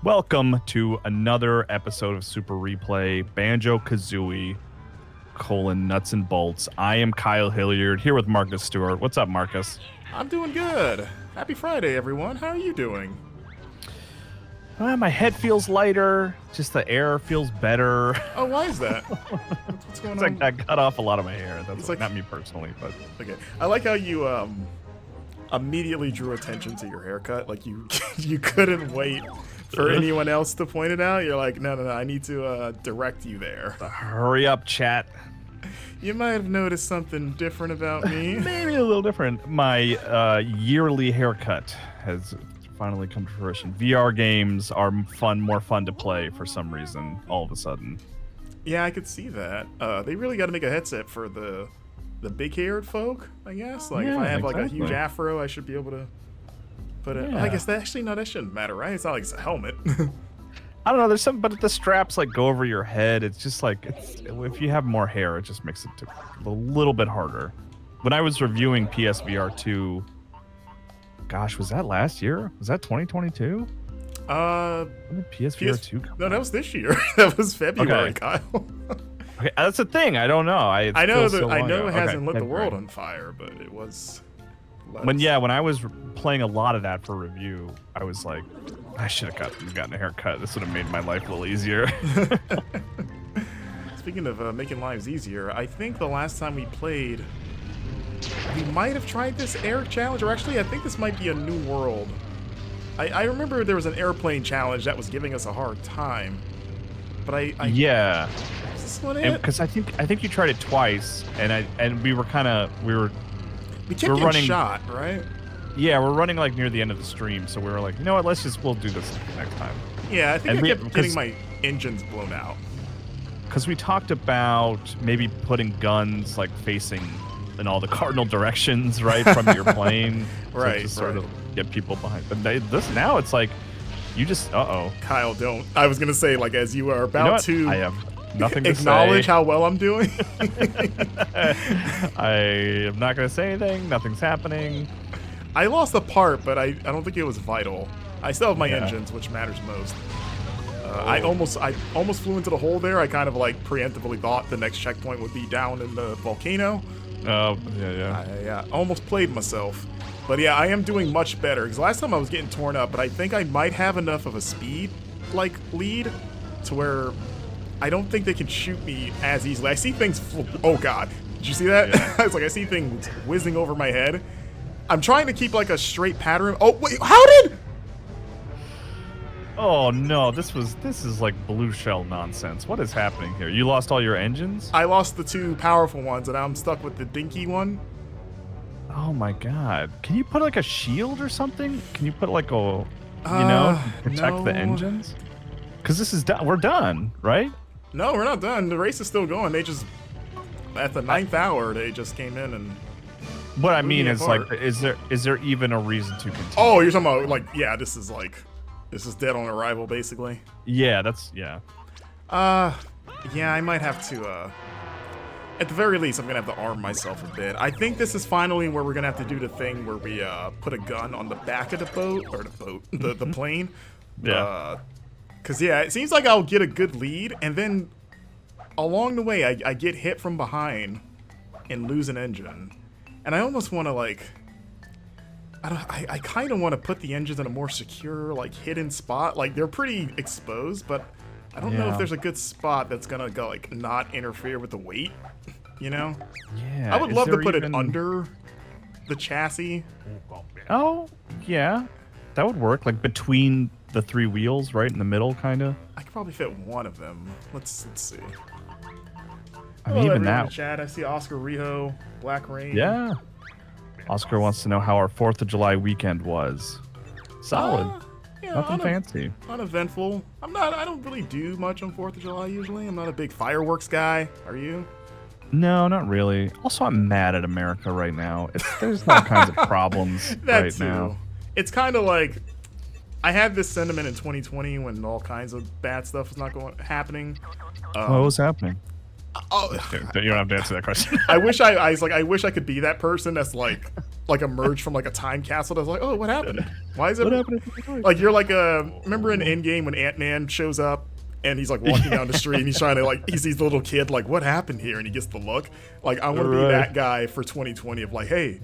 Welcome to another episode of Super Replay, Banjo-Kazooie, nuts and bolts. I am Kyle Hilliard, here with Marcus Stewart. What's up, Marcus? I'm doing good. Happy Friday, everyone. How are you doing? My head feels lighter, just the air feels better. Oh, why is that? What's going It's on? like I cut off a lot of my hair. That's like- not me personally, but... Okay. I like how you immediately drew attention to your haircut. Like you you couldn't wait for anyone else to point it out. You're like, no, I need to direct you there. Hurry up, chat. You might have noticed something different about me. Maybe a little different. My yearly haircut has finally come to fruition. VR games are more fun to play for some reason, all of a sudden. Yeah, I could see that. They really got to make a headset for the big-haired folk, I guess. Like, if I have like a huge afro, I should be able to put it. Yeah. I guess that shouldn't matter, right? It's not like it's a helmet. I don't know. There's some, but the straps like go over your head. It's just like if you have more hair, it just makes it a little bit harder. When I was reviewing PSVR 2, gosh, was that last year? Was that 2022? When did PSVR 2 come No, out? that was this year. That was February, Okay. Kyle. Okay, that's the thing. I don't know. I know feels so I long know ago. it hasn't lit the February. world on fire, but it was. When I was playing a lot of that for review, I was like, I should have gotten a haircut. This would have made my life a little easier. Speaking of making lives easier, I think the last time we played, we might have tried this air challenge, or actually, I think this might be a new world. I remember there was an airplane challenge that was giving us a hard time, but Yeah. is this one it? Because I think you tried it twice, and we kept We kept getting running- shot, right? Yeah, we're running like near the end of the stream, so we were like, you know what, we'll do this next time. Yeah, I think And I kept getting my engines blown out. Because we talked about maybe putting guns like facing in all the cardinal directions, right, from your plane. Right, To sort right. of get people behind. But now it's like, you just, Kyle, don't. I was gonna say, like, as you are You know about what? to I have nothing to acknowledge say. how well I'm doing. I am not going to say anything. Nothing's happening. I lost a part, but I don't think it was vital. I still have my Yeah. engines, which matters most. I almost flew into the hole there. I kind of like preemptively thought the next checkpoint would be down in the volcano. Oh, yeah. I almost played myself. But yeah, I am doing much better. Because last time I was getting torn up, but I think I might have enough of a speed like lead to where I don't think they can shoot me as easily. I see things. Oh God, did you see that? Yeah. I was like, I see things whizzing over my head. I'm trying to keep like a straight pattern. Oh wait, how did? Oh no, this is like blue shell nonsense. What is happening here? You lost all your engines? I lost the two powerful ones, and I'm stuck with the dinky one. Oh my god. Can you put like a shield or something? Can you put like protect no. the engines? Because this is done. We're done, right? No, we're not done. The race is still going. They just at the 9th hour, they just came in and. What I Moving mean is like, apart. is there even a reason to continue? Oh, you're talking about like, yeah, this is dead on arrival, basically. Yeah, Yeah, I might have to, at the very least, I'm gonna have to arm myself a bit. I think this is finally where we're gonna have to do the thing where we, put a gun on the back of the boat, or the plane. Yeah. Cause yeah, it seems like I'll get a good lead, and then along the way, I get hit from behind and lose an engine. And I almost want to like, I kind of want to put the engines in a more secure, like hidden spot. Like they're pretty exposed, but I don't know Yeah. if there's a good spot that's gonna go like not interfere with the weight. You know? Yeah. I would is love to there put it even- under the chassis. Oh, yeah. That would work. Like between the three wheels, right in the middle, kind of. I could probably fit one of them. Let's see. I mean, Hello, even everyone in that. the chat. I see Oscar Rijo, Black Rain. Yeah. Oscar wants to know how our 4th of July weekend was. Solid. Yeah, Nothing fancy. uneventful. I don't really do much on 4th of July usually. I'm not a big fireworks guy. Are you? No, not really. Also, I'm mad at America right now. There's all kinds of problems That right too. now. It's kind of like I had this sentiment in 2020 when all kinds of bad stuff was not happening. What was happening? Oh, You don't have to answer that question. I wish I was like I wish I could be that person that's like like emerge from like a time capsule. That's like, oh, what happened? Why is it? What happened to the toy? Like you're like remember in Endgame when Ant-Man shows up and he's like walking down the street and he's trying to like he sees the little kid like what happened here and he gets the look. Like I want to be that guy for 2020 of like, hey,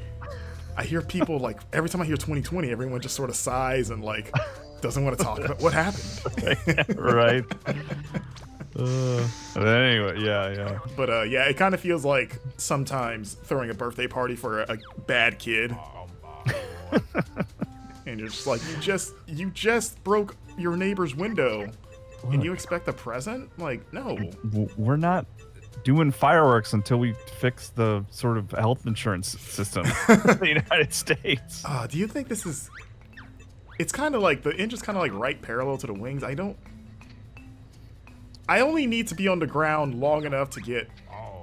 I hear people like every time I hear 2020, everyone just sort of sighs and like doesn't want to talk about what happened. Right. Anyway, yeah. But yeah, it kind of feels like sometimes throwing a birthday party for a bad kid. And you're just like, you just broke your neighbor's window and you expect a present? Like, no. We're not doing fireworks until we fix the sort of health insurance system in the United States. Do you think this is... It's kind of like, the engine's kind of like right parallel to the wings. I only need to be on the ground long enough to get,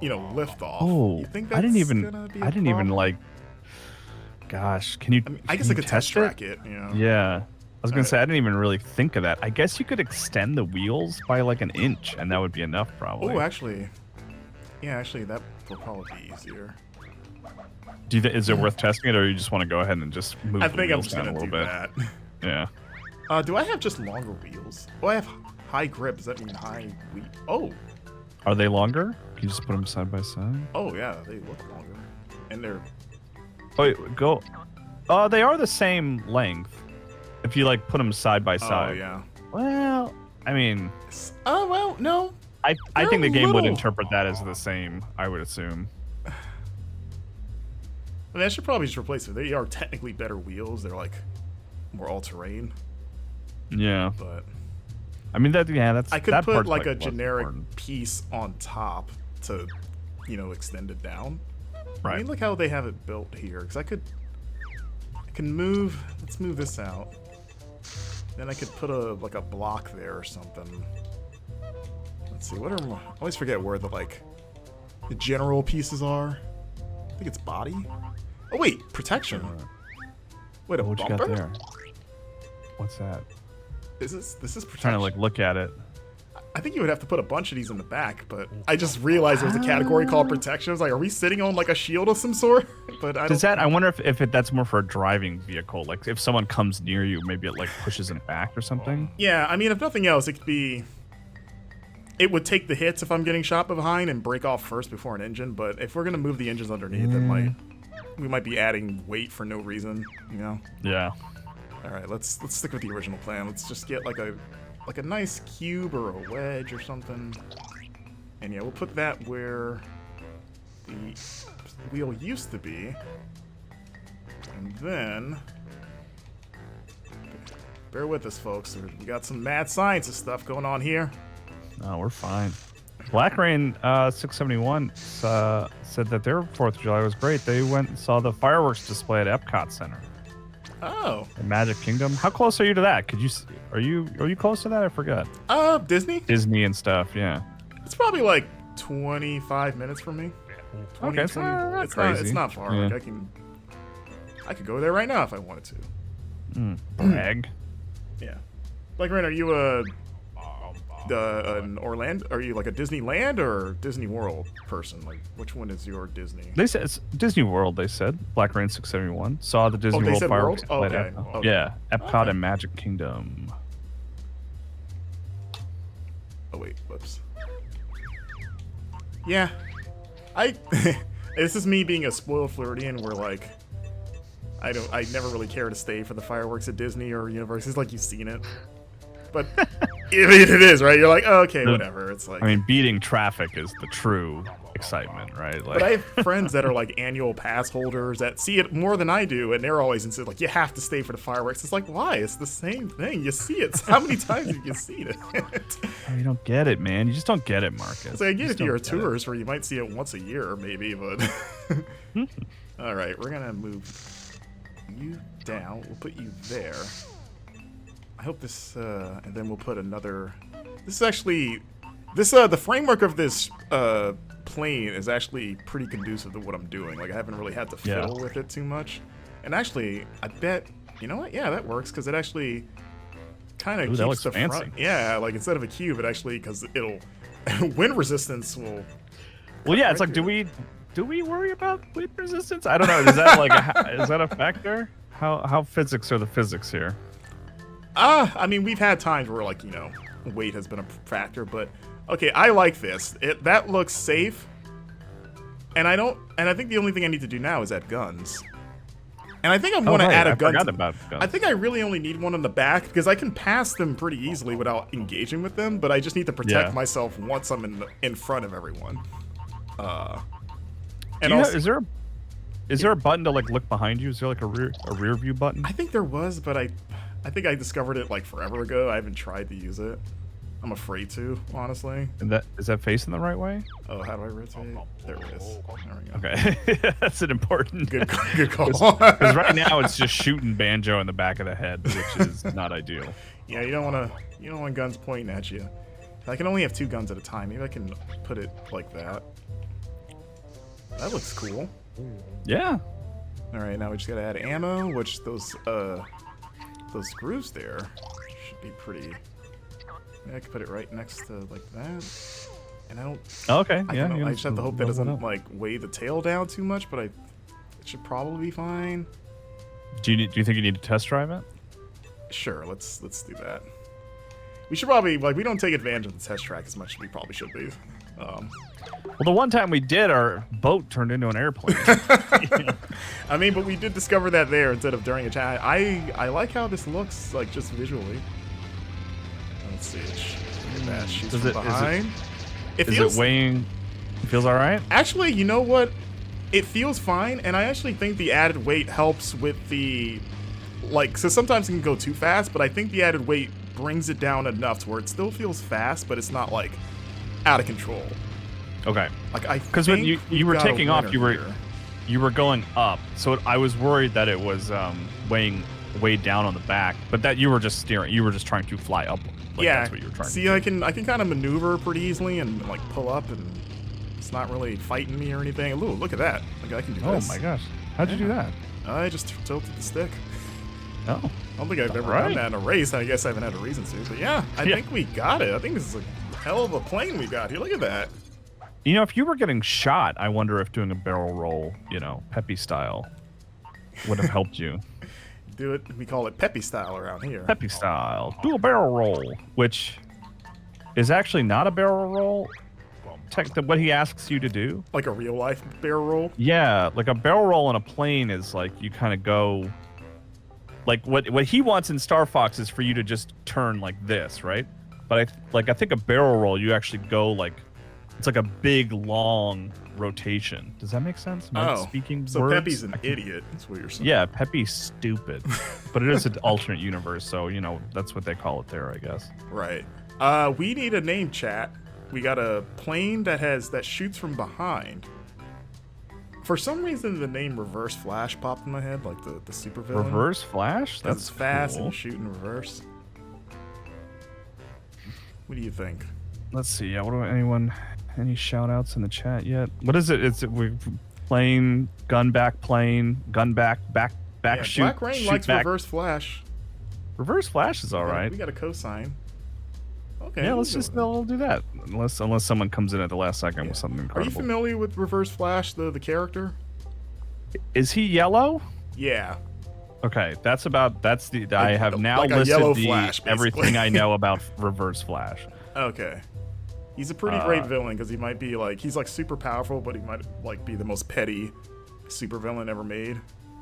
lift off. Oh, you think that's I didn't gonna even be like... Gosh, can you? I guess I could test track it. Yeah. I was gonna say I didn't even really think of that. I guess you could extend the wheels by like an inch, and that would be enough, probably. Oh, actually, that will probably be easier. Do you think is it worth testing it, or you just want to go ahead and just move? I the think I'm wheels just down gonna a little do bit? that. Yeah. Do I have just longer wheels? Oh, I have high grip. Does that mean high wheel? Oh. Are they longer? Can you just put them side by side? Oh yeah, they look longer, and they're. Oh, wait, go. They are the same length. If you like put them side by side. Oh yeah. Well, I mean. Oh well, no. I think the game would interpret that as the same. I would assume. I mean, I should probably just replace it. They are technically better wheels. They're like more all-terrain. Yeah. But I mean that's. I could that put part's, like a less generic important. piece on top to, extend it down. Right. I mean, look how they have it built here. Because I can move. Let's move this out. Then I could put a block there or something. Let's see. What are I always forget where the general pieces are. I think it's body. Oh wait, protection. Wait, a What you bumper? got there? What's that? This is protection. Trying to look at it. I think you would have to put a bunch of these in the back, but I just realized there was a category called protection. I was like, are we sitting on a shield of some sort? But I wonder if that's more for a driving vehicle. Like if someone comes near you, maybe it pushes them back or something. Yeah, I mean, if nothing else, it could be. It would take the hits if I'm getting shot behind and break off first before an engine. But if we're gonna move the engines underneath, we might be adding weight for no reason. Yeah. All right, let's stick with the original plan. Let's just get like a nice cube or a wedge or something. And yeah, we'll put that where the wheel used to be. And then, bear with us, folks. We got some mad scientist stuff going on here. No, we're fine. Black Rain 671 said that their 4th of July was great. They went and saw the fireworks display at Epcot Center. Oh. The Magic Kingdom. How close are you to that? Are you close to that? I forgot. Disney? Disney and stuff, yeah. It's probably like 25 minutes from me. 20, Okay, it's not crazy. It's not far. Yeah. Like I could go there right now if I wanted to. Brag. Yeah. Like, Ren, are you an Orlando? Are you like a Disneyland or Disney World person? Like, which one is your Disney? They said it's Disney World. They said Black Rain 671 saw the Disney they World said fireworks. World? display at Okay. Epcot. Okay. Yeah, Epcot Okay. and Magic Kingdom. Oh wait, whoops. Yeah, this is me being a spoiled Floridian, where like I never really care to stay for the fireworks at Disney or Universal. It's like you've seen it, but it is right. You're like, oh, okay, whatever. It's like, I mean, beating traffic is the true excitement, right? Like, but I have friends that are like annual pass holders that see it more than I do, and they're always insist like, you have to stay for the fireworks. It's like, why? It's the same thing. You see it. How many times have you seen it? you don't get it, man. You just don't get it, Marcus. So I get You if just you're a don't get it. tourist where you might see it once a year, maybe, but. All right, we're gonna move you down. We'll put you there. I hope this, and then we'll put another. This is actually, the framework of this plane is actually pretty conducive to what I'm doing. Like I haven't really had to fiddle with it too much. And actually, I bet, you know what? Yeah, that works because it actually kind of keeps the fancy. front. Yeah, like instead of a cube, it actually because it'll wind resistance will. Well, yeah, right it's like, through. do we worry about weight resistance? I don't know. Is that like is that a factor? How physics are the physics here? I mean, we've had times where like, weight has been a factor, but okay, I like this. That looks safe. And I think the only thing I need to do now is add guns. And I think I'm going to add a gun. I forgot about guns. I think I really only need one on the back because I can pass them pretty easily without engaging with them, but I just need to protect myself once I'm in front of everyone. And also, is there a button to like look behind you? Is there like a rear view button? I think there was, but I think I discovered it like forever ago. I haven't tried to use it. I'm afraid to, honestly. And is that facing the right way? Oh, how do I rotate? There it is. There we go. Okay, that's an important. Good call. Because right now it's just shooting Banjo in the back of the head, which is not ideal. Yeah, you don't want guns pointing at you. I can only have 2 guns at a time. Maybe I can put it like that. That looks cool. Yeah. All right, now we just gotta add ammo, which those grooves there should be pretty. I can put it right next to like that, and I don't. Okay. I just have to hope that doesn't like weigh the tail down too much, but it should probably be fine. Do you think you need to test drive it? Sure, let's do that. We should probably we don't take advantage of the test track as much as we probably should be. Well, the one time we did, our boat turned into an airplane. I mean, but we did discover that there instead of during a chat. I like how this looks like just visually. Let's see. Look at that. Shoots from behind. Is it weighing? It feels all right? Actually, you know what? It feels fine, and I actually think the added weight helps with the... so sometimes it can go too fast, but I think the added weight brings it down enough to where it still feels fast, but it's not, out of control. Okay. Because when you were taking off, you were going up, so I was worried that it was weighed down on the back, but that you were just steering. You were just trying to fly up. Yeah. That's what you were trying to do. I can kind of maneuver pretty easily and pull up, and it's not really fighting me or anything. Ooh, look at that! I can do this. Oh my gosh! How'd you do that? I just tilted the stick. Oh. I don't think I've ever done that in a race. I guess I haven't had a reason to, but yeah, I think we got it. I think this is a hell of a plane we got here. Look at that. If you were getting shot, I wonder if doing a barrel roll, Peppy style, would have helped you. Do it. We call it Peppy style around here. Peppy style. Do a barrel roll, which is actually not a barrel roll. What he asks you to do. Like a real life barrel roll? Yeah, like a barrel roll on a plane is you kind of go. What he wants in Star Fox is for you to just turn like this, right? But I think a barrel roll, you actually go it's like a big long rotation. Does that make sense? Am I speaking so words? Peppy's an idiot. That's what you're saying. Yeah, Peppy's stupid. But it is an alternate universe, so that's what they call it there, I guess. Right. We need a name, chat. We got a plane that shoots from behind. For some reason, the name Reverse Flash popped in my head, like the supervillain. Reverse Flash? That's fast cool. and shoot in reverse. What do you think? Let's see. Yeah. Any shout outs in the chat yet? What is it? We're plane, gun back, shoot. Black Rain shoot likes back. Reverse Flash. Reverse Flash is all right. We got a cosign. Okay. Yeah, we'll do that. Unless someone comes in at the last second with something incredible. Are you familiar with Reverse Flash, the character? Is he yellow? Yeah. Okay, I have now listed everything I know about Reverse Flash. Okay. He's a pretty great villain because he might be he's super powerful, but he might be the most petty supervillain ever made.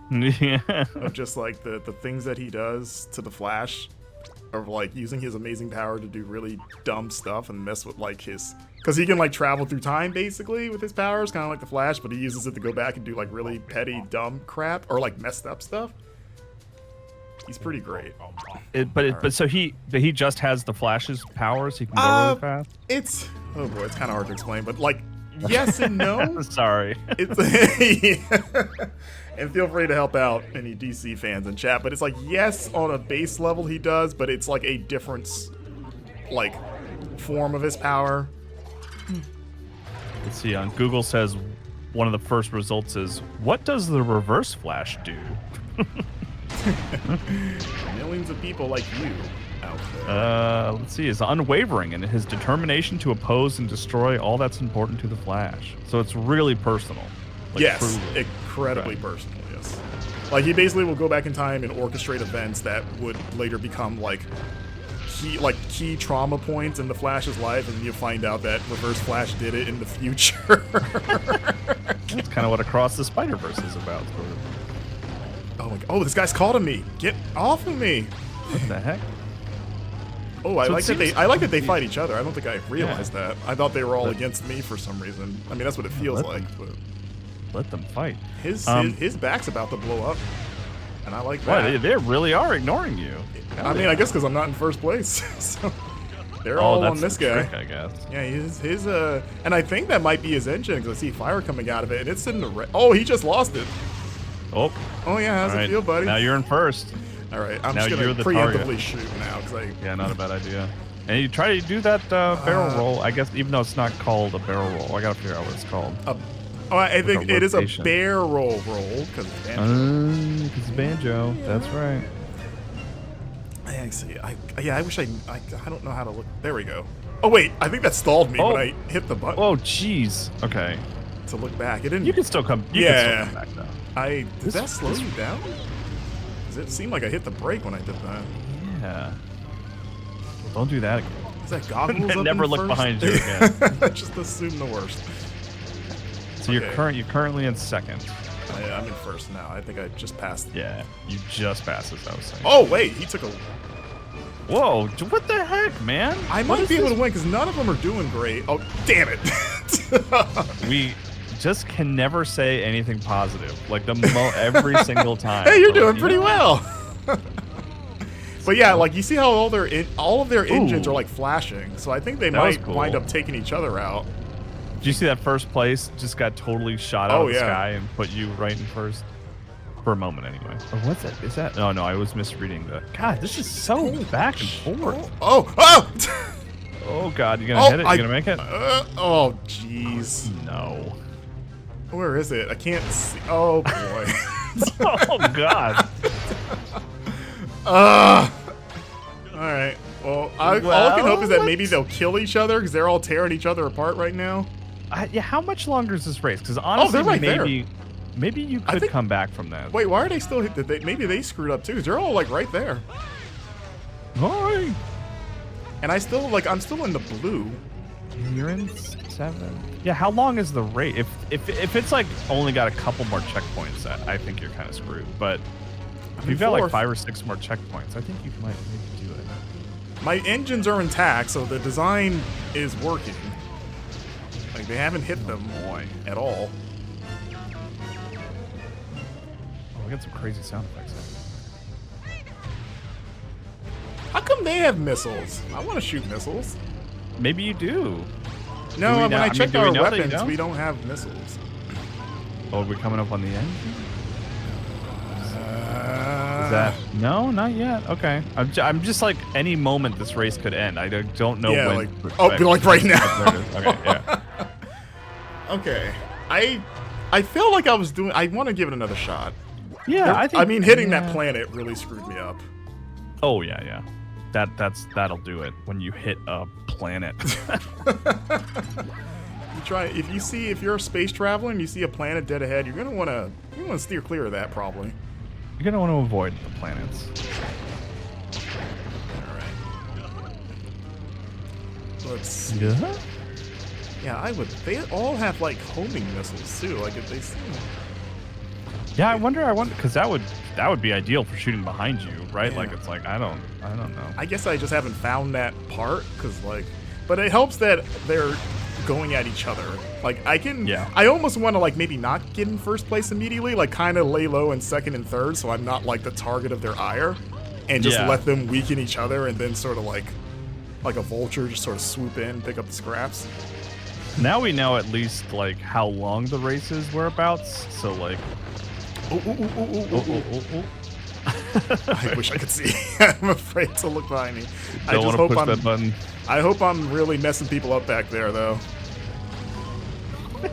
Yeah. Of just the things that he does to the Flash, or using his amazing power to do really dumb stuff and mess with because he can travel through time basically with his powers, kind of like the Flash, but he uses it to go back and do really petty dumb crap or messed up stuff. He's pretty great. So he just has the Flash's powers. He can go really fast. It's it's kind of hard to explain, but yes and no. Sorry. And feel free to help out any DC fans in chat. But it's yes, on a base level he does, but it's a different form of his power. Let's see. On Google says one of the first results is, what does the Reverse Flash do? Millions of people like you out there. Let's see. Is unwavering in his determination to oppose and destroy all that's important to the Flash. So it's really personal. Like, yes, truly. incredibly Right. personal. Yes, like he basically will go back in time and orchestrate events that would later become like key trauma points in the Flash's life, and you find out that Reverse Flash did it in the future. That's kind of what Across the Spider-Verse is about. Sort of. Oh my god! Oh, this guy's calling me! Get off of me! What the heck? Oh, I So it like seems- that they fight each other. I don't think I realized that. I thought they were all against me for some reason. I mean, that's what it feels let like. But Let them fight. his back's about to blow up, and I like that. Boy, they really are ignoring you. I mean, I guess because I'm not in first place, so they're all that's on this the guy. trick, I guess. Yeah, his and I think that might be his engine because I see fire coming out of it, and it's in the oh, he just lost it. Oh, Oh yeah, how's all it right. feel, buddy? Now you're in first. All right, I'm now just you're gonna the preemptively target. shoot now because Yeah, not a bad idea. And you try to do that barrel roll, I guess, even though it's not called a barrel roll. I gotta figure out what it's called. I think it is a rotation. barrel roll because it's Banjo. It's Banjo. That's right. I see. I wish I don't know how to look. There we go. Oh wait, I think that stalled me when I hit the button Oh, jeez. Okay. to look back. It didn't. You can still come. You Yeah. can still come back though. Did that slow you down? 'Cause it seemed like I hit the brake when I did that. Yeah. Well, don't do that again. Is that goggles up Never in look first? behind you again. Just assume the worst. So Okay. you're currently in second. I'm in first now. I think I just passed. Yeah. You just passed, as I was saying. Oh wait, he took a. Whoa! What the heck, man? I What might is be able this? to win because none of them are doing great. Oh damn it! We just can never say anything positive. Like every single time. Hey, you're But, doing you pretty know, well. But yeah, like you see how all of their engines Ooh. are like flashing. So I think they That was might cool. wind up taking each other out. Did you see that first place just got totally shot out Oh, of the yeah. sky and put you right in first? For a moment, anyway. Or what's that? Is that? No, I was misreading the. God, this is so back and forth. Oh! Oh God, you gonna hit it? You gonna make it? Oh jeez. No. Where is it? I can't see. Oh boy. Oh God. All right. Well, all I can hope is that Well, maybe they'll kill each other because they're all tearing each other apart right now. Yeah. How much longer is this race? Because honestly, they're right there. maybe you I could think- come back from that. Wait, why are they still? Maybe they screwed up too. 'Cause they're all like right there, Hi. and I'm still in the blue. You're in 7. Yeah. How long is the race? If it's like only got a couple more checkpoints, I think you're kind of screwed. But if you've got like fourth. 5 or 6 more checkpoints, I think you might maybe do it. My engines are intact, so the design is working. Like they haven't hit them Boy. at all. Oh, we got some crazy sound effects. How come they have missiles? I want to shoot missiles. Maybe you do. No, Do we when not- I I mean, checked do we our know that you weapons, don't? we don't have missiles. Oh, are we coming up on the end? Uh, Is that no? Not yet. Okay. I'm just like any moment this race could end. I don't know Yeah, when. like- to oh, expect. like right now. There it is. Okay. Yeah. Okay. I feel like I was doing. I want to give it another shot. Yeah. I think. hitting yeah. that planet really screwed me up. Oh yeah. That'll do it when you hit a planet. If you're space traveler and you see a planet dead ahead, you're gonna want to steer clear of that probably. You're gonna want to avoid the planets. All right. Let's see. Yeah. Yeah, I would. They all have like homing missiles too. Like if they. Yeah. I wonder because that would be ideal for shooting behind you, right? Yeah. Like it's like I don't know. I guess I just haven't found that part but it helps that they're going at each other. Like I can. Yeah. I almost want to like maybe not get in first place immediately. Like kind of lay low in second and third, so I'm not like the target of their ire, and just Yeah. let them weaken each other, and then sort of like a vulture, just sort of swoop in, pick up the scraps. Now we know at least like how long the race is whereabouts. So like. Ooh, ooh, ooh, ooh, ooh, ooh. Oh. I wish I could see. I'm afraid to look behind me. Don't want to push that button. I hope I'm really messing people up back there, though.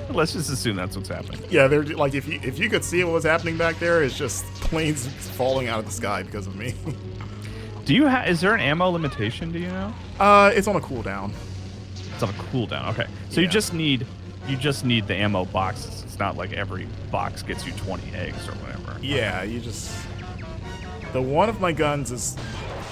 Let's just assume that's what's happening. Yeah, they're like if you could see what was happening back there, it's just planes falling out of the sky because of me. Is there an ammo limitation? Do you know? It's on a cooldown. It's on a cooldown. Okay, so Yeah. you you just need the ammo boxes. It's not like every box gets you 20 eggs or whatever. Yeah, you just... The one of my guns is...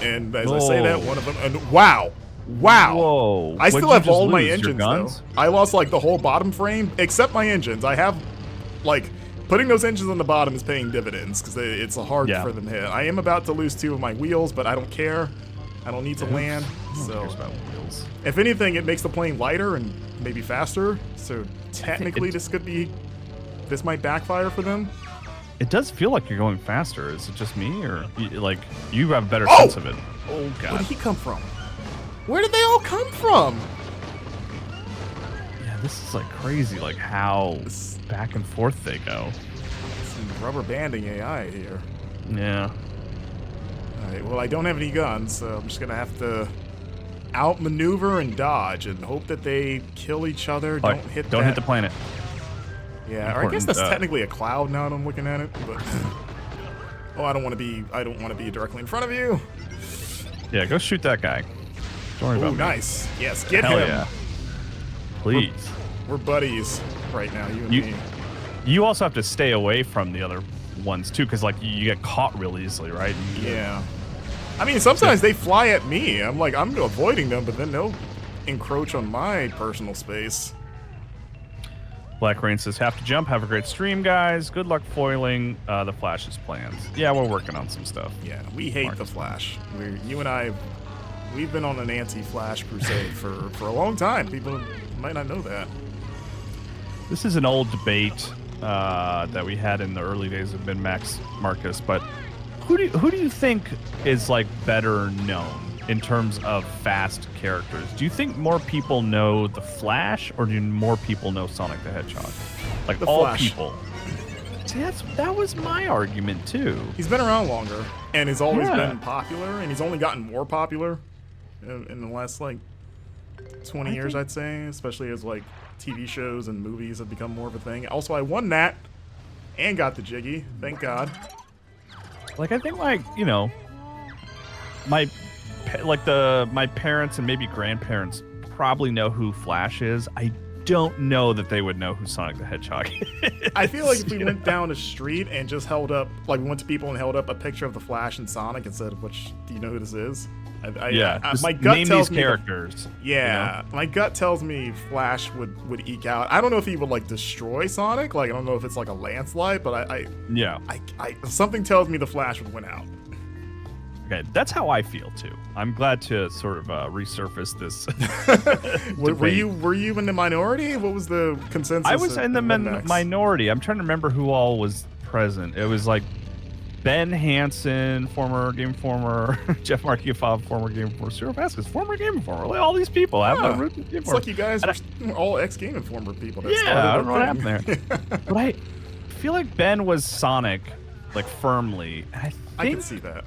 And as I say that, one of them... And wow! Wow! Whoa. I still have all my engines, though. guns? I lost, like, the whole bottom frame, except my engines. I have, like... Putting those engines on the bottom is paying dividends, because it's hard for them to hit. I am about to lose 2 of my wheels, but I don't care. I don't need to land, so... About wheels. If anything, it makes the plane lighter and maybe faster, so technically this might backfire for them. It does feel like you're going faster. Is it just me, or like you have a better sense of it? Oh god! Where did he come from? Where did they all come from? Yeah, this is like crazy. Like how back and forth they go. Some rubber banding AI here. Yeah. All right. Well, I don't have any guns, so I'm just gonna have to outmaneuver and dodge and hope that they kill each other. Don't hit the planet. Yeah, or I guess that's technically a cloud now that I'm looking at it, but oh, I don't want to be directly in front of you. Yeah, go shoot that guy. Don't worry about me. Nice. Yes, get Hell him. Yeah. Please. We're buddies right now, you and me. You also have to stay away from the other ones too, because like you get caught real easily, right? Yeah. I mean, sometimes they fly at me. I'm avoiding them, but then they'll encroach on my personal space. Black Rain says, have to jump. Have a great stream, guys. Good luck foiling the Flash's plans. Yeah, we're working on some stuff. Yeah, we hate the Flash. You and I, we've been on an anti-Flash crusade for a long time. People might not know that. This is an old debate that we had in the early days of Min-Max Marcus, but who do you think is like better known in terms of fast characters? Do you think more people know the Flash, or do more people know Sonic the Hedgehog? Like the all Flash. people. See, that was my argument too. He's been around longer and has always been popular, and he's only gotten more popular in the last like 20 years, I'd say, especially as like TV shows and movies have become more of a thing. Also, I won that and got the Jiggy, thank God. Like I think like, you know, my parents and maybe grandparents probably know who Flash is. I don't know that they would know who Sonic the Hedgehog is. I feel like if we went down a street and just held up, like we went to people and held up a picture of the Flash and Sonic and said, do you know who this is? My gut name tells these me characters. Yeah, you know? My gut tells me Flash would eke out. I don't know if he would like destroy Sonic. Like I don't know if it's like a landslide, but something tells me the Flash would win out. Okay, that's how I feel too. I'm glad to sort of resurface this. Were you in the minority? What was the consensus? I was in the minority. I'm trying to remember who all was present. It was like Ben Hansen, former Game Informer, Jeff Markioff, former Game Informer, Cyril Vasquez, former Game Informer. Like, all these people have a root Game Informer. It's like you guys were all ex-Game Informer people. I don't know what happened there. But I feel like Ben was Sonic, like firmly. And I can see that.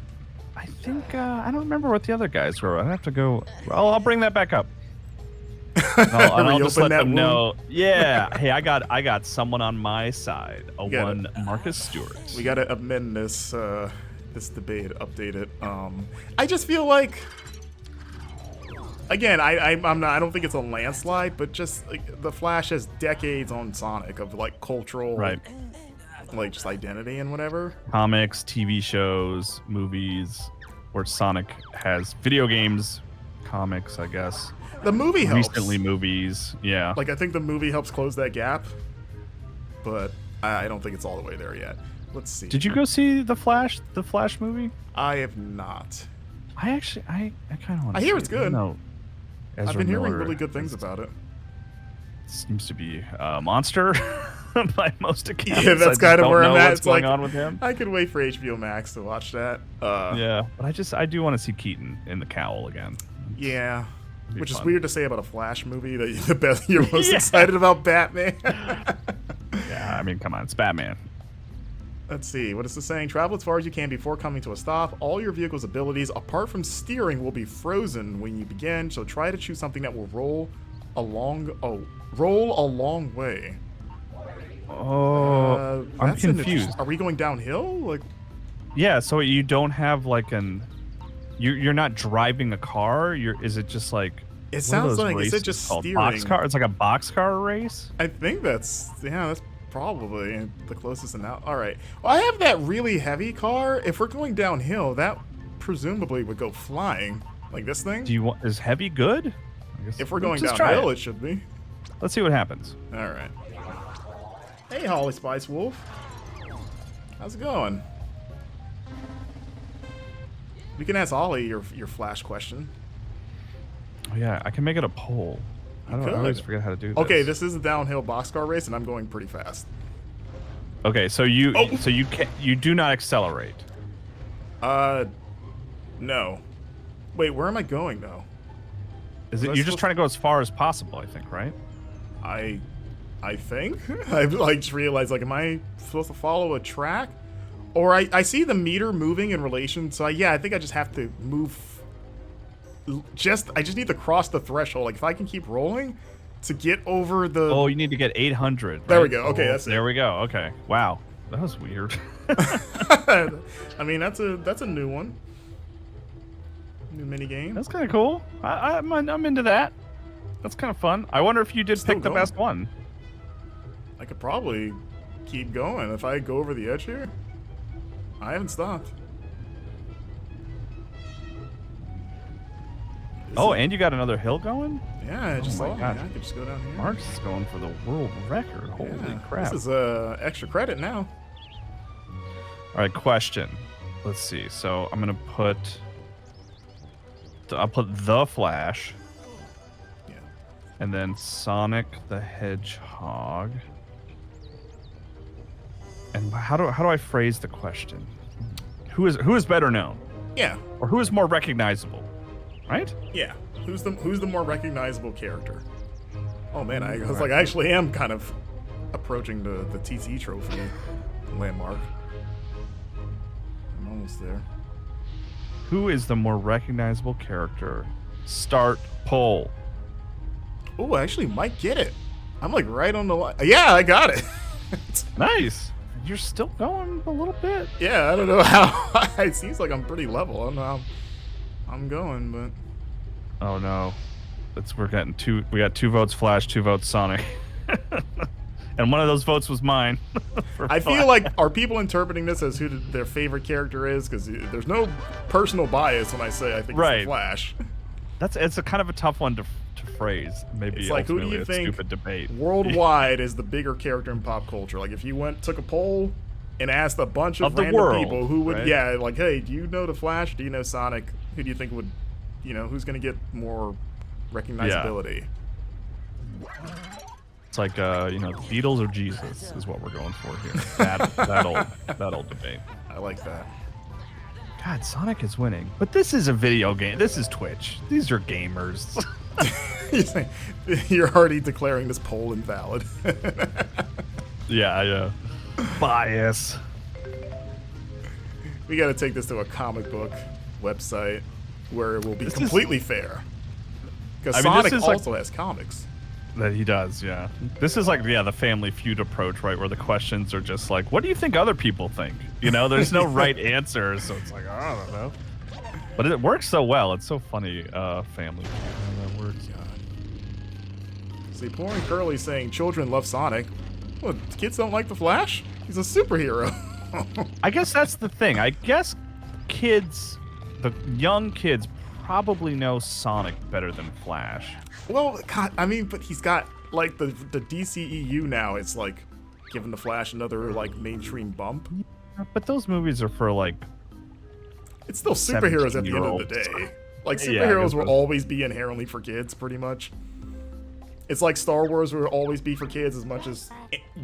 I think I don't remember what the other guys were. I have to go. I'll bring that back up. I'll just let them know. Yeah. Hey, I got someone on my side. Marcus Stewart. We gotta amend this debate, update it. I just feel like, again, I don't think it's a landslide, but just like the Flash has decades on Sonic of like cultural, like just identity and whatever. Comics, TV shows, movies, where Sonic has video games, comics, I guess. The movie helps. Recently movies, yeah. Like I think the movie helps close that gap, but I don't think it's all the way there yet. Let's see. Did you go see the Flash movie? I have not. I kind of want to. I hear it's good. No, I've been hearing really good things about it. Seems to be a monster by most accounts. Yeah, that's kind of where I'm at. What's going on with him? I could wait for HBO Max to watch that. Yeah, but I do want to see Keaton in the cowl again. Yeah. Which is weird to say about a Flash movie that you're most excited about Batman. Yeah, I mean, come on, it's Batman. Let's see. What is this saying? Travel as far as you can before coming to a stop. All your vehicle's abilities, apart from steering, will be frozen when you begin. So try to choose something that will roll a long way. Oh, I'm confused. Are we going downhill? Like, yeah. So you don't have like you're not driving a car. Is it just like It What are sounds those like, is it races just called? steering? Boxcar? It's like a boxcar race? I think that's probably the closest now. All right. Well, I have that really heavy car. If we're going downhill, that presumably would go flying. Like this thing? Do you want, is heavy good? I guess, If we're going just try downhill, it should be. Let's see what happens. All right. Hey, Holly Spice Wolf. How's it going? We can ask Ollie your flash question. Oh yeah, I can make it a poll. I always forget how to do this. Okay, this is a downhill boxcar race, and I'm going pretty fast. Okay, so you you do not accelerate. No. Wait, where am I going though? Is it you're just trying to go as far as possible? I think, right? I think I like just realized like, am I supposed to follow a track? Or I see the meter moving in relation, so I think I just have to move. I just need to cross the threshold. Like if I can keep rolling to get over the. Oh, you need to get 800. Right? There we go. Okay, that's it. There we go. Okay. Wow, that was weird. I mean, that's a new one. New mini game. That's kind of cool. I'm into that. That's kind of fun. I wonder if you did Still pick the going. best one. I could probably keep going if I go over the edge here. I haven't stopped. And you got another hill going? Yeah, I just my saw. gosh. Yeah, I could just go down here. Mark's is going for the world record. Holy Yeah, crap. This is extra credit now. All right, question. Let's see. So I'm going to put... I'll put The Flash. Yeah. And then Sonic the Hedgehog. And how do I phrase the question? Who is better known? Yeah. Or who is more recognizable? Right? Yeah. Who's the more recognizable character? Oh man, I was like, I actually am kind of approaching the TT trophy landmark. I'm almost there. Who is the more recognizable character? Start poll. Oh, I actually might get it. I'm like right on the line. Yeah, I got it. Nice. You're still going a little bit. Yeah, I don't know how. It seems like I'm pretty level. I don't know how I'm going, but. Oh no. We got 2 votes Flash, 2 votes Sonic. And one of those votes was mine. I feel like, are people interpreting this as who their favorite character is? Because there's no personal bias when I say I think it's the Flash. It's a kind of a tough one to phrase. Maybe it's like, who do you a think stupid debate. Worldwide is the bigger character in pop culture? Like if you took a poll and asked a bunch of random people who would, right? like, hey, do you know the Flash? Do you know Sonic? Who do you think would, who's going to get more recognizability? Yeah. It's like, the Beatles or Jesus is what we're going for here. That old debate. I like that. God, Sonic is winning. But this is a video game. This is Twitch. These are gamers. You're already declaring this poll invalid. Yeah. Bias. We got to take this to a comic book website where it will be completely fair. Because Sonic also has comics. That he does, yeah. This is like, the Family Feud approach, right? Where the questions are just like, what do you think other people think? There's no right answer, so it's like, I don't know. But it works so well. It's so funny, Family Feud. How that works. See, Poor and Curly saying children love Sonic. What, kids don't like the Flash? He's a superhero. I guess that's the thing. I guess the young kids probably know Sonic better than Flash. Well, God, I mean, but he's got, like, the DCEU now. It's, like, giving the Flash another, like, mainstream bump. Yeah, but those movies are for, like... It's still superheroes at the end of the day. Like, superheroes will always be inherently for kids, pretty much. It's like Star Wars will always be for kids as much as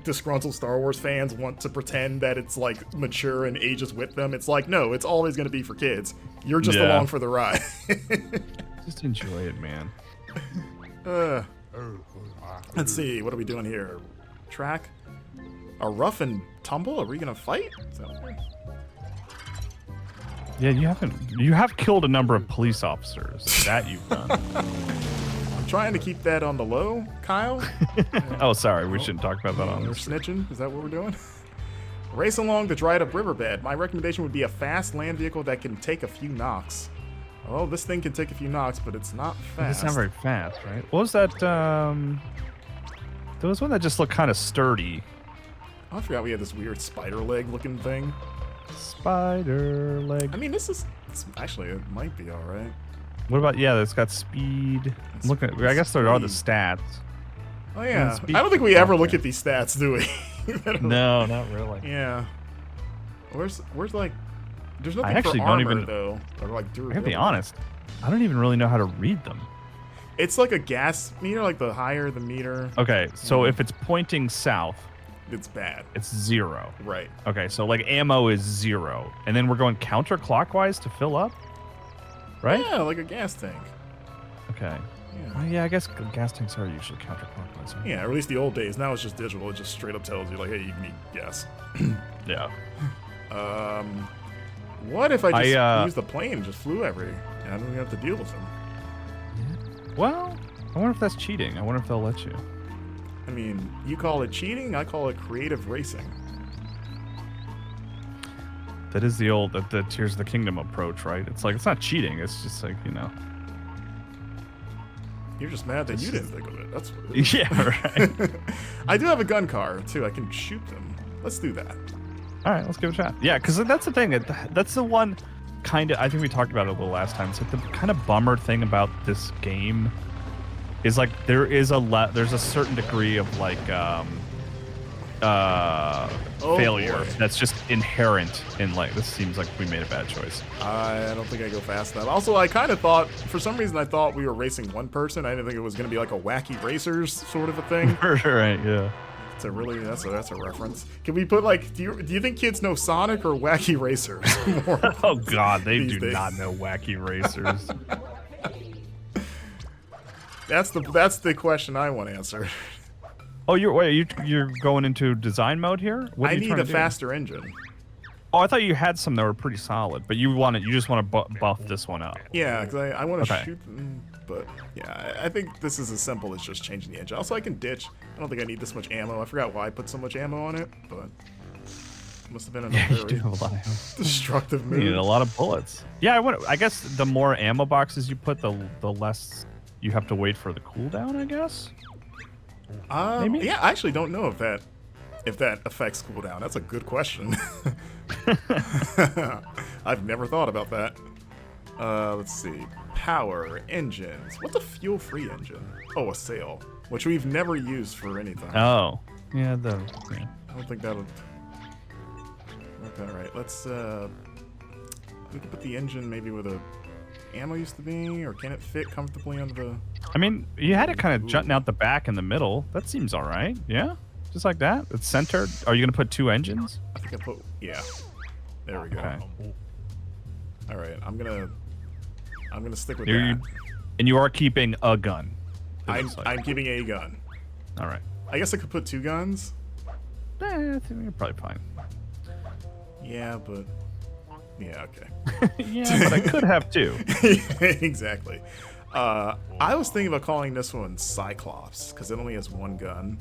disgruntled Star Wars fans want to pretend that it's, like, mature and ages with them. It's like, no, it's always going to be for kids. You're just along for the ride. Just enjoy it, man. Let's see, what are we doing here? Track? A rough and tumble? Are we gonna fight? Yeah, you have killed a number of police officers. That you've done. I'm trying to keep that on the low, Kyle. Oh, sorry, we shouldn't talk about that on We're this. snitching? Is that what we're doing? Race along the dried up riverbed. My recommendation would be a fast land vehicle that can take a few knocks. Well, this thing can take a few knocks, but it's not fast. It's not very fast, right? What was that? There was one that just looked kind of sturdy. Oh, I forgot we had this weird spider leg looking thing. Spider leg. I mean, actually, it might be all right. What about, yeah, it's got speed. Look at, I guess there are the stats. Oh, yeah. Speed. I don't think we ever look at these stats, do we? No, not really. Yeah. Where's like, there's nothing I actually for don't armor, even, though. Or like I gotta durability. be honest, I don't even really know how to read them. It's like a gas meter, like the higher the meter, Okay, so if it's pointing south, it's bad. it's 0. Right. Okay, so like ammo is 0. And then we're going counterclockwise to fill up? Right? Yeah, like a gas tank. Okay. Yeah. Oh, yeah, I guess gas tanks are usually counterclockwise. Right? Yeah, or at least the old days. Now it's just digital. It just straight up tells you, like, hey, you need gas. Yeah. What if I just used the plane and just flew and I don't even have to deal with them? Well, I wonder if that's cheating. I wonder if they'll let you. I mean, you call it cheating, I call it creative racing. That is the old, the Tears of the Kingdom approach, right? It's like, it's not cheating. It's just like, you know. You're just mad that you didn't think of it. That's what it is. Yeah, right. I do have a gun car, too. I can shoot them. Let's do that. All right, let's give it a shot. Yeah, because that's the thing. That's the one kind of, I think we talked about it a little last time. It's like the kind of bummer thing about this game is like there's a certain degree of like failure boy. that's just inherent in, like, this seems like we made a bad choice. I don't think I go fast enough. Also, I kind of thought, for some reason, I thought we were racing one person. I didn't think it was going to be like a wacky racers sort of a thing. Right, yeah. It's a really, that's a reference. Can we put like, do you think kids know Sonic or Wacky Racers more? Oh God, they do days? not know Wacky Racers. That's the question I want answered. Oh, you're going into design mode here? What are I you need trying a to do? faster engine. Oh, I thought you had some that were pretty solid, but you just want to buff this one up. Yeah, because I want to Okay. shoot them, but yeah, I think this is as simple as just changing the engine. Also, I can ditch. I don't think I need this much ammo. I forgot why I put so much ammo on it, but it must have been in a Yeah, you very do have a lot of ammo. destructive You need a mood. lot of bullets. Yeah, I guess the more ammo boxes you put, the less you have to wait for the cooldown, I guess. Maybe? Yeah, I actually don't know if that affects cooldown. That's a good question. I've never thought about that. Let's see. Power, engines. What's a fuel-free engine? Oh, a sail, which we've never used for anything. Oh, yeah, yeah. I don't think that'll... Okay, alright, let's, we could put the engine maybe where the ammo used to be, or can it fit comfortably under the... I mean, you had it kind of jutting out the back in the middle. That seems all right. Yeah, just like that. It's centered. Are you gonna put 2 engines? I think I put... Yeah. There we go. Okay. Alright, I'm gonna stick with You- that. And you are keeping a gun. it I'm looks like. I'm keeping a gun. All right. I guess I could put 2 guns. I think you're probably fine. Yeah, but... Yeah, okay. Yeah, but I could have 2. Exactly. I was thinking about calling this one Cyclops, because it only has 1 gun.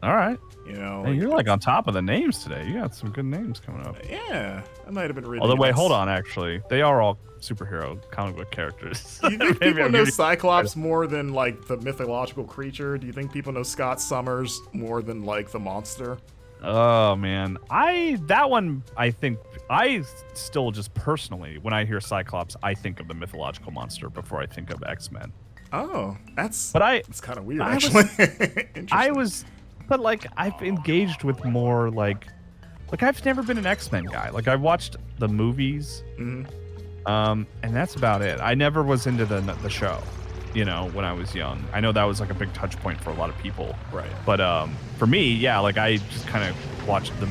All right. You know? Hey, you're like on top of the names today. You got some good names coming up. Yeah, I might have been reading. Although, wait, this. hold on. Actually, they are all superhero comic book characters. Do you think Maybe people I'm know giving- Cyclops more than like the mythological creature? Do you think people know Scott Summers more than like the monster? Oh man, that one I think I still just personally, when I hear Cyclops, I think of the mythological monster before I think of X-Men. Oh, that's But it's kind of weird I was- actually. But like I've engaged with more like I've never been an X-Men guy. Like I watched the movies, Mhm. And that's about it. I never was into the show, you know, when I was young. I know that was like a big touch point for a lot of people. Right. But for me, yeah, like I just kind of watched the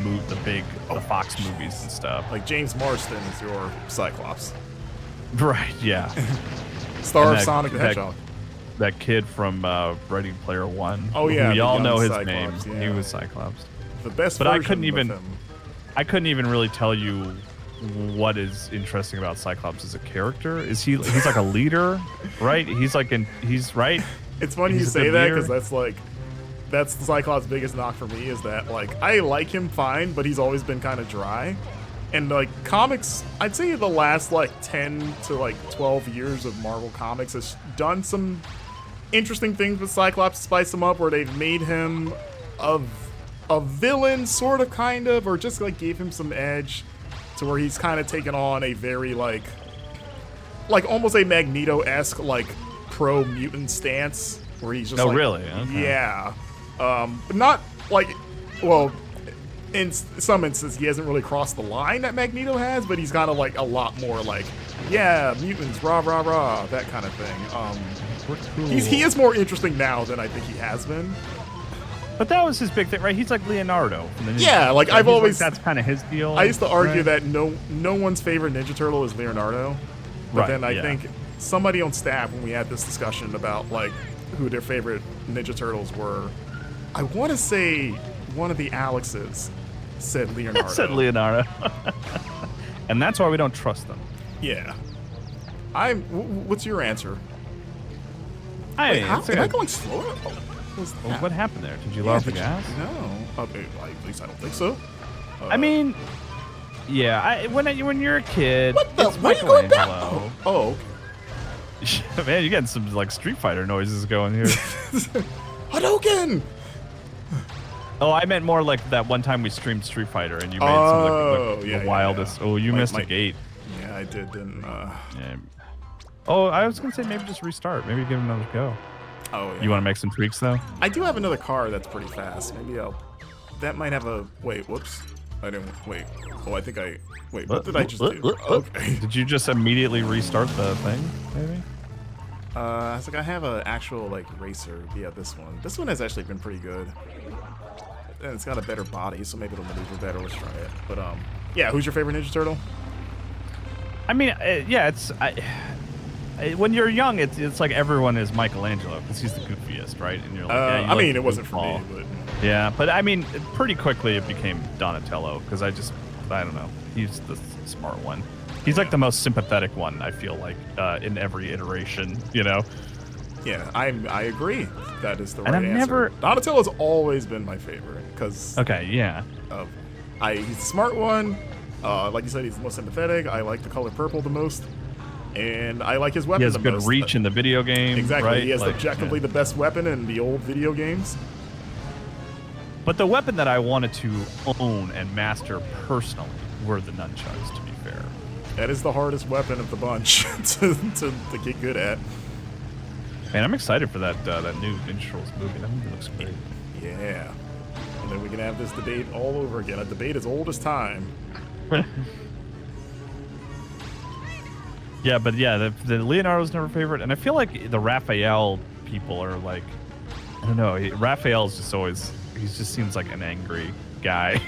Fox movies and stuff. Like James Marsden is your Cyclops, Right, yeah. star And of that- Sonic the that- Hedgehog. That kid from Ready Player One. Oh, yeah, we the all young know his Cyclops, name. He yeah. was Cyclops. The best But I version couldn't of even- him. I couldn't even really tell you what is interesting about Cyclops as a character. He's like a leader, right? He's right. It's funny you He's say the that leader. because that's Cyclops' biggest knock for me is that like I like him fine, but he's always been kind of dry. And like comics, I'd say the last like 10 to like 12 years of Marvel Comics has done some interesting things with Cyclops to spice him up, where they've made him a villain, sort of, kind of, or just like gave him some edge to where he's kind of taken on a very like almost a Magneto-esque like pro-mutant stance, where he's just really? Okay. Yeah. But not like, well, in some instances he hasn't really crossed the line that Magneto has, but he's kind of like a lot more like, yeah, mutants, rah rah rah, that kind of thing. He is more interesting now than I think he has been. But that was his big thing, right? He's like Leonardo. Yeah, like I've always that's kind of his deal. I used to argue right? that no one's favorite Ninja Turtle is Leonardo, but then I think somebody on staff, when we had this discussion about like who their favorite Ninja Turtles were, I want to say one of the Alexes said Leonardo. said Leonardo. And that's why we don't trust them. Yeah. What's your answer? Wait, am I going slower? What happened there? Did you lower the gas? No. Okay, at least I don't think so. I mean, yeah. When you're a kid, what the? It's Why are you going back? Michelangelo. Oh, okay. Man, you're getting some like Street Fighter noises going here. Hadouken! Oh, I meant more like that one time we streamed Street Fighter and you made some like the wildest. Yeah. Oh, you missed a gate. Yeah, I did, didn't. Yeah. Oh, I was gonna say maybe just restart. Maybe give it another go. Oh, yeah. You want to make some tweaks though? I do have another car that's pretty fast. Maybe that might have a. Wait, whoops. I didn't. Wait. Oh, I think I. Wait, what did I just do? Okay. Did you just immediately restart the thing? Maybe. It's like I have an actual like racer. Yeah, this one. This one has actually been pretty good. And it's got a better body, so maybe it'll maneuver better. Let's try it. But yeah. Who's your favorite Ninja Turtle? I mean, yeah, it's. When you're young, it's like everyone is Michelangelo because he's the goofiest, right? And you're like, yeah, I mean, it wasn't for me, but yeah, but I mean, pretty quickly it became Donatello because I don't know, he's the smart one. He's like the most sympathetic one, I feel like, in every iteration, you know? Yeah, I agree. That is the right and answer. Donatello's always been my favorite because okay, yeah, he's the smart one. Like you said, he's the most sympathetic. I like the color purple the most. And I like his weapon. He has the good most. reach in the video game. Exactly. Right? He has like, objectively the best weapon in the old video games. But the weapon that I wanted to own and master personally were the nunchucks, to be fair. That is the hardest weapon of the bunch to get good at. Man, I'm excited for that new Ninja Turtles movie. That movie looks great. Yeah. And then we can have this debate all over again. A debate as old as time. Yeah, but yeah, the Leonardo's never favorite, and I feel like the Raphael people are like, I don't know, Raphael's just always, he just seems like an angry guy.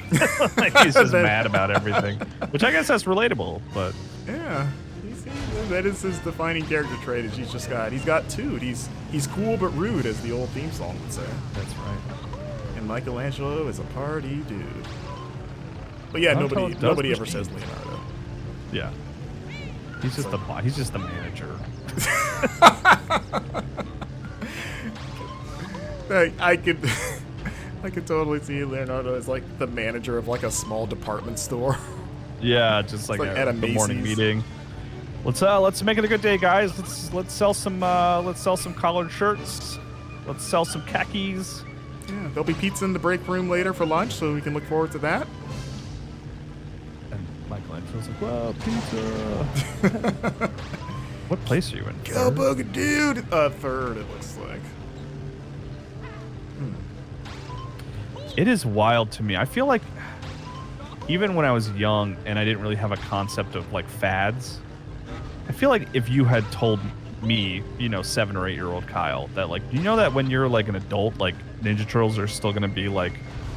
Like he's just mad about everything, which I guess that's relatable, but. Yeah, that is his defining character trait, is he's got two. He's cool but rude, as the old theme song would say. That's right. And Michelangelo is a party dude. But yeah, nobody ever says Leonardo. Yeah. He's just he's just the manager. I could totally see Leonardo as like the manager of like a small department store. Yeah, just like at a the morning meeting. Let's make it a good day, guys. Let's sell some collared shirts. Let's sell some khakis. Yeah, there'll be pizza in the break room later for lunch, so we can look forward to that. Michelangelo's like, well, pizza. What place are you in? Cowbugger dude! Third, it looks like. It is wild to me. I feel like even when I was young and I didn't really have a concept of like fads, I feel like if you had told me, 7 or 8 year old Kyle, that like, you know that when you're like an adult, like Ninja Turtles are still going to be like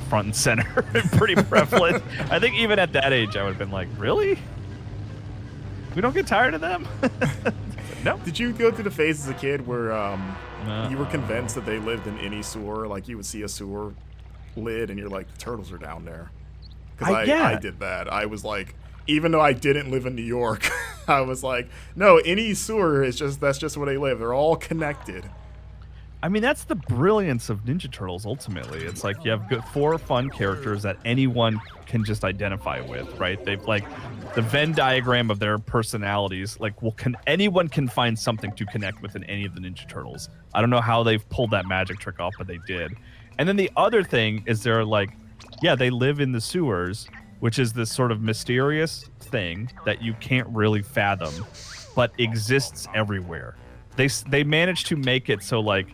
front and center and pretty prevalent. I think even at that age, I would have been like, really? We don't get tired of them? No. Did you go through the phase as a kid where you were convinced that they lived in any sewer? Like you would see a sewer lid and you're like, the turtles are down there. Because I did that. I was like, even though I didn't live in New York, I was like, no, any sewer that's just where they live. They're all connected. I mean, that's the brilliance of Ninja Turtles, ultimately. It's like you have good, 4 fun characters that anyone can just identify with, right? They've like the Venn diagram of their personalities. Like, anyone can find something to connect with in any of the Ninja Turtles. I don't know how they've pulled that magic trick off, but they did. And then the other thing is they're like, yeah, they live in the sewers, which is this sort of mysterious thing that you can't really fathom, but exists everywhere. They managed to make it so, like,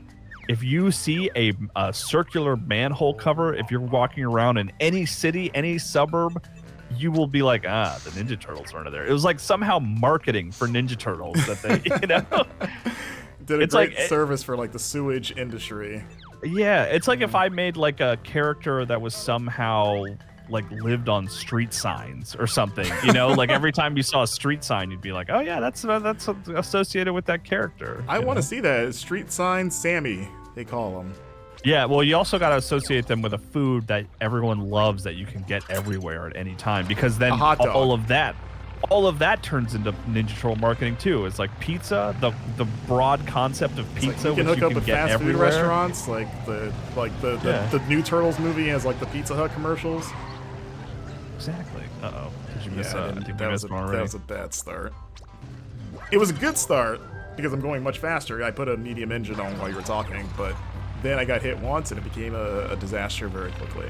if you see a circular manhole cover, if you're walking around in any city, any suburb, you will be like, the Ninja Turtles are under there. It was like somehow marketing for Ninja Turtles that they, you know, did a great service for like the sewage industry. Yeah, it's like if I made like a character that was somehow like lived on street signs or something, you know, like every time you saw a street sign, you'd be like, oh yeah, that's associated with that character. I want to see that. Street sign Sammy, they call them. Yeah, well, you also got to associate them with a food that everyone loves that you can get everywhere at any time, because then all of that turns into Ninja Turtle marketing too. It's like pizza, the broad concept of pizza, like you can hook up with fast food everywhere. restaurants, like the new Turtles movie has like the Pizza Hut commercials. Exactly. Uh-oh. Did you miss I think that was a bad start. It was a good start because I'm going much faster. I put a medium engine on while you were talking, but then I got hit once and it became a disaster very quickly.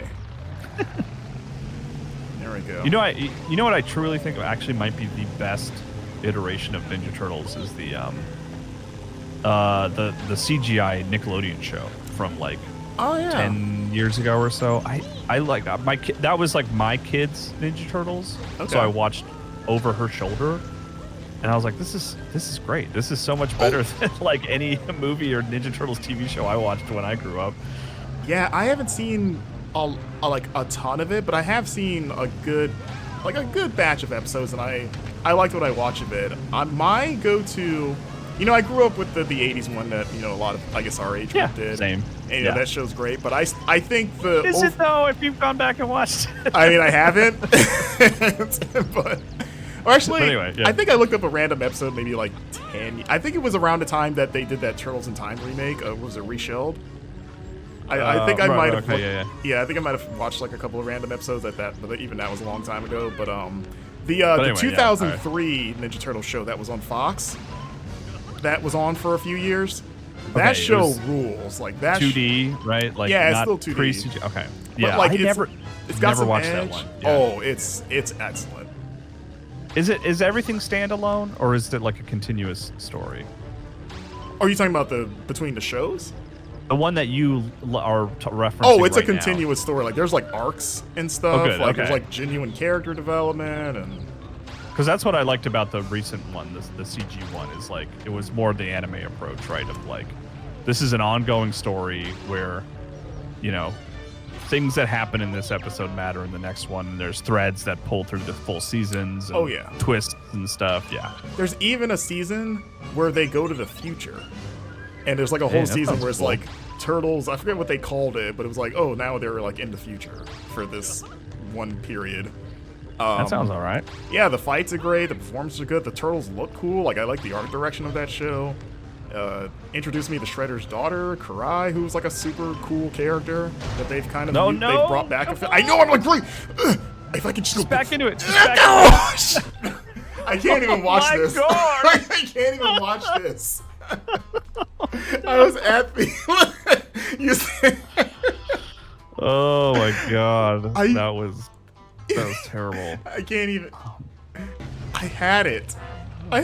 There we go. You know what I truly think actually might be the best iteration of Ninja Turtles is the CGI Nickelodeon show from like 10 years ago or so. I like that was like my kids' Ninja Turtles. Okay. So I watched over her shoulder and I was like, this is great. This is so much better than like any movie or Ninja Turtles TV show I watched when I grew up. Yeah, I haven't seen a ton of it, but I have seen a good batch of episodes, and I liked what I watched of it. My go-to, I grew up with the 80s one that a lot of I guess our age group did. Same. And that show's great, but I think the is it though? If you've gone back and watched it, I mean I haven't, but. Or actually, anyway, I think I looked up a random episode, maybe like 10. I think it was around the time that they did that Turtles in Time remake. Was it Reshelled? I think I might have. Okay, I think I might have watched like a couple of random episodes at that, but even that was a long time ago. But the 2003 Ninja Turtle show that was on Fox, that was on for a few years. That show rules. Like that 2D, right? Like it's still 2D. Okay. Yeah, but like it's got some watched edge. That one. Yeah. Oh, it's excellent. Is everything standalone, or is it like a continuous story? Are you talking about between the shows? The one that you are referencing. Oh, it's right a continuous story. Like there's like arcs and stuff. Oh, good. Like there's like genuine character development and. Because that's what I liked about the recent one, the CG one, is like it was more the anime approach, right? Of like, this is an ongoing story where, things that happen in this episode matter in the next one. And there's threads that pull through the full seasons. And twists and stuff. Yeah. There's even a season where they go to the future, and there's like a whole season where it's like turtles. I forget what they called it, but it was like, oh, now they're like in the future for this one period. That sounds all right. Yeah, the fights are great. The performances are good. The turtles look cool. Like I like the art direction of that show. Introduced me to Shredder's daughter, Karai, who's like a super cool character that they've kind of they've brought back. I know, I'm like, great. If I can just back into it. I can't even watch this. God. I can't even watch this. I was at the. Oh my god, that was terrible. I can't even. I had it. What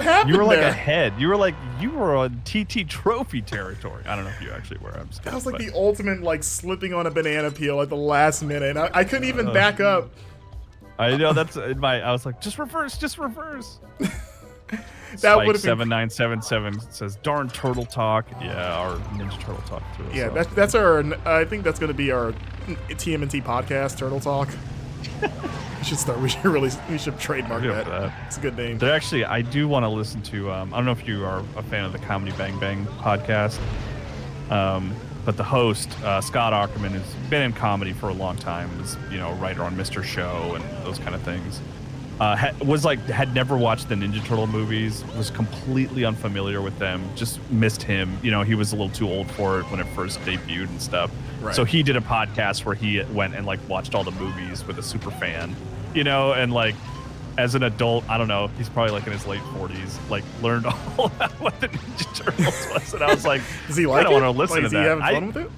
happened? You were like there? ahead. You were on TT trophy territory. I don't know if you actually were. That was like the ultimate like slipping on a banana peel at the last minute. I couldn't even back up. I know that's in my. I was like, just reverse. That would have 7977 says, "Darn Turtle Talk." Yeah, our Ninja Turtle Talk too. Yeah, that's our. I think that's going to be our TMNT podcast, Turtle Talk. We should start. We should trademark that. It's a good name. There actually, I do want to listen to. I don't know if you are a fan of the Comedy Bang Bang podcast, but the host Scott Aukerman has been in comedy for a long time. Is a writer on Mr. Show and those kind of things. Was like had never watched the Ninja Turtle movies, was completely unfamiliar with them, just missed him. You know, he was a little too old for it when it first debuted and stuff. Right. So he did a podcast where he went and like watched all the movies with a super fan, you know, and like as an adult, I don't know, he's probably like in his late 40s, like learned all about what the Ninja Turtles was, and I was like, does he like I don't it? want to listen like, to is that. He having fun with it?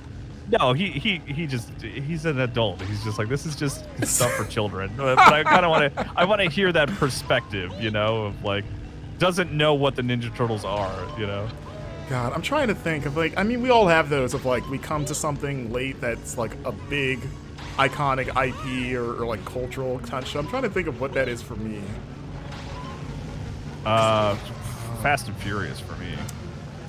No, he's an adult. He's just like, this is just stuff for children. But I kind of want to hear that perspective, you know, of like, doesn't know what the Ninja Turtles are, you know. God, I'm trying to think of like, I mean, we all have those of like, we come to something late that's like a big, iconic IP or like cultural touch. I'm trying to think of what that is for me. Fast and Furious for me.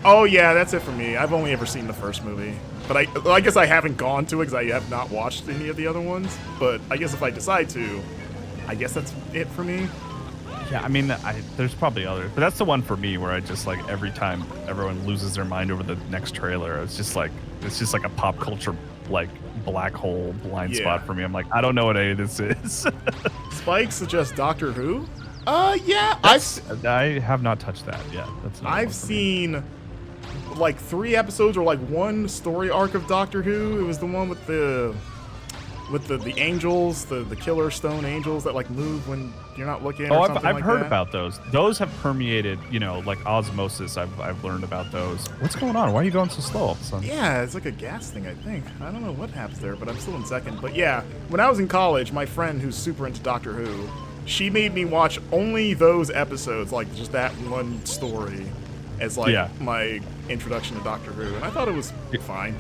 Oh yeah, that's it for me. I've only ever seen the first movie. But I guess I haven't gone to it because I have not watched any of the other ones. But I guess if I decide to, I guess that's it for me. Yeah, I mean, there's probably others, but that's the one for me where I just like every time everyone loses their mind over the next trailer, it's just like a pop culture like black hole blind spot for me. I'm like, I don't know what any of this is. Spike suggests Doctor Who. Yeah, I have not touched that yet. I've seen like 3 episodes or like 1 story arc of Doctor Who. It was the one with the angels, the killer stone angels that like move when you're not looking. Oh, or something I've heard that. about those. Those have permeated, you know, like osmosis. I've learned about those. What's going on? Why are you going so slow all of a sudden? Yeah, it's like a gas thing, I think. I don't know what happens there, but I'm still in second. But yeah, when I was in college, my friend who's super into Doctor Who, she made me watch only those episodes, like just that one story, as like my introduction to Doctor Who, and I thought it was fine.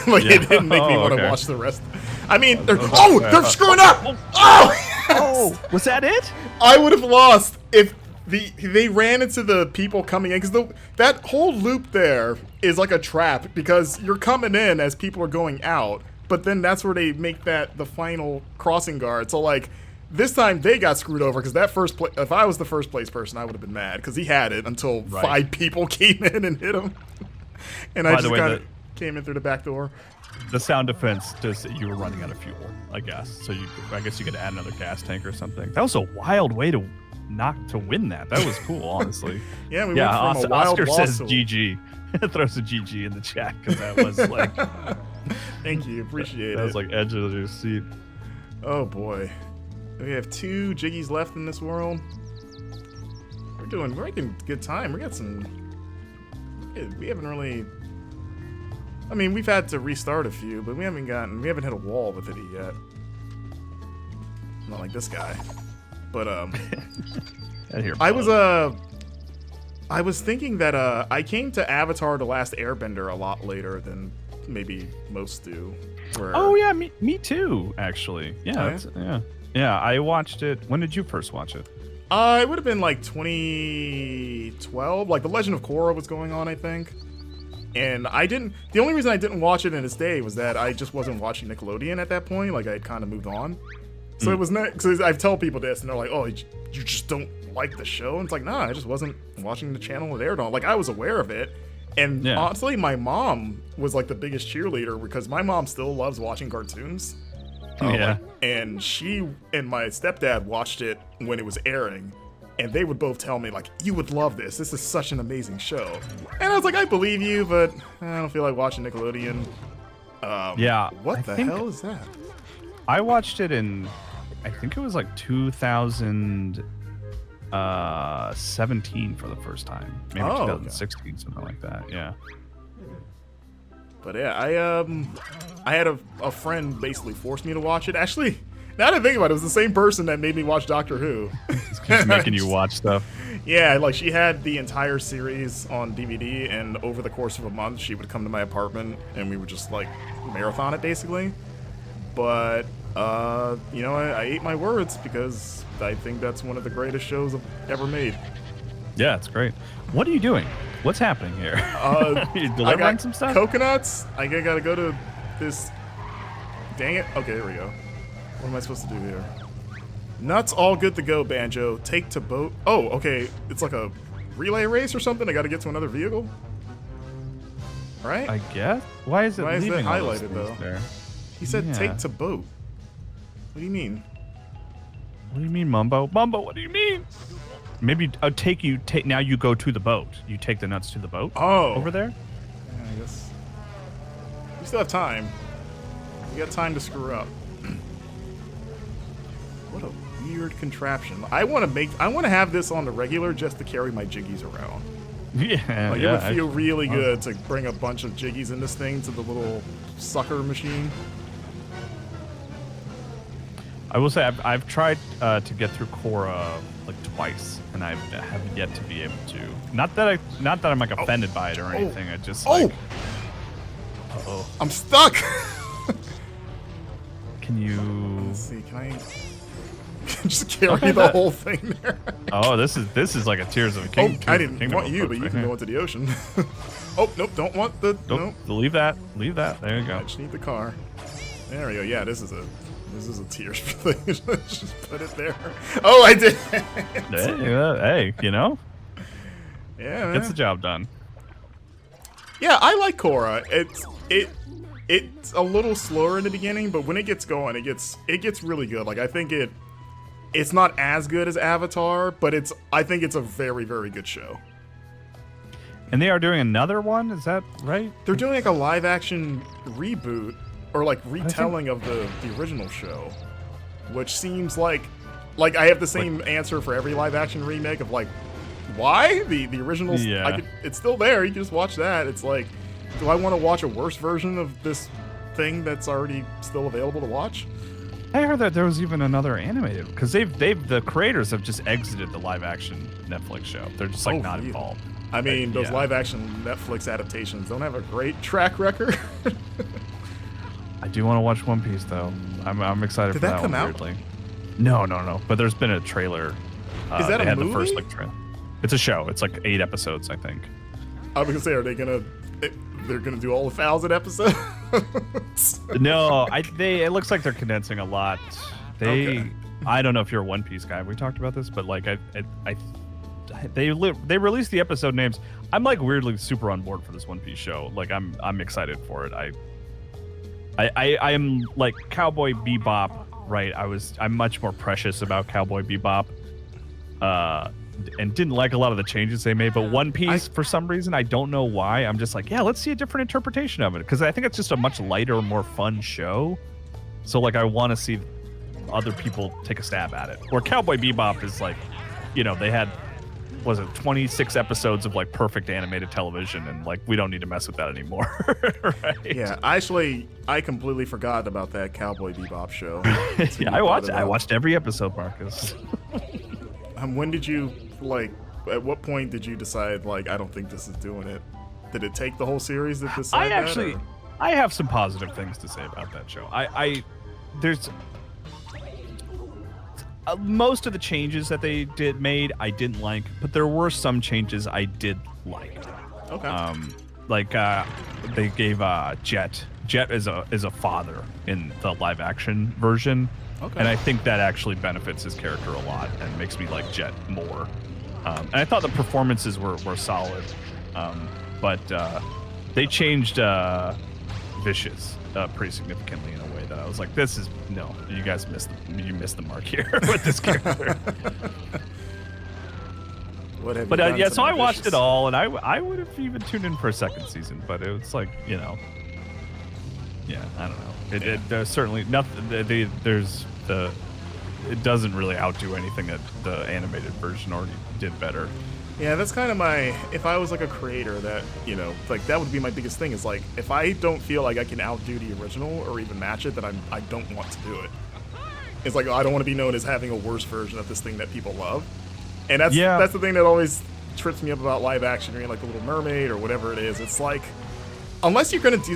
Like it didn't make me want to watch the rest. I mean, they're screwing up. Oh, was that it? I would have lost if they ran into the people coming in, because that whole loop there is like a trap, because you're coming in as people are going out, but then that's where they make that the final crossing guard. So like this time they got screwed over, because that if I was the first place person, I would have been mad, because he had it until 5 people came in and hit him, and I just kind of came in through the back door. The sound defense does you were running out of fuel, I guess. So I guess you could add another gas tank or something. That was a wild way to win that. That was cool, honestly. Yeah, we went from a wild Oscar loss says GG. Throws a GG in the chat, because that was like. Thank you, appreciate it. That was like edge of your seat. Oh boy, we have 2 Jiggies left in this world. We're making good time. We haven't really. I mean, we've had to restart a few, but we haven't hit a wall with it yet. Not like this guy. But I was thinking that I came to Avatar: The Last Airbender a lot later than maybe most do. Oh yeah, me too, actually. Yeah, yeah. I watched it. When did you first watch it? It would have been like 2012. Like The Legend of Korra was going on, I think. And the only reason I didn't watch it in its day was that I just wasn't watching Nickelodeon at that point. Like I had kind of moved on. So it was not, because I tell people this and they're like, oh, you just don't like the show? And it's like, nah, I just wasn't watching the channel it aired on. Like I was aware of it. And honestly, my mom was like the biggest cheerleader, because my mom still loves watching cartoons. And she and my stepdad watched it when it was airing. And they would both tell me, like, you would love this. This is such an amazing show. And I was like, I believe you, but I don't feel like watching Nickelodeon. What the hell is that? I watched it in, I think it was like 2017 for the first time. Maybe 2016, something like that. Yeah. But yeah, I had a friend basically force me to watch it. Actually, now that I think about it, it was the same person that made me watch Doctor Who. Just making you watch stuff. Yeah, like she had the entire series on DVD, and over the course of a month, she would come to my apartment, and we would just like marathon it basically. But you know, I ate my words, because I think that's one of the greatest shows I've ever made. Yeah, it's great. What are you doing? What's happening here? Are you delivering some stuff? Coconuts. I gotta go to this. Dang it. Okay, there we go. What am I supposed to do here? Nuts all good to go, Banjo. Take to boat. Oh, okay. It's like a relay race or something. I gotta get to another vehicle. Right? I guess. Why is it leaving all those highlighted though? there? He said take to boat. What do you mean? What do you mean, Mumbo? Mumbo, what do you mean? Maybe now you go to the boat. You take the nuts to the boat. Oh. Over there. Yeah, I guess. We still have time. We got time to screw up. What a weird contraption. I want to have this on the regular just to carry my Jiggies around. Yeah, Like, it would feel really good to bring a bunch of Jiggies in this thing to the little sucker machine. I will say I've tried to get through Korra like twice, and I have yet to be able to. Not that I'm like offended by it or anything. I just like. Uh-oh. I'm stuck. Can you? Let's see. Can I just carry the whole thing there? Oh, this is like a Tears of a King. I didn't want you, but you can go into the ocean. Oh, nope, don't want the. Nope. Leave that. There you go. I just need the car. There we go. Yeah, this is a Tears thing. Just put it there. Oh, I did. Hey, you know. Yeah, man. Gets the job done. Yeah, I like Korra. It's a little slower in the beginning, but when it gets going, it gets really good. Like, I think it's not as good as Avatar, but I think it's a very, very good show. And they are doing another one, is that right? They're doing like a live action reboot or like retelling of the original show, which seems like I have the same answer for every live action remake of like, why? The original, yeah. It's still there. You can just watch that. It's like, do I want to watch a worse version of this thing that's already still available to watch? I heard that there was even another animated, because the creators have just exited the live action Netflix show. They're just like not involved. I mean, those live action Netflix adaptations don't have a great track record. I do want to watch One Piece though. I'm excited for that come one. out? Weirdly. No. But there's been a trailer. Is that they a had movie? The first trailer. It's a show. It's like 8 episodes, I think. I was gonna say, they're gonna do all 1,000 episodes? No, it looks like they're condensing a lot. I don't know if you're a One Piece guy. We talked about this, but like they released the episode names. I'm like weirdly super on board for this One Piece show. Like I'm excited for it. I am like Cowboy Bebop, right? I'm much more precious about Cowboy Bebop. And didn't like a lot of the changes they made, but One Piece, for some reason, I don't know why, I'm just like, yeah, let's see a different interpretation of it, because I think it's just a much lighter, more fun show. So like, I want to see other people take a stab at it. Or Cowboy Bebop is like, they had, 26 episodes of like perfect animated television, and like we don't need to mess with that anymore. Right? Yeah, actually, I completely forgot about that Cowboy Bebop show. Yeah, I watched every episode, Marcus. When did you, at what point did you decide, I don't think this is doing it? Did it take the whole series to decide that? I have some positive things to say about that show. There's most of the changes that they made I didn't like, but there were some changes I did like. Okay. They gave Jet is a father in the live action version. Okay. And I think that actually benefits his character a lot and makes me like Jet more. And I thought the performances were solid. But they changed Vicious pretty significantly in a way that I was like, you guys missed the mark here with this character. So I watched it all, and I would have even tuned in for a second season, but it was like, yeah, I don't know. There's certainly nothing. It doesn't really outdo anything that the animated version already did better. Yeah, that's kind of if I was like a creator that, that would be my biggest thing is like, if I don't feel like I can outdo the original or even match it, then I don't want to do it. It's like, I don't want to be known as having a worse version of this thing that people love. And that's the thing that always trips me up about live action, or like The Little Mermaid or whatever it is. It's like, unless you're going to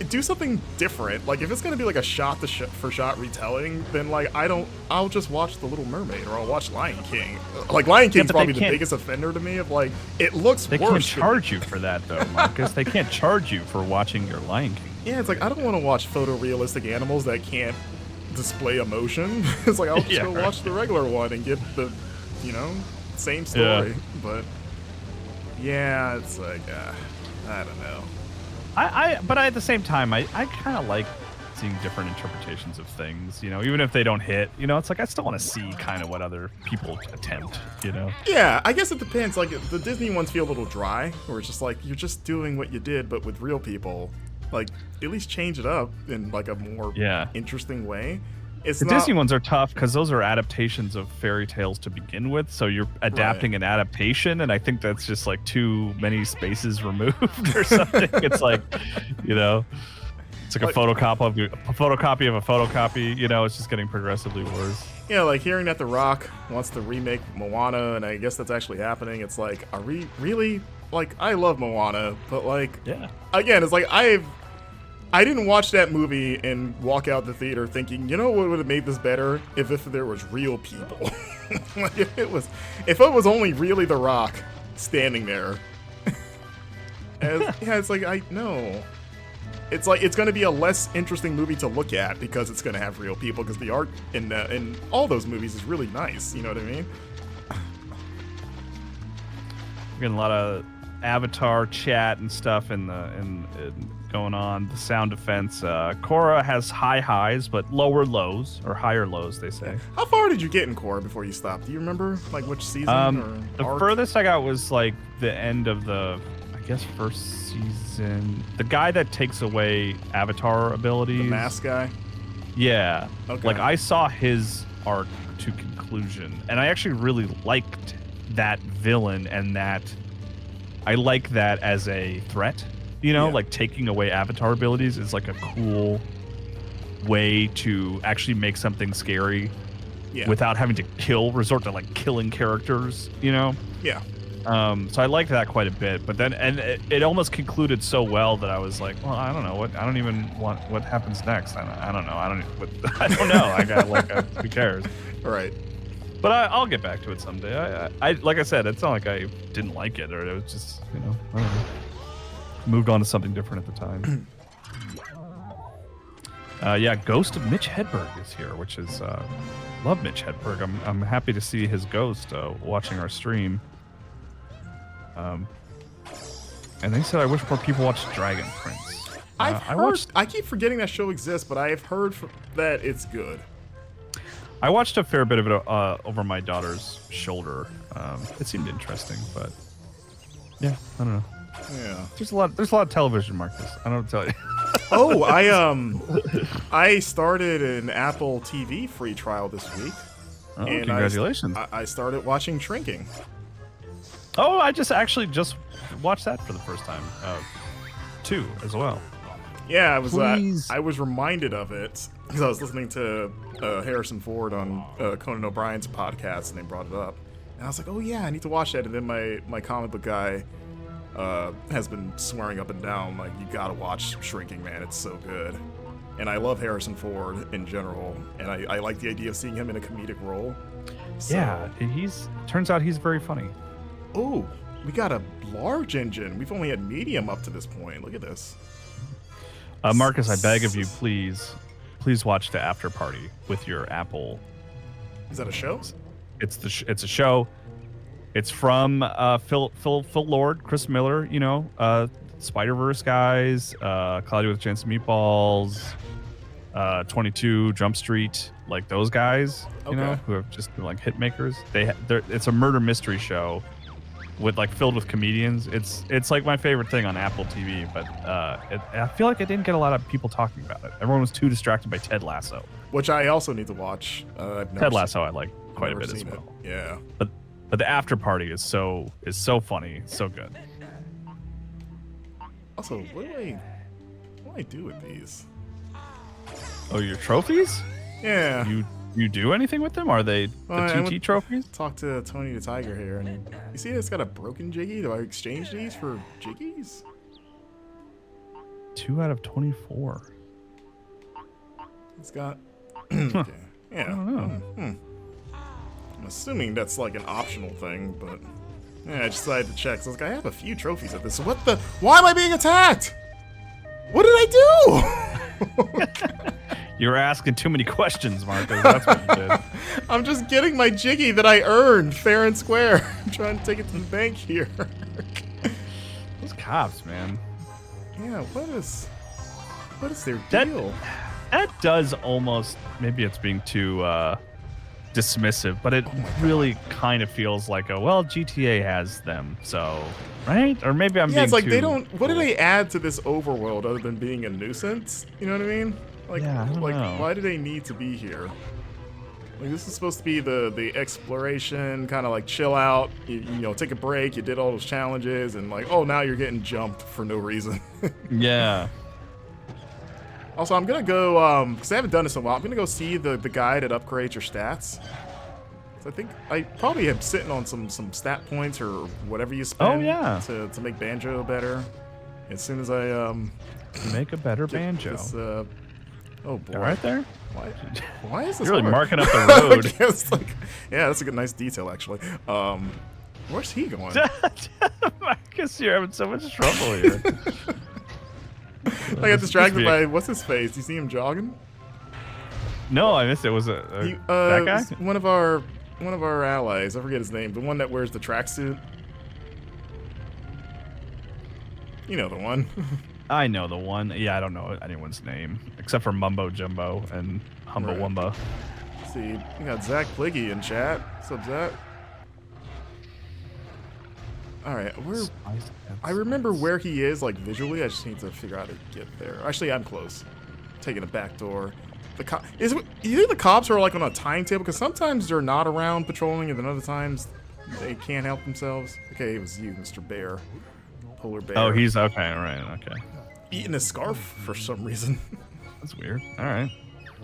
do something different, like if it's going to be like a shot-for-shot retelling, then like I'll just watch The Little Mermaid, or I'll watch Lion King. Like Lion King's probably the biggest offender to me of like, it looks worse. They can't charge you for that though, Marcus. They can't charge you for watching your Lion King. Yeah, it's like, I don't want to watch photorealistic animals that can't display emotion. It's like, I'll just go watch the regular one and get the, same story. Yeah. But yeah, it's like, I don't know. But at the same time, I kind of like seeing different interpretations of things. Even if they don't hit, it's like I still want to see kind of what other people attempt. Yeah, I guess it depends. Like the Disney ones feel a little dry, where it's just like you're just doing what you did, but with real people. Like at least change it up in like a more interesting way. The Disney ones are tough because those are adaptations of fairy tales to begin with, so you're adapting an adaptation, and I think that's just like too many spaces removed or something. It's like, it's like a photocopy of a photocopy. It's just getting progressively worse. Yeah, like hearing that The Rock wants to remake Moana, and I guess that's actually happening. It's like, are we really? Like, I love Moana, but like, again, it's like I didn't watch that movie and walk out the theater thinking, what would have made this better if there was real people. Like if it was only really The Rock standing there. It's like I know. It's like it's going to be a less interesting movie to look at because it's going to have real people because the art in all those movies is really nice. You know what I mean? We're getting a lot of Avatar chat and stuff in going on. The sound defense. Korra has high highs but lower lows, or higher lows, they say. How far did you get in Korra before you stopped? Do you remember like which season? The furthest I got was like the end of the, I guess, first season. The guy that takes away Avatar abilities. The mask guy? Yeah. Okay. Like I saw his arc to conclusion, and I actually really liked that villain, and that I like that as a threat. Like taking away Avatar abilities is like a cool way to actually make something scary without having to resort to like killing characters, Yeah. So I liked that quite a bit, but then, and it almost concluded so well that I was like, well, I don't know what happens next. I don't know. I don't know. I got like, who cares? Right. But I'll get back to it someday. I like I said, it's not like I didn't like it, or it was just, I don't know. Moved on to something different at the time. Ghost of Mitch Hedberg is here, which is love Mitch Hedberg. I'm happy to see his ghost watching our stream. And they said I wish more people watched Dragon Prince. I keep forgetting that show exists, but I have heard that it's good. I watched a fair bit of it over my daughter's shoulder. It seemed interesting, but yeah, I don't know. Yeah, there's a lot of television, Marcus. I don't know what to tell you. I started an Apple TV free trial this week. Oh, and congratulations! I started watching Shrinking. Oh, I just watched that for the first time, too, as well. Yeah, I was reminded of it because I was listening to Harrison Ford on Conan O'Brien's podcast, and they brought it up, and I was like, oh yeah, I need to watch that. And then my comic book guy has been swearing up and down like, you gotta watch Shrinking, man, it's so good. And I love Harrison Ford in general, and I like the idea of seeing him in a comedic role. So, yeah, and turns out he's very funny. Oh, we got a large engine. We've only had medium up to this point. Look at this. Marcus, I beg of you, please watch the After Party with your Apple. Is that a show? It's a show. It's from Phil Lord, Chris Miller, Spider-Verse guys, Cloudy with Chance of Meatballs, 22 Jump Street, like those guys, who have just been like hit makers. It's a murder mystery show with filled with comedians. It's like my favorite thing on Apple TV, but I feel like I didn't get a lot of people talking about it. Everyone was too distracted by Ted Lasso, which I also need to watch. Ted Lasso I like quite a bit as well. Yeah, but the After Party is so funny, so good. Also, what do I do with these? Oh, your trophies? Yeah. You do anything with them? Are they the TT trophies? Talk to Tony the Tiger here, and you see it's got a broken Jiggy. Do I exchange these for Jiggies? 2 out of 24. It's got. Okay. Yeah. I don't know. I'm assuming that's like an optional thing, but yeah, I just decided to check. So I was like, I have a few trophies of this. So what the? Why am I being attacked? What did I do? You're asking too many questions, Marcus. That's what you did. I'm just getting my Jiggy that I earned fair and square. I'm trying to take it to the bank here. Those cops, man. Yeah, what is their deal? That does almost, maybe it's being too dismissive, but it really kind of feels like well, GTA has them, so, right? Or maybe I'm being it's like too they don't. What do they add to this overworld other than being a nuisance? You know what I mean? Like, Yeah, I don't know. why do they need to be here? Like, this is supposed to be the exploration, kind of like chill out, you know, take a break. You did all those challenges, and like, oh, now you're getting jumped for no reason. Yeah. Also, I'm gonna go because I haven't done this in a while. I'm gonna go see the guy that upgrades your stats. So I think I probably am sitting on some stat points or whatever you spend. To make Banjo better. As soon as I make a better Banjo. This, oh boy. Right there. Why is this You're really hard? marking up the road? Yeah, that's a good, nice detail actually. Where's he going? Marcus, you're having so much trouble here. I got distracted by what's his face. You see him jogging? No, I missed it. Was it that guy? One of our allies. I forget his name. The one that wears the tracksuit. You know the one. I know the one. Yeah, I don't know anyone's name except for Mumbo Jumbo and Humba Wumba. Let's see, we got Zach Pliggy in chat. What's up, Zach? All right, I remember where he is, like visually. I just need to figure out how to get there. Actually, I'm close. Taking a back door. You think the cops are like on a timetable? Because sometimes they're not around patrolling, and then other times they can't help themselves. Okay, it was you, Mr. Bear. Polar bear. Oh, he's okay. Right. Okay. Eating a scarf for some reason. That's weird. All right.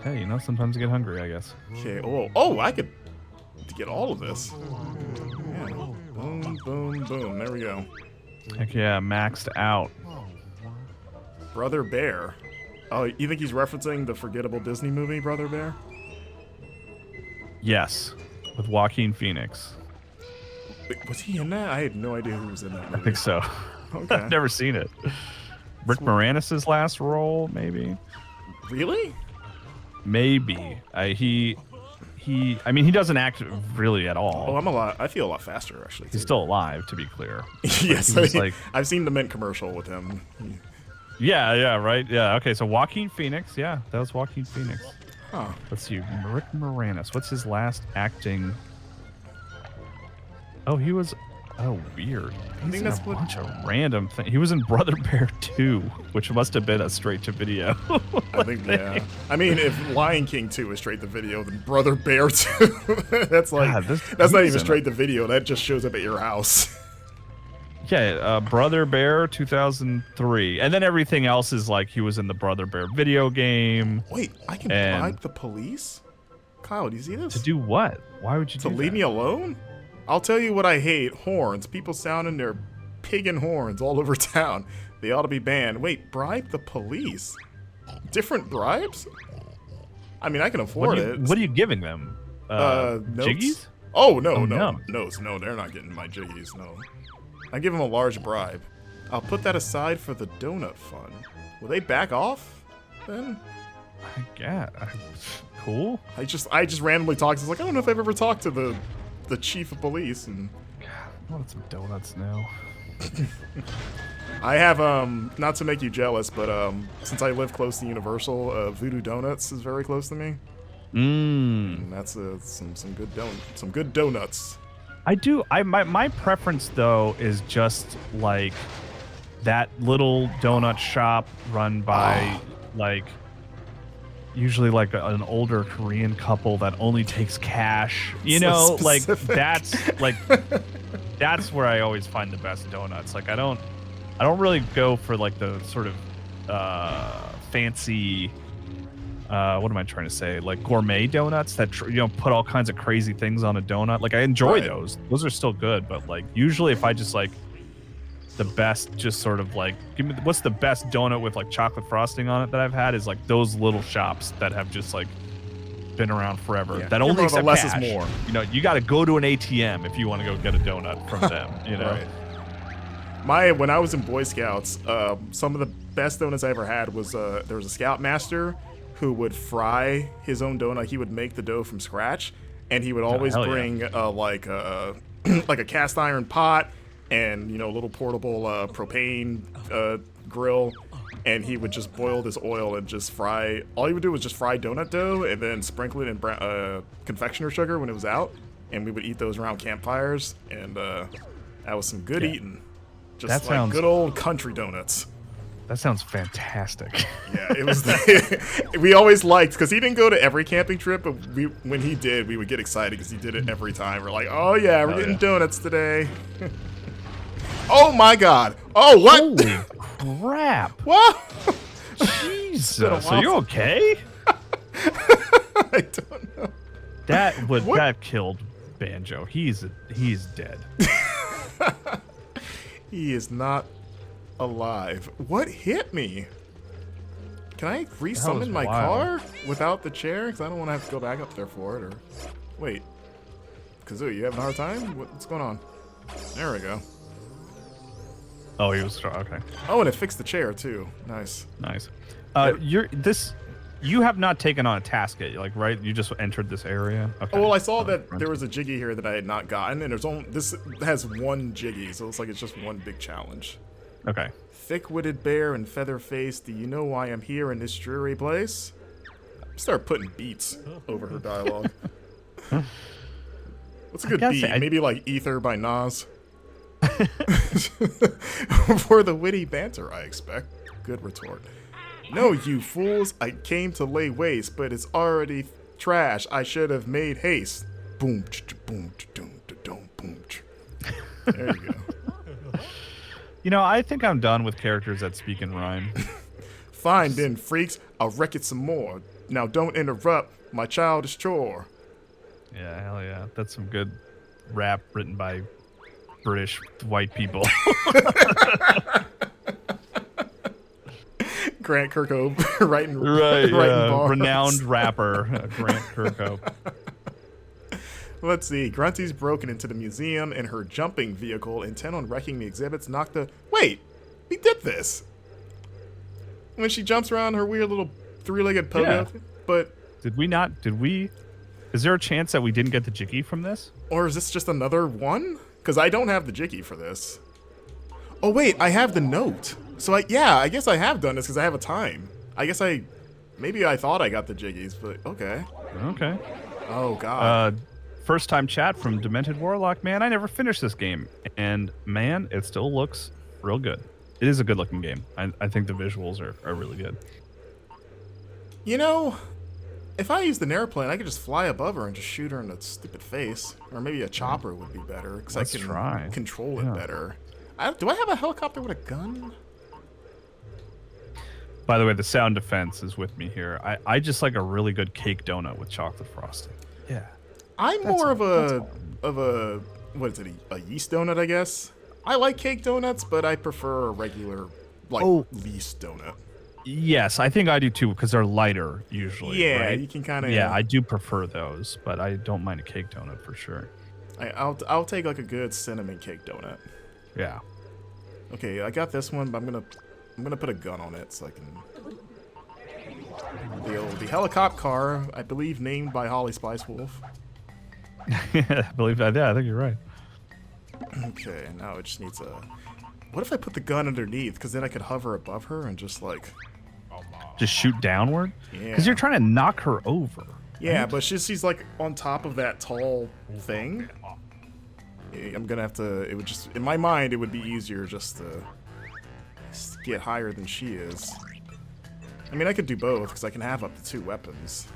Hey, you know, sometimes you get hungry, I guess. Okay. Oh, I could get all of this. Yeah. Boom, boom, boom. There we go. Heck yeah, maxed out. Brother Bear. Oh, you think he's referencing the forgettable Disney movie, Brother Bear? Yes, with Joaquin Phoenix. Wait, was he in that? I had no idea who was in that movie. I think so. Okay. I've never seen it. Rick Moranis' last role, maybe? Really? Maybe. I mean, he doesn't act really at all. Oh, I feel a lot faster, actually. He's still alive, to be clear. Yes, I've seen the Mint commercial with him. Yeah, right? Yeah, okay, so Joaquin Phoenix. Yeah, that was Joaquin Phoenix. Huh. Let's see, Rick Moranis. What's his last acting? Oh, he was... Oh, weird. I think that's a bunch of random things. He was in Brother Bear 2, which must have been a straight-to-video. I think, yeah. I mean, if Lion King 2 is straight-to-video, then Brother Bear 2, that's like... God, that's not even straight-to-video. That just shows up at your house. Yeah, Brother Bear 2003. And then everything else is like he was in the Brother Bear video game. Wait, I can bribe the police? Kyle, do you see this? To do what? Why would you do that? To leave me alone? I'll tell you what I hate. Horns. People sounding their piggin' horns all over town. They ought to be banned. Wait, bribe the police? Different bribes? I mean, I can afford it. What are you giving them? Jiggies? Oh, no. No, they're not getting my jiggies, no. I give them a large bribe. I'll put that aside for the donut fund. Will they back off, then? I guess. Cool. I just randomly talked. It's like, I don't know if I've ever talked to the chief of police. And God, I want some donuts now. I have, not to make you jealous, but since I live close to Universal, Voodoo Donuts is very close to me. And that's some good donuts. I do. My preference though is just like that little donut shop run by like usually like an older Korean couple that only takes cash. You know, like that's where I always find the best donuts. Like I don't really go for like the sort of fancy. What am I trying to say? Like gourmet donuts that put all kinds of crazy things on a donut. Like I enjoy those. Those are still good, but like usually if I just like the best, just sort of like what's the best donut with like chocolate frosting on it that I've had is like those little shops that have just like been around forever. Yeah. That only accept less cash. is more. You know, you got to go to an ATM if you want to go get a donut from them. You know. Right. When I was in Boy Scouts, some of the best donuts I ever had was there was a Scoutmaster who would fry his own donut. He would make the dough from scratch, and he would always bring like a cast iron pot and a little portable propane grill, and he would just boil this oil and just fry. All he would do was just fry donut dough and then sprinkle it in confectioner sugar when it was out, and we would eat those around campfires, and that was some good eating. Just That like sounds- good old country donuts. That sounds fantastic. Yeah, it was. We always liked because he didn't go to every camping trip, but when he did, we would get excited because he did it every time. We're like, oh yeah, we're getting donuts today. Oh my God! Oh what? Holy crap! What? Jesus, are you okay? I don't know. That killed Banjo. He's dead. He is not alive. What hit me? Can I resummon my car without the chair? Because I don't want to have to go back up there for it. Or wait, Kazooie, you having a hard time? What's going on? There we go. Oh, he was okay. Oh, and it fixed the chair too. Nice. Nice. You have not taken on a task yet, like, right? You just entered this area. Okay. Oh, well, I saw that there was a Jiggy here that I had not gotten, and this has one Jiggy, so it's like it's just one big challenge. Okay. Thick-witted bear and feather-faced, do you know why I'm here in this dreary place? Start putting beats over her dialogue. What's a good beat? Maybe like Ether by Nas. For the witty banter, I expect. Good retort. No, you fools, I came to lay waste, but it's already trash. I should have made haste. Boom, boom, boom, boom, boom. There you go. You know, I think I'm done with characters that speak in rhyme. Fine then, freaks. I'll wreck it some more. Now don't interrupt my childish chore. Yeah, hell yeah. That's some good rap written by British white people. Grant Kirkhope writing bars. Renowned rapper Grant Kirkhope. Let's see. Grunty's broken into the museum in her jumping vehicle, intent on wrecking the exhibits. Knocked the. Wait, we did this. When she jumps around her weird little three-legged pogo. Yeah. But did we not? Did we? Is there a chance that we didn't get the Jiggy from this? Or is this just another one? Because I don't have the Jiggy for this. Oh wait, I have the note. So I guess I have done this because I have a time. I guess maybe I thought I got the Jiggies, but okay. Okay. Oh god. First time chat from Demented Warlock. Man, I never finished this game, and man, it still looks real good. It is a good looking game. I think the visuals are really good. You know, if I used an airplane, I could just fly above her and just shoot her in the stupid face. Or maybe a chopper would be better because I can control it better. Do I have a helicopter with a gun? By the way, the sound defense is with me here. I just like a really good cake donut with chocolate frosting. Yeah. I'm more of a what is it? A yeast donut, I guess. I like cake donuts, but I prefer a regular yeast donut. Yes, I think I do too because they're lighter usually. Yeah, right? you can kind of. Yeah, I do prefer those, but I don't mind a cake donut for sure. I'll take like a good cinnamon cake donut. Yeah. Okay, I got this one, but I'm gonna put a gun on it so I can. The helicopter car, I believe, named by Holly Spice Wolf. I believe that. Yeah, I think you're right. Okay, now it just needs a. What if I put the gun underneath? Because then I could hover above her and just like. Just shoot downward? Yeah. Because you're trying to knock her over. Yeah, right? But she's like on top of that tall thing. I'm gonna have to. It would just in my mind it would be easier just to get higher than she is. I mean, I could do both because I can have up to 2 weapons.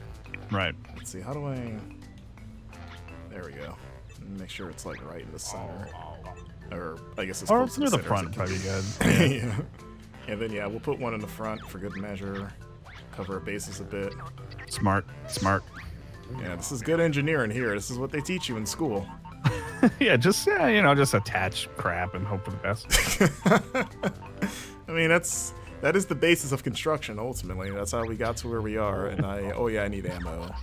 Right. Let's see. How do I? There we go. Make sure it's like right in the center. Or I guess it's close to near the the front, probably good. Yeah. And then we'll put one in the front for good measure. Cover our bases a bit. Smart. Yeah, this is good engineering here. This is what they teach you in school. Yeah, just attach crap and hope for the best. I mean, that is the basis of construction. Ultimately, that's how we got to where we are. And I need ammo.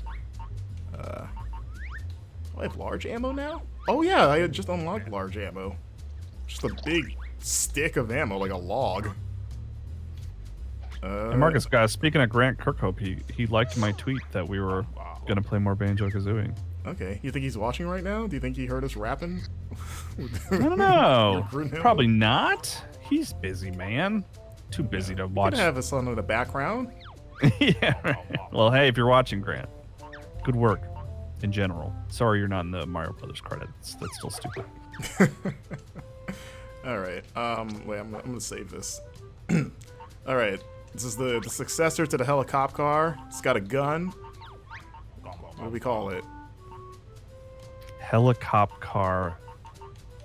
I have large ammo now? Oh yeah, I had just unlocked large ammo. Just a big stick of ammo, like a log. And Marcus, speaking of Grant Kirkhope, he liked my tweet that we were gonna play more Banjo-Kazooie. Okay, you think he's watching right now? Do you think he heard us rapping? I don't know. Probably not. He's busy, man. Too busy to You watch. could have us on in the background. Yeah. Right. Well, hey, if you're watching, Grant, good work in general. Sorry you're not in the Mario Brothers credits. That's still stupid. All right. Wait, I'm gonna save this. All right. This is the successor to the helicopter car. It's got a gun. What do we call it? Helicopter car.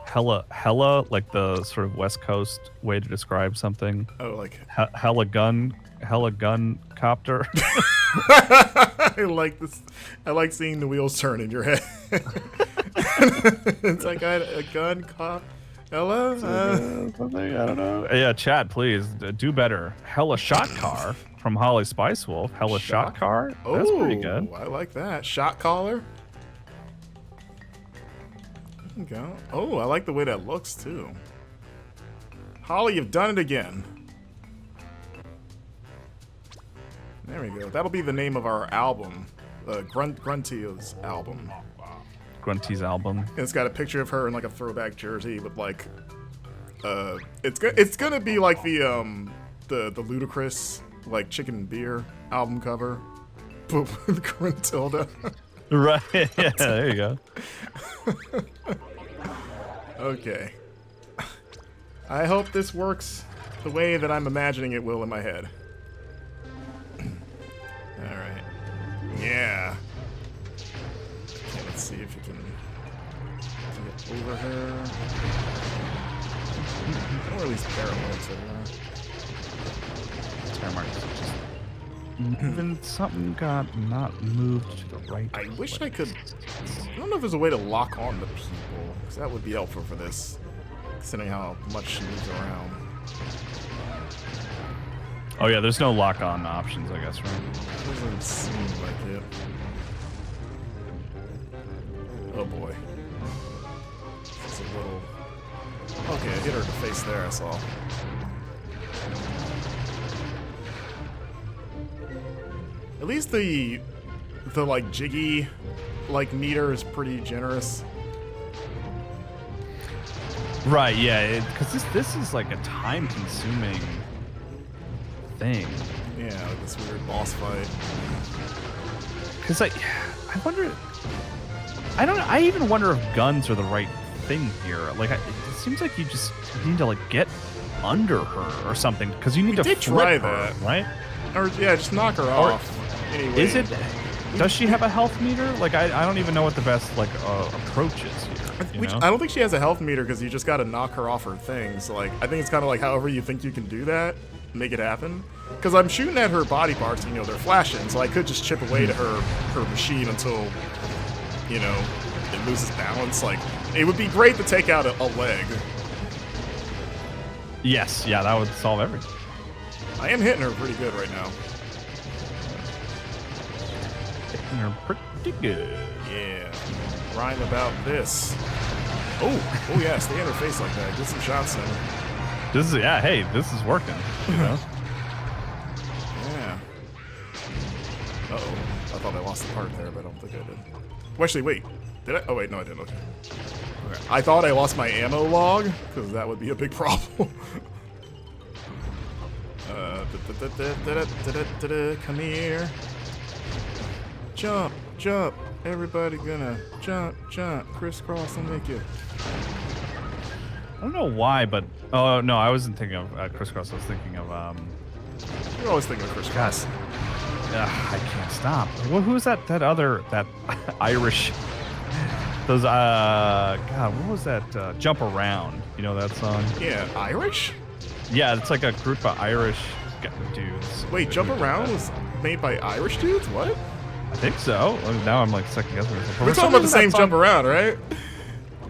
Hella, like the sort of West Coast way to describe something. Oh, like Hella gun copter. I like this. I like seeing the wheels turn in your head. It's like a gun cop. Hello? Something, I don't know. Yeah, chat, please do better. Hella shot car from Holly Spice Wolf. Hella shot car. That's pretty good. I like that. Shot caller. There you go. Oh, I like the way that looks too. Holly, you've done it again. There we go. That'll be the name of our album, Grunty's album. Grunty's album. And it's got a picture of her in like a throwback jersey with like, it's gonna be like the Ludacris like Chicken and Beer album cover, but with Gruntilda. Right. Yeah. There you go. Okay. I hope this works the way that I'm imagining it will in my head. Alright. Yeah. Okay, let's see if you can get over her. Or at least parallel to her. Tear marks. Even something got not moved to the right. I wish I could. I don't know if there's a way to lock on the people, because that would be helpful for this, considering how much she moves around. Oh yeah, there's no lock-on options, I guess, right? Doesn't seem like it. Oh boy. It's a little. Okay, I hit her in the face there, I saw. At least the like Jiggy like meter is pretty generous. Right, yeah, because this is like a time-consuming thing. Yeah, like this weird boss fight. Because I wonder. I don't know. I even wonder if guns are the right thing here. Like, it seems like you just need to like get under her or something. Because you need to did flip try her, that. right? Or yeah, just knock her off. Anyway. Is it? Does she have a health meter? Like, I don't even know what the best like approach is here. I don't think she has a health meter because you just got to knock her off her thing. So like, I think it's kind of like however you think you can do that, make it happen. Because I'm shooting at her body parts, and, they're flashing, so I could just chip away to her machine until, it loses balance. Like, it would be great to take out a leg. Yes, yeah, that would solve everything. I am hitting her pretty good right now. Hitting her pretty good. Yeah. Rhyme about this. Oh yeah, stay in her face like that. Get some shots in. This is hey, this is working. Yeah. Uh-oh. I thought I lost the part there, but I don't think I did. Well, actually, wait. Did I? Oh, wait, no, I didn't. Okay. I thought I lost my ammo log, because that would be a big problem. Come here. Jump, jump. Everybody gonna jump, jump, crisscross and make it. I don't know why, but oh no, I wasn't thinking of crisscross. I was thinking of You're always thinking of crisscross. I can't stop. Well, who's that Irish? Those God, what was that? Jump Around. You know that song? Yeah, Irish? Yeah, it's like a group of Irish dudes. Wait, Jump Around was made by Irish dudes? What? I think so. Now I'm like second guessing myself. We're talking about the same Jump Around, right?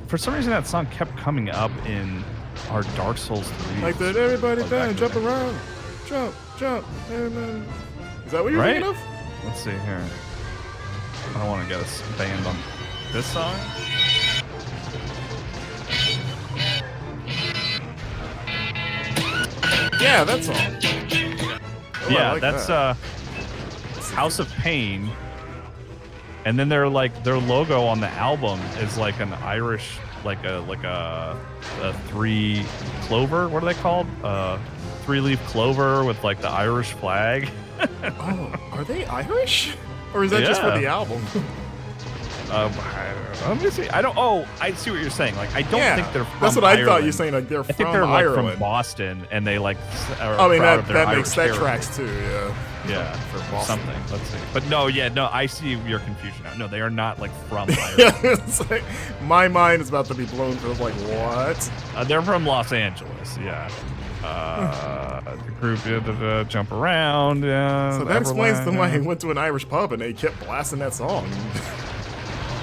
For some reason, that song kept coming up in our Dark Souls 3. Like that, everybody bang, jump around, jump, jump, everybody. Is that what you're thinking of? Let's see here. I don't want to get us banned on this song. Yeah, that song. Oh, Yeah, like that's that. House of Pain. And then their logo on the album is like an Irish, like a three clover. What are they called? 3-leaf clover with like the Irish flag. Oh, are they Irish? Or is that just for the album? Let me see. I don't. Oh, I see what you're saying. Like, I don't think they're from That's what Ireland. I thought you were saying. Like, they're I from think they're Ireland. like from Boston, and they like. Are I mean, proud of their that Irish makes that heritage. tracks too. Yeah. Yeah, For Boston. something. Let's see. But no, I see your confusion now. No, they are not like from Ireland. Yeah, it's like, my mind is about to be blown for like, what? They're from Los Angeles. Yeah. The group did jump around. Yeah. So that explains to why he went to an Irish pub and they kept blasting that song.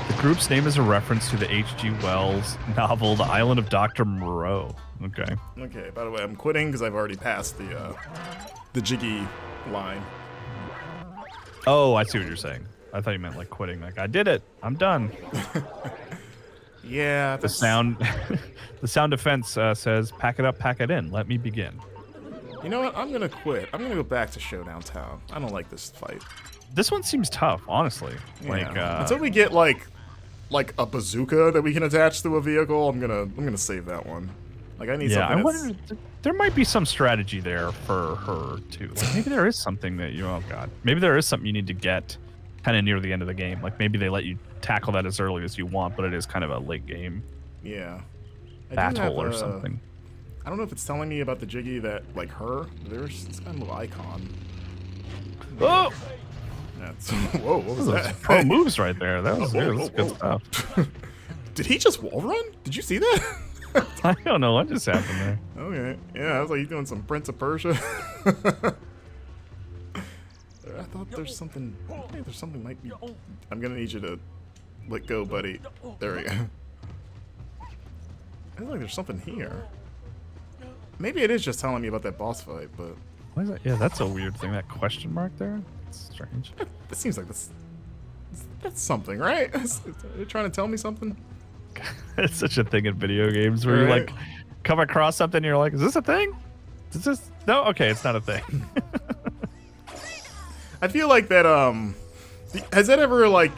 The group's name is a reference to the H.G. Wells novel The Island of Dr. Moreau. Okay. Okay, by the way, I'm quitting because I've already passed the Jiggy line. Oh, I see what you're saying. I thought you meant like quitting. Like, I did it. I'm done. Yeah. The sound defense says, pack it up, pack it in. Let me begin. You know what? I'm going to quit. I'm going to go back to Showdown Town. I don't like this fight. This one seems tough, honestly. Yeah. Like, until we get like a bazooka that we can attach to a vehicle, I'm gonna save that one. Like, I need something. I wonder, there might be some strategy there for her too. Like, maybe there is something that oh god, maybe there is something you need to get kind of near the end of the game. Like, maybe they let you tackle that as early as you want, but it is kind of a late game battle or something. I don't know if it's telling me about the Jiggy that like her. There's this kind of little icon. Oh. Whoa, what was that? Pro moves right there. That was good stuff. Did he just wall run? Did you see that? I don't know what just happened there. Okay. Yeah, I was like, you doing some Prince of Persia? I thought there's something. I think there's something might be. I'm gonna need you to let go, buddy. There we go. I feel like there's something here. Maybe it is just telling me about that boss fight, but. Why is that? Yeah, that's a weird thing. That question mark there. It's strange. It seems like that's something, right? They're trying to tell me something. It's such a thing in video games where you like come across something and you're like, is this a thing? Is this no? Okay, it's not a thing. I feel like that has that ever like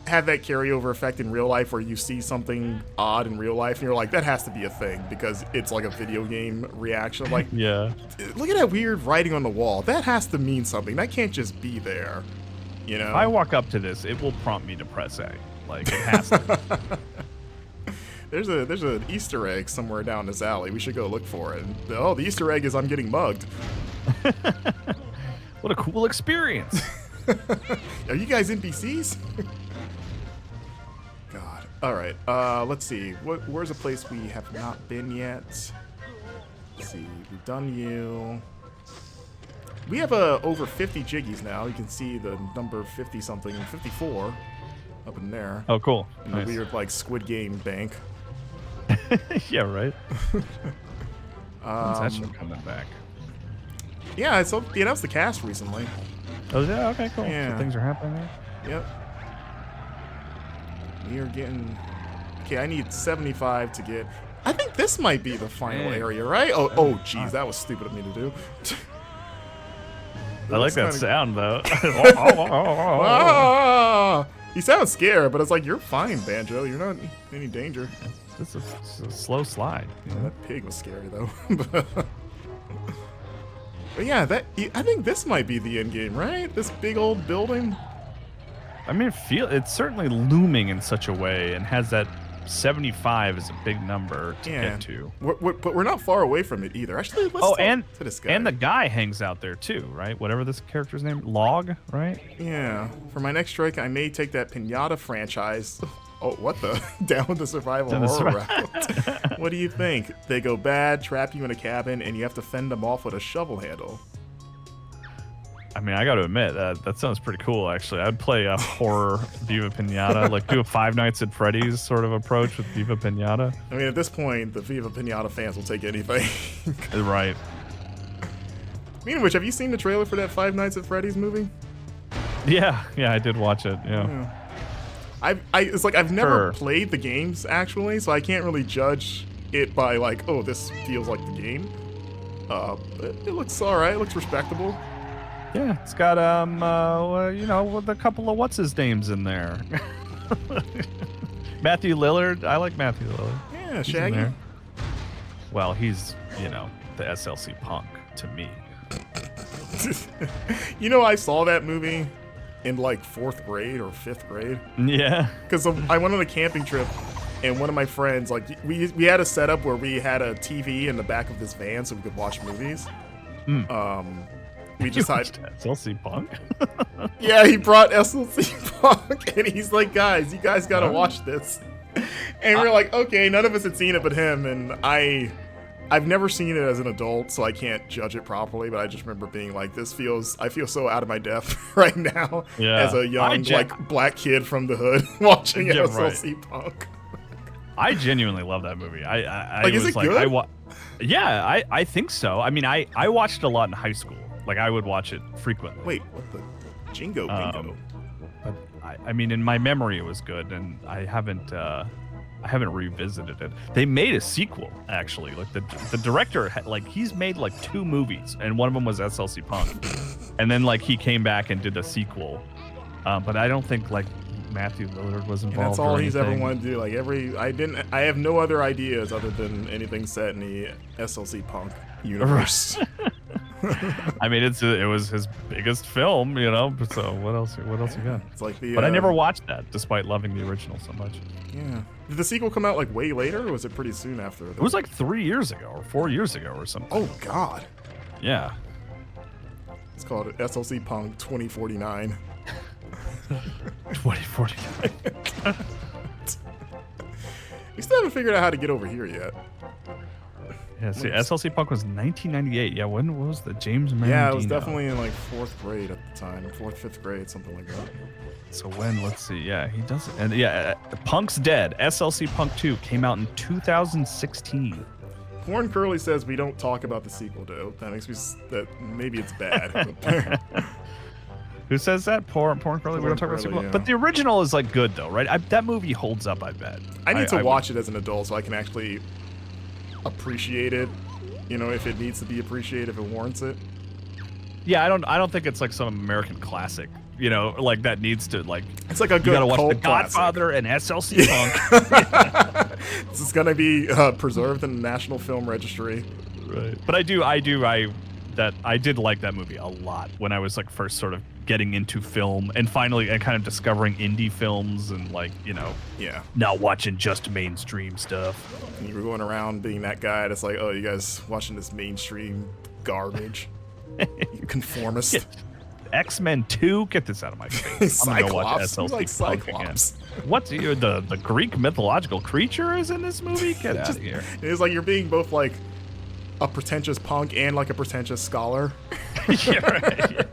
had that carryover effect in real life where you see something odd in real life and you're like, that has to be a thing because it's like a video game reaction. Like, yeah, look at that weird writing on the wall. That has to mean something. That can't just be there. You know? If I walk up to this, it will prompt me to press A. Like, it has to. There's an Easter egg somewhere down this alley. We should go look for it. Oh, the Easter egg is I'm getting mugged. What a cool experience. Are you guys NPCs? God. All right. Let's see. Where's a place we have not been yet? Let's see. We've done you. We have over 50 Jiggies now. You can see the number 50 something, 54 up in there. Oh, cool. In Nice. the weird like Squid Game bank. Yeah, right. When's that show coming back? Yeah, so they announced the cast recently. Oh, yeah. Okay, cool. Yeah. So things are happening there. Yep. We are getting. Okay, I need 75 to get. I think this might be the final area, right? Oh, geez, that was stupid of me to do. I like that sound though. Ah! You sound scared, but it's like you're fine, Banjo. You're not in any danger. This is a slow slide. You know? That pig was scary though. But yeah, I think this might be the end game, right? This big old building. I mean, it's certainly looming in such a way, and has that 75 is a big number to get to. But we're not far away from it either. Actually, let's talk to this guy. And the guy hangs out there too, right? Whatever this character's name, Log, right? Yeah. For my next strike, I may take that Pinata franchise. Oh, what the? Down the survival horror route. What do you think? They go bad, trap you in a cabin, and you have to fend them off with a shovel handle. I mean, I got to admit, that sounds pretty cool, actually. I'd play a horror Viva Pinata, like do a Five Nights at Freddy's sort of approach with Viva Pinata. I mean, at this point, the Viva Pinata fans will take anything. Right. Speaking of which, have you seen the trailer for that Five Nights at Freddy's movie? Yeah, I did watch it, yeah. It's like I've never played the games, actually, so I can't really judge it by like, oh, this feels like the game. It looks alright, it looks respectable. Yeah, it's got with a couple of what's his names in there. Matthew Lillard. I like Matthew Lillard. Yeah, Shaggy. Well, he's the SLC punk. to me. You know, I saw that movie in like 4th grade or 5th grade. Yeah. Because I went on a camping trip, and one of my friends, like, we had a setup where we had a TV in the back of this van so we could watch movies. We just had SLC Punk. Yeah, he brought SLC Punk, and he's like, guys, you guys gotta watch this. And we're like, okay, none of us had seen it but him, and I've never seen it as an adult, so I can't judge it properly, but I just remember being like, I feel so out of my depth right now as a young, black kid from the hood watching SLC Punk. I genuinely love that movie. Is it good? I think so. I mean, I watched it a lot in high school. Like, I would watch it frequently. Wait, what the? Jingo Bingo. But I mean, in my memory, it was good, and I haven't revisited it. They made a sequel, actually. Like, the director, he's made like 2 movies, and one of them was SLC Punk. And then, like, he came back and did a sequel. But I don't think, like, Matthew Lillard was involved. And that's all he's ever wanted to do. Like, I have no other ideas other than anything set in the SLC Punk universe. I mean, it was his biggest film, you know. So what else you got? It's like but I never watched that, despite loving the original so much. Yeah. Did the sequel come out like way later, or was it pretty soon after? It was like 3 years ago or 4 years ago or something. Oh God. Yeah. It's called SLC Punk 2049. 2049. We still haven't figured out how to get over here yet. Yeah, see, SLC Punk was 1998. Yeah, when was the James Marandino? Yeah, it was definitely in like 4th grade at the time. 4th, 5th grade, something like that. So when, let's see, yeah, he does it. And yeah, Punk's Dead, SLC Punk 2 came out in 2016. Porn Curly says we don't talk about the sequel, though. That makes me, that maybe it's bad. Who says that? Porn Curly, we don't talk about the sequel? Yeah. But the original is like good though, right? That movie holds up, I bet. I need to watch it as an adult so I can actually appreciate it, you know, if it needs to be appreciated, if it warrants it. Yeah, I don't think it's like some American classic, you know, like that needs to like. It's like a good. You gotta watch cult The Godfather classic. and SLC Punk. This is gonna be preserved in the National Film Registry. Right. But I did like that movie a lot when I was like first sort of getting into film and finally and kind of discovering indie films and like, you know, not watching just mainstream stuff. And you were going around being that guy that's like, oh, you guys watching this mainstream garbage? You conformist. X-Men 2, get this out of my face. I'm gonna go watch SLC like Punk again. Cyclops. What's the Greek mythological creature is in this movie? Get out of here. It's like you're being both like a pretentious punk and like a pretentious scholar. Yeah, right.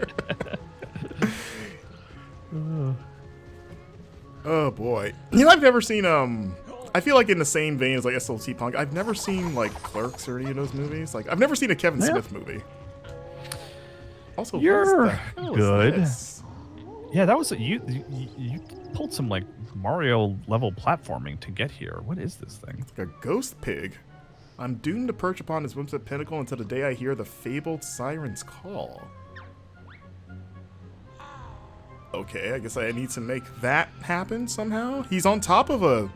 Yeah. Oh boy. You know, I've never seen I feel like in the same vein as like SLC Punk, I've never seen like Clerks or any of those movies. Like I've never seen a Kevin Smith movie. Also, you're good. This? Yeah, that was you pulled some like Mario level platforming to get here. What is this thing? It's like a ghost pig. I'm doomed to perch upon his whimsical pinnacle until the day I hear the fabled siren's call. Okay, I guess I need to make that happen somehow. He's on top of a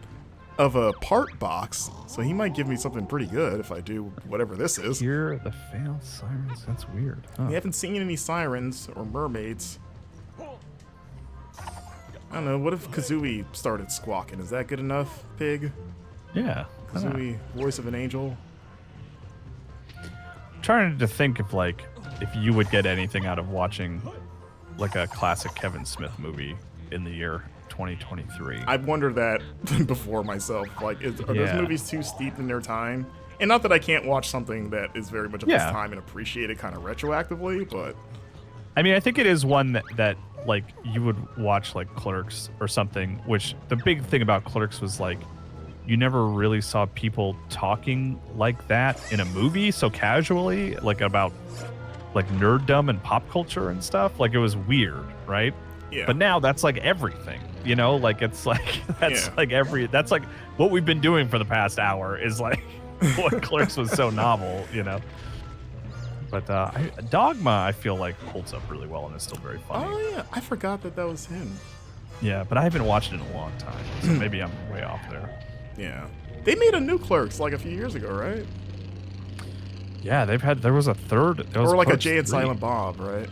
part box, so he might give me something pretty good if I do whatever this is. Hear the failed sirens? That's weird. Huh. We haven't seen any sirens or mermaids. I don't know, what if Kazooie started squawking? Is that good enough, pig? Yeah. Kazooie, voice of an angel. I'm trying to think if you would get anything out of watching like a classic Kevin Smith movie in the year 2023. I've wondered that before myself. Like, are those movies too steep in their time? And not that I can't watch something that is very much of its time and appreciate it kind of retroactively, but I mean, I think it is one that like you would watch like Clerks or something, which the big thing about Clerks was like you never really saw people talking like that in a movie so casually, like about like nerddom and pop culture and stuff. Like it was weird, right? Yeah. But now that's like everything, you know, like it's like that's like what we've been doing for the past hour is like what Clerks was so novel, you know. But Dogma, I feel like holds up really well and is still very funny. Oh yeah, I forgot that was him. Yeah, but I haven't watched it in a long time, so maybe I'm way off there. Yeah, they made a new Clerks like a few years ago, right? Yeah, there was a third. There was Or like a Clerks Jay and 3. Silent Bob, right?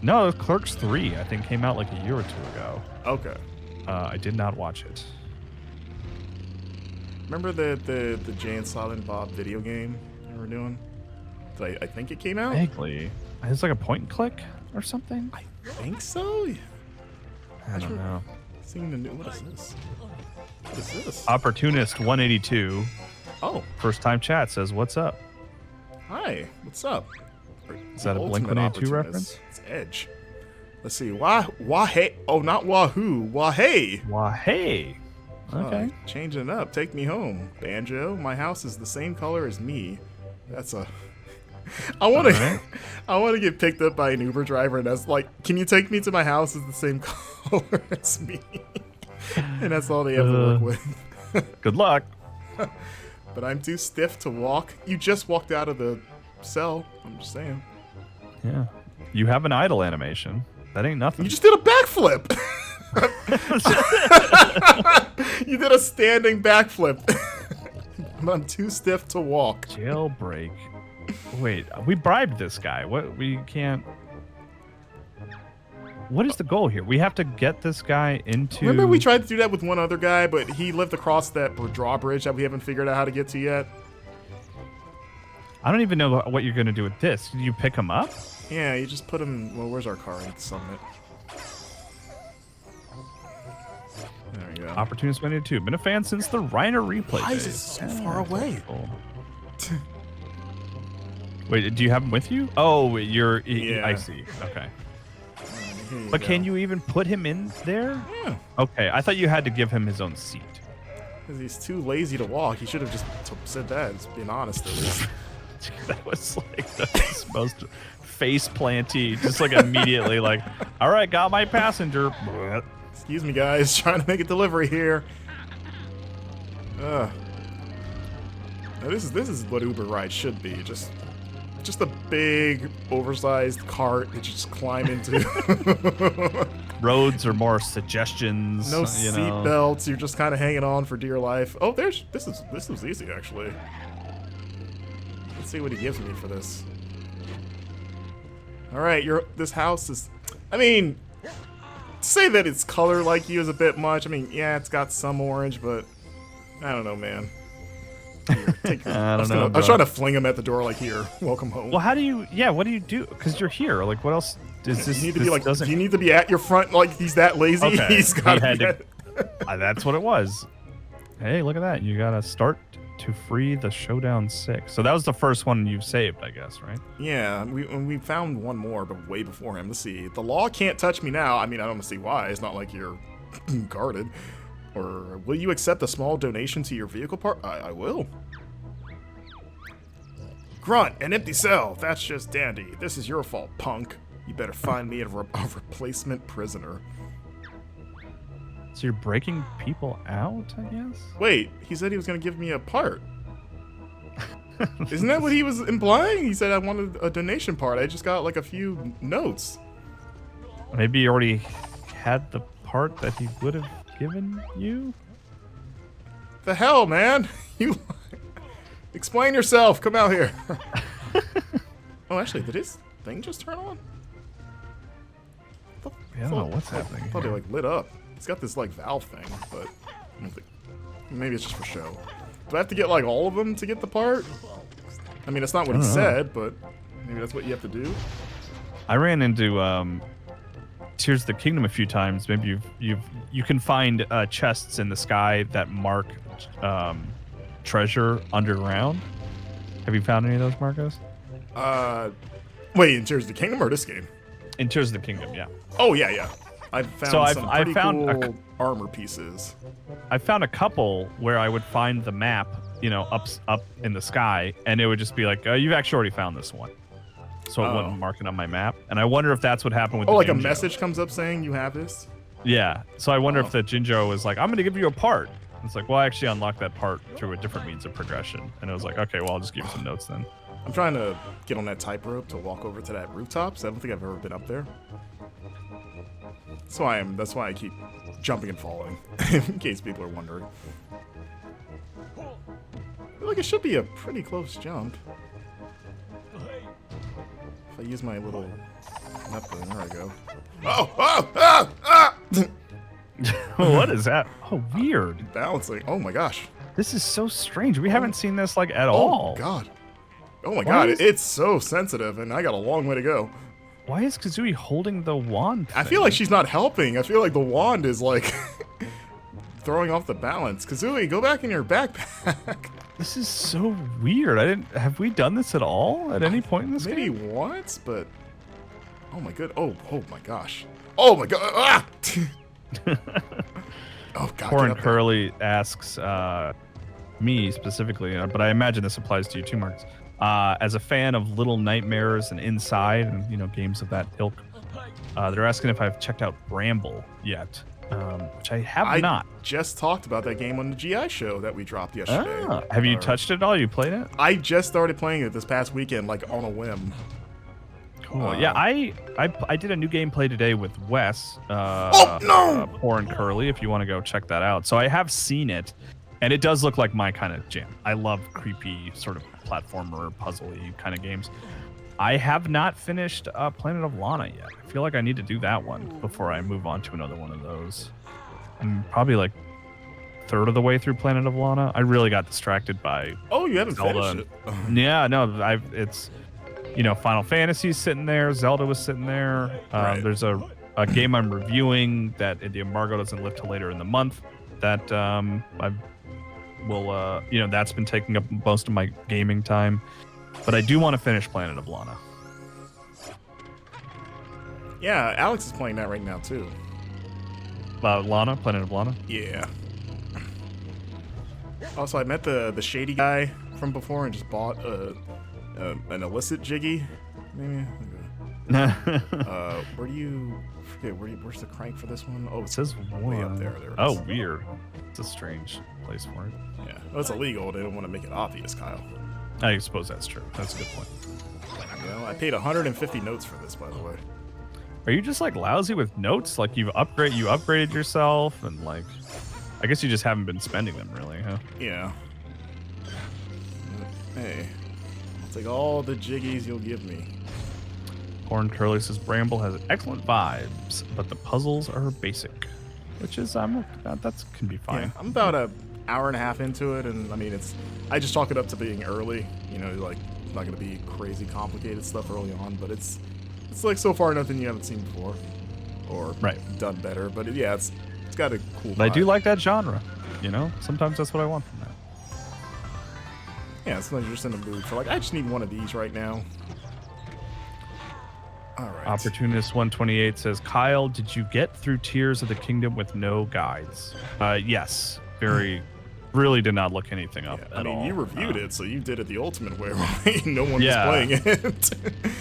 No, Clerks 3, I think, came out like a year or two ago. Okay. I did not watch it. Remember the Jay and Silent Bob video game they were doing? I think it came out? Vaguely. It's like a point and click or something? I think so? I don't know. Seeing the new... What is this? What is this? Opportunist 182, Oh, first time chat, says, what's up? hi. What's up? Is that a Ultimate Blink-182 Opportunist. reference? It's Edge. Let's see. Wah-hey. Oh, not Wahoo. Wah-hey. Why, hey. Okay. Changing it up. Take me home. Banjo, my house is the same color as me. That's a... I want Alright. to I want to get picked up by an Uber driver and that's like, can you take me to my house is the same color as me? And that's all they have to work with. Good luck. But I'm too stiff to walk. You just walked out of the cell. I'm just saying. Yeah. You have an idle animation. That ain't nothing. You just did a backflip. You did a standing backflip. But I'm too stiff to walk. Jailbreak. Wait, we bribed this guy. What? We can't... What is the goal here? We have to get this guy into... Remember we tried to do that with one other guy, but he lived across that drawbridge that we haven't figured out how to get to yet? I don't even know what you're going to do with this. Did you pick him up? Yeah, you just put him... Well, where's our car at the summit? There we go. Opportunist 182. Been a fan since the Reiner replay Why is days. it so far away? Cool. Wait, do you have him with you? Oh, you're... Yeah. I see. Okay. Here But go. can you even put him in there? Yeah, Okay, I thought you had to give him his own seat. because he's too lazy to walk. He should have just said that, just being honest at least. That was like the most face planty, just like immediately like, all right, got my passenger. Excuse me, guys, trying to make a delivery here. Now this is what Uber rides should be. Just a big, oversized cart that you just climb into. Roads are more suggestions. No you seat know. belts. You're just kind of hanging on for dear life. Oh, this was easy actually. Let's see what he gives me for this. All right, this house is. I mean, to say that it's color like you is a bit much. I mean, yeah, it's got some orange, but I don't know, man. Here, take your, I don't know. I was trying to fling him at the door, like, here, welcome home. Well, how do you? Yeah, what do you do? Because you're here. Like, what else? Does this? You need to this be like, doesn't... do you need to be at your front like he's that lazy? Okay, He's got he had to. to- That's what it was. Hey, look at that! You gotta start to free the Showdown 6. So that was the first one you've saved, I guess, right? Yeah, we found one more, but way before him. Let's see. The law can't touch me now. I mean, I don't see why. It's not like you're guarded. Or will you accept a small donation to your vehicle part? I will. Grunt, an empty cell. That's just dandy. This is your fault, punk. You better find me a replacement prisoner. So you're breaking people out, I guess? Wait, he said he was going to give me a part. Isn't that what he was implying? He said I wanted a donation part. I just got like a few notes. Maybe you already had the part that he would have given you? The hell, man? You explain yourself. Come out here. Oh, actually, did his thing just turn on? I don't know what's happening I thought it here. like lit up. It's got this like valve thing, but I don't think, maybe it's just for show. Do I have to get like all of them to get the part? I mean, that's not what he said, but maybe that's what you have to do. I ran into Tears of the Kingdom a few times. Maybe you can find chests in the sky that mark treasure underground. Have you found any of those, Marcos? Wait, in Tears of the Kingdom or this game? In Tears of the Kingdom, yeah. Oh yeah. I've found So some I've pretty found a cool armor pieces. I found a couple where I would find the map, you know, up in the sky, and it would just be like, you've actually already found this one. So it wouldn't mark it on my map. And I wonder if that's what happened with the like a Jinjo. message comes up saying you have this? Yeah. So I wonder if the Jinjo was like, I'm going to give you a part. It's like, well, I actually unlocked that part through a different means of progression. And it was like, okay, well, I'll just give you some notes then. I'm trying to get on that tightrope to walk over to that rooftop, so I don't think I've ever been up there. That's why I keep jumping and falling, in case people are wondering. I feel like it should be a pretty close jump. If I use my little nothing, there I go. Oh! What is that? Oh, weird. Balancing. Oh my gosh. This is so strange. We haven't seen this like at all. Oh god. Oh my god, it's so sensitive, and I got a long way to go. Why is Kazooie holding the wand thing? I feel like she's not helping. I feel like the wand is like throwing off the balance. Kazooie, go back in your backpack. This is so weird. Have we done this at all at any point in this Maybe game? once, but oh my god. Oh my gosh. Oh my god. Ah! Oh god. Poor and Curly asks me specifically, but I imagine this applies to you too, Marcus. As a fan of Little Nightmares and Inside, and games of that ilk, they're asking if I've checked out Bramble yet, which I have not. Just talked about that game on the GI show that we dropped yesterday. Have you touched it at all? You played it? I just started playing it this past weekend, like on a whim. Cool. Yeah, I did a new gameplay today with Wes. Oh no! Poor and Curly, if you want to go check that out. So I have seen it, and it does look like my kind of jam. I love creepy sort of platformer, puzzly kind of games. I have not finished Planet of Lana yet. I feel like I need to do that one before I move on to another one of those. I'm probably like third of the way through Planet of Lana. I really got distracted by Oh, you haven't Zelda. finished it? Yeah, no, it's Final Fantasy's sitting there, Zelda was sitting there. Right. There's a game I'm reviewing that the embargo doesn't lift till later in the month. That that's been taking up most of my gaming time. But I do want to finish Planet of Lana. Yeah, Alex is playing that right now too. Planet of Lana? Yeah. Also, I met the shady guy from before and just bought an illicit Jiggy. Maybe. Where do you forget? Where's the crank for this one? Oh, It says way up one. there. There it is. Oh, weird. It's a strange place for it. Yeah, well, it's illegal. They don't want to make it obvious, Kyle. I suppose that's true. That's a good point. You know, I paid 150 notes for this, by the way. Are you just like lousy with notes? Like you upgraded yourself, and like, I guess you just haven't been spending them really, huh? Yeah. Hey, I'll take all the Jiggies you'll give me. Corn Curly says Bramble has excellent vibes, but the puzzles are basic, which is that can be fine. Yeah, I'm about an hour and a half into it, and I mean I just chalk it up to being early. You know, like it's not gonna be crazy complicated stuff early on, but it's like so far nothing you haven't seen before, or done better. But yeah, it's got a cool. But I do like that genre. Sometimes that's what I want from that. Yeah, sometimes you're just in the mood for like I just need one of these right now. All right. Opportunist 128 says, Kyle, did you get through Tears of the Kingdom with no guides? Yes. Really did not look anything up at all. You reviewed it, so you did it the ultimate way, right? No one was playing it.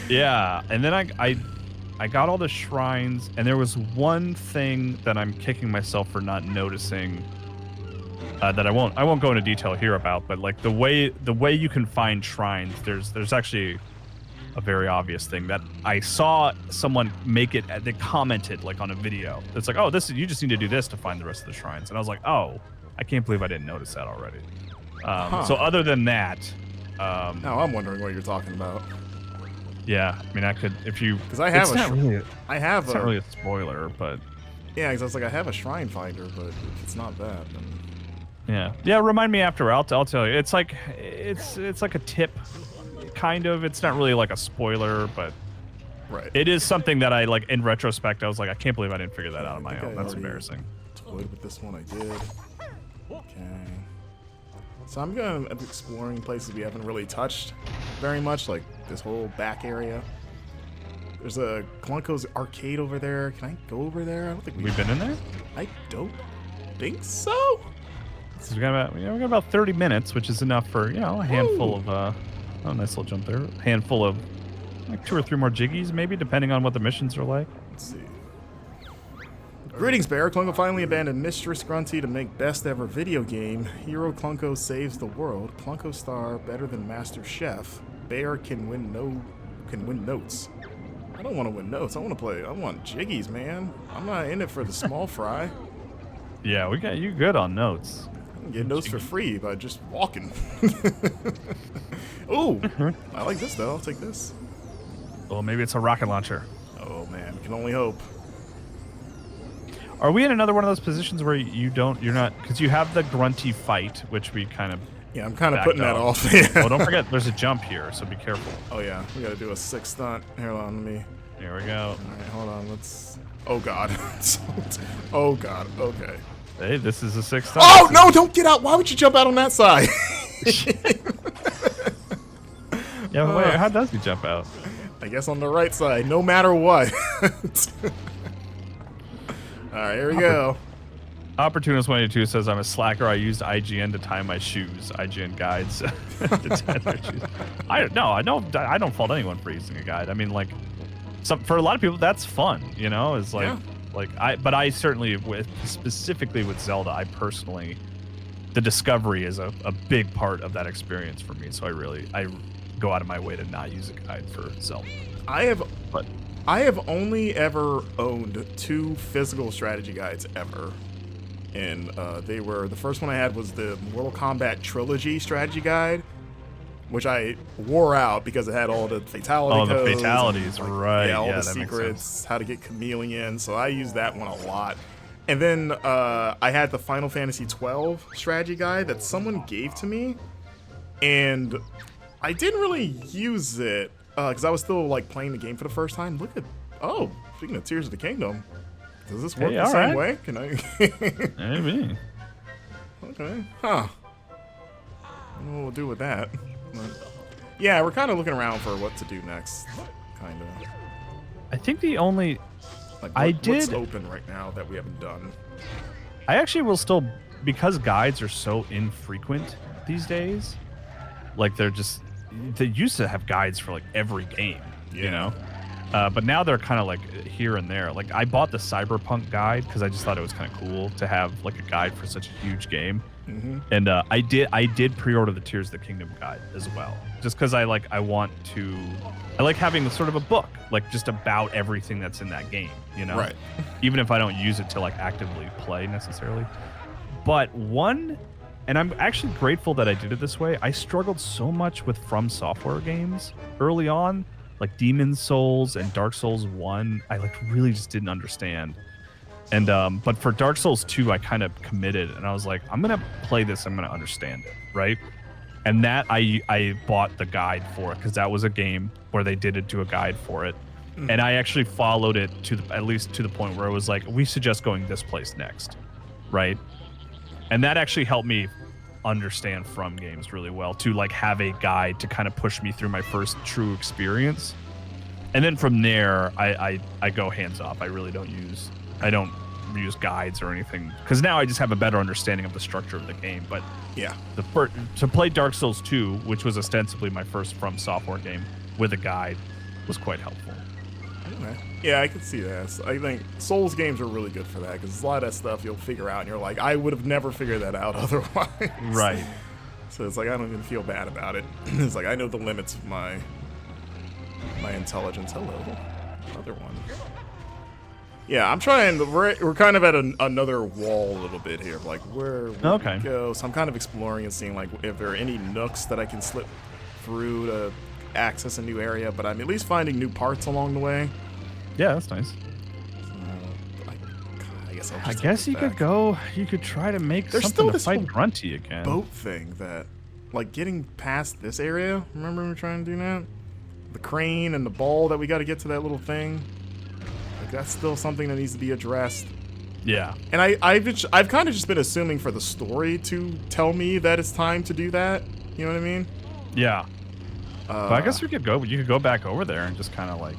Yeah, and then I got all the shrines, and there was one thing that I'm kicking myself for not noticing that I won't go into detail here about, but like the way you can find shrines, there's actually a very obvious thing that I saw someone make it. They commented like on a video. It's like, oh, you just need to do this to find the rest of the shrines, and I was like, oh, I can't believe I didn't notice that already. So other than that, now I'm wondering what you're talking about. Yeah, I mean, I could if you because I have it's not really a spoiler, but yeah, because I was like, I have a shrine finder, but if it's not that, then yeah. Remind me after. I'll tell you. It's like like a tip. Kind of. It's not really like a spoiler, but it is something that I like in retrospect. I was like, I can't believe I didn't figure that out on my own. That's embarrassing. Toyed with this one, I did. Okay. So I'm going to be exploring places we haven't really touched very much, like this whole back area. There's a Clunko's arcade over there. Can I go over there? I don't think we've been in there. I don't think so. So we got about 30 minutes, which is enough for a handful of. Oh, nice little jump there. A handful of like 2 or 3 more Jiggies, maybe, depending on what the missions are like. Let's see. Greetings, Bear. Clunko finally abandoned Mistress Grunty to make best ever video game. Hero Clunko saves the world. Clunko star better than Master Chef. Bear can win notes. I don't want to win notes. I want Jiggies, man. I'm not in it for the small fry. Yeah, we got you good on notes. I can get notes for free by just walking. Ooh, I like this though. I'll take this. Well, maybe it's a rocket launcher. Oh man, can only hope. Are we in another one of those positions where you're not, because you have the grunty fight, which we kind of. Yeah, I'm kind of backed putting that off. off. Yeah. Oh, don't forget, there's a jump here, so be careful. Oh yeah, we gotta do a 6 stunt. Here, on me. Here we go. All right, hold on. Let's. Oh god. Oh god. Okay. Hey, this is a 6 stunt. Oh no! Don't get out. Why would you jump out on that side? Yeah, but wait, how does he jump out? I guess on the right side, no matter what. All right, here we go. Opportunist22 says, I'm a slacker. I used IGN to tie my shoes. IGN guides to tie their shoes. I don't fault anyone for using a guide. I mean, like, for a lot of people, that's fun, you know? It's like, yeah. But I certainly, specifically with Zelda, I personally, the discovery is a big part of that experience for me. So I go out of my way to not use a guide for Zelda. I have only ever owned 2 physical strategy guides ever. And the first one I had was the Mortal Kombat Trilogy strategy guide, which I wore out because it had all the fatality codes. The fatalities, and, right. Yeah, all yeah, the secrets, how to get chameleon. So I used that one a lot. And then I had the Final Fantasy 12 strategy guide that someone gave to me. And I didn't really use it because I was still like playing the game for the first time. Look at, speaking of Tears of the Kingdom. Does this work the same way? Can I? Maybe. Okay. Huh. I don't know what we'll do with that. But yeah, we're kind of looking around for what to do next. Kind of. I think the only... Like, what's open right now that we haven't done? I actually will still... Because guides are so infrequent these days, like they used to have guides for like every game, you know? But now they're kind of like here and there. Like I bought the Cyberpunk guide because I just thought it was kind of cool to have like a guide for such a huge game. Mm-hmm. And I did pre-order the Tears of the Kingdom guide as well, just because I like having sort of a book like just about everything that's in that game, you know? Right. Even if I don't use it to like actively play necessarily. But and I'm actually grateful that I did it this way. I struggled so much with From Software games early on. Like Demon's Souls and Dark Souls 1, I like really just didn't understand. And but for Dark Souls 2, I kind of committed and I was like, I'm gonna play this, I'm gonna understand it, right? And that I bought the guide for it because that was a game where they did do a guide for it. And I actually followed it at least to the point where it was like, we suggest going this place next, right? And that actually helped me understand From games really well, to like have a guide to kind of push me through my first true experience. And then from there I go hands off. I don't use guides or anything because now I just have a better understanding of the structure of the game. But yeah, to play Dark Souls 2, which was ostensibly my first From Software game with a guide, was quite helpful. Okay. Yeah, I can see that. I think Souls games are really good for that because a lot of that stuff you'll figure out and you're like, I would have never figured that out otherwise. Right. So it's like, I don't even feel bad about it. It's like, I know the limits of my intelligence. Hello. Another one. Yeah, I'm trying. We're kind of at another wall a little bit here. Like, where we go. So I'm kind of exploring and seeing like if there are any nooks that I can slip through to access a new area, but I'm at least finding new parts along the way. Yeah, that's nice. So I guess you could go. You could try to make something to fight Grunty again. Boat thing that, like, getting past this area. Remember we were trying to do that? The crane and the ball that we got to get to that little thing. Like, that's still something that needs to be addressed. Yeah. And I've kind of just been assuming for the story to tell me that it's time to do that. You know what I mean? Yeah. But I guess we could go. You could go back over there and just kind of like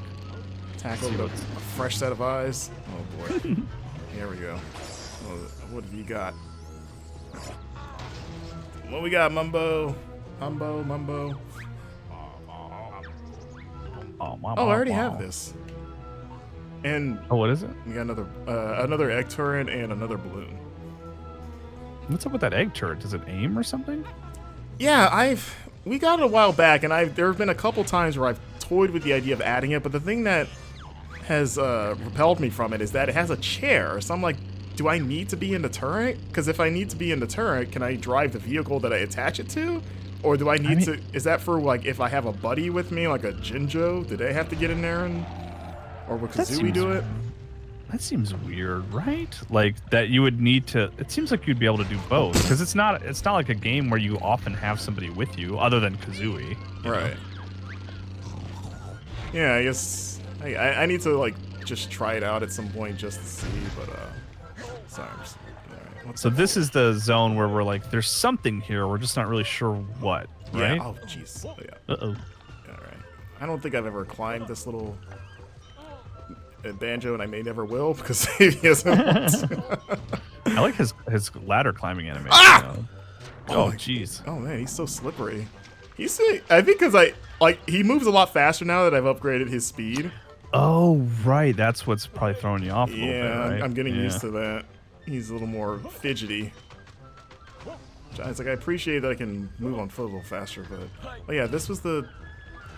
tackle a fresh set of eyes. Oh boy. Here we go. What have you got? What we got, Mumbo? Mumbo. Oh, I already have this. And what is it? We got another egg turret and another balloon. What's up with that egg turret? Does it aim or something? Yeah, we got it a while back, and there have been a couple times where I've toyed with the idea of adding it, but the thing that has repelled me from it is that it has a chair. So I'm like, do I need to be in the turret? Because if I need to be in the turret, can I drive the vehicle that I attach it to? Or do I need mean- to? Is that for like if I have a buddy with me, like a Jinjo? Do they have to get in there and, or will That Kazooie do seems- it? That seems weird, right? Like that you would need to. It seems like you'd be able to do both because it's not like a game where you often have somebody with you other than Kazooie. you know? Right. Yeah, I guess I need to like just try it out at some point just to see, but sorry. I'm just, all right. What's So this is the zone where we're like, there's something here. We're just not really sure what, right? Yeah. Oh, jeez. Oh, yeah. Uh-oh. All right. I don't think I've ever climbed this little Banjo, and I may never will because he hasn't. I like his ladder climbing animation. Ah! though. Oh Oh, my- jeez. Oh man, he's so slippery. I think because he moves a lot faster now that I've upgraded his speed. Oh, right. That's what's probably throwing you off a little Yeah, bit, right? I'm getting Yeah. used to that. He's a little more fidgety. It's like I appreciate that I can move on foot a little faster, but oh yeah, this was the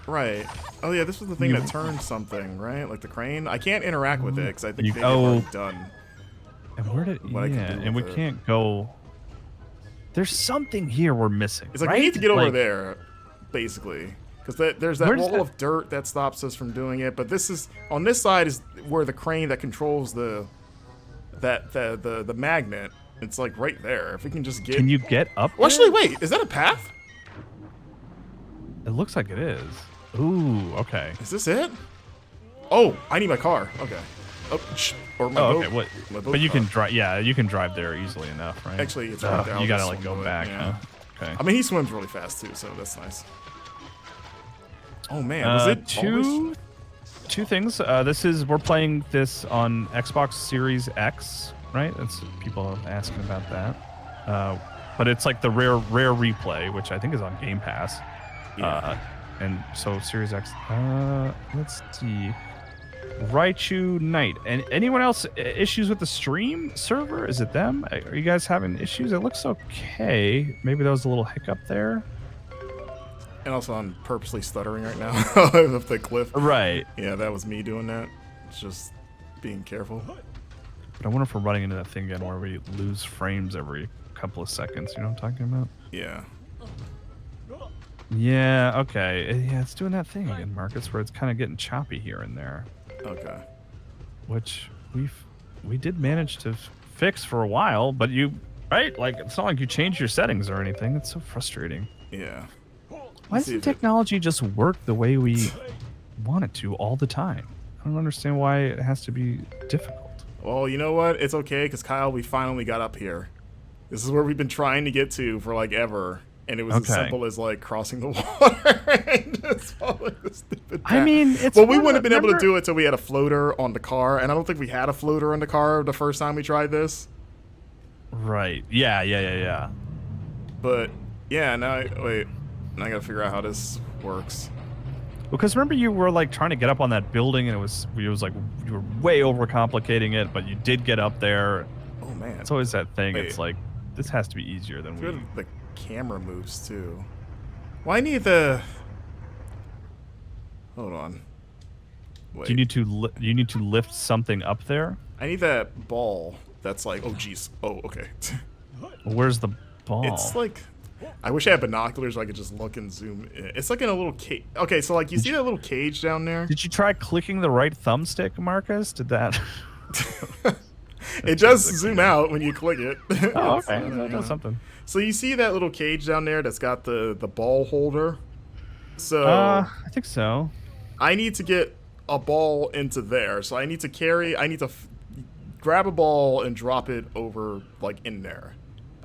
right. Oh yeah, this was the thing that turned something, right? Like the crane. I can't interact with it because I think they've already done. And where did what I can yeah? do And we with it. can't go. There's something here we're missing. It's like right? we need to get over Like, there, basically, because there's that Where's wall that- of dirt that stops us from doing it. But this is on this side is where the crane that controls the magnet. It's like right there. If we can just get. Can you get up? Well, actually, there? wait. Is that a path? It looks like it is. Ooh, okay. Is this it? Oh, I need my car. Okay. Oh, or my Oh, boat. okay. What? My boat But you can car. drive. Yeah, you can drive there easily enough, right? Actually, it's right there. I'll You gotta just like swim go to it, back, yeah. huh? Okay. I mean, he swims really fast too, so that's nice. Oh man, was it always- two things. We're playing this on Xbox Series X, right? That's people are asking about that. But it's like the rare replay, which I think is on Game Pass. Yeah. And so Series X. Let's see. Raichu Knight. And anyone else issues with the stream server? Is it them? Are you guys having issues? It looks okay. Maybe there was a little hiccup there. And also, I'm purposely stuttering right now up the cliff. Right. Yeah, that was me doing that. It's just being careful. But I wonder if we're running into that thing again where we lose frames every couple of seconds. You know what I'm talking about? Yeah. Yeah, okay. Yeah, it's doing that thing again, Marcus, where it's kind of getting choppy here and there, Okay. which we did manage to fix for a while, but right? Like, it's not like you changed your settings or anything. It's so frustrating. Yeah. Why See doesn't if it- technology just work the way we want it to all the time? I don't understand why it has to be difficult. Well, you know what? It's okay, because Kyle, we finally got up here. This is where we've been trying to get to for like ever. And it was as Okay. simple as like crossing the water and just following the stupid I path. mean, it's Well, we one wouldn't of have been able to remember- do it until we had a floater on the car, and I don't think we had a floater on the car the first time we tried this. Right. Yeah. But yeah, now wait, now I gotta figure out how this works. Because remember you were like trying to get up on that building and it was like you were way overcomplicating it, but you did get up there. Oh man, It's always that thing. Wait. It's like this has to be easier than it's we. good the camera moves too. Well, I need the. Hold on. Wait. Do you need to lift something up there? I need that ball. That's like. Oh jeez. Oh okay. Where's the ball? It's like. I wish I had binoculars so I could just look and zoom in. It's like in a little cage. Okay, so like you see that little cage down there? Did you try clicking the right thumbstick, Marcus? Did that? It does zoom out when you click it. Oh, It's, okay. That does something. So you see that little cage down there that's got the ball holder? So I think so. I need to get a ball into there. So I need to grab a ball and drop it over like in there.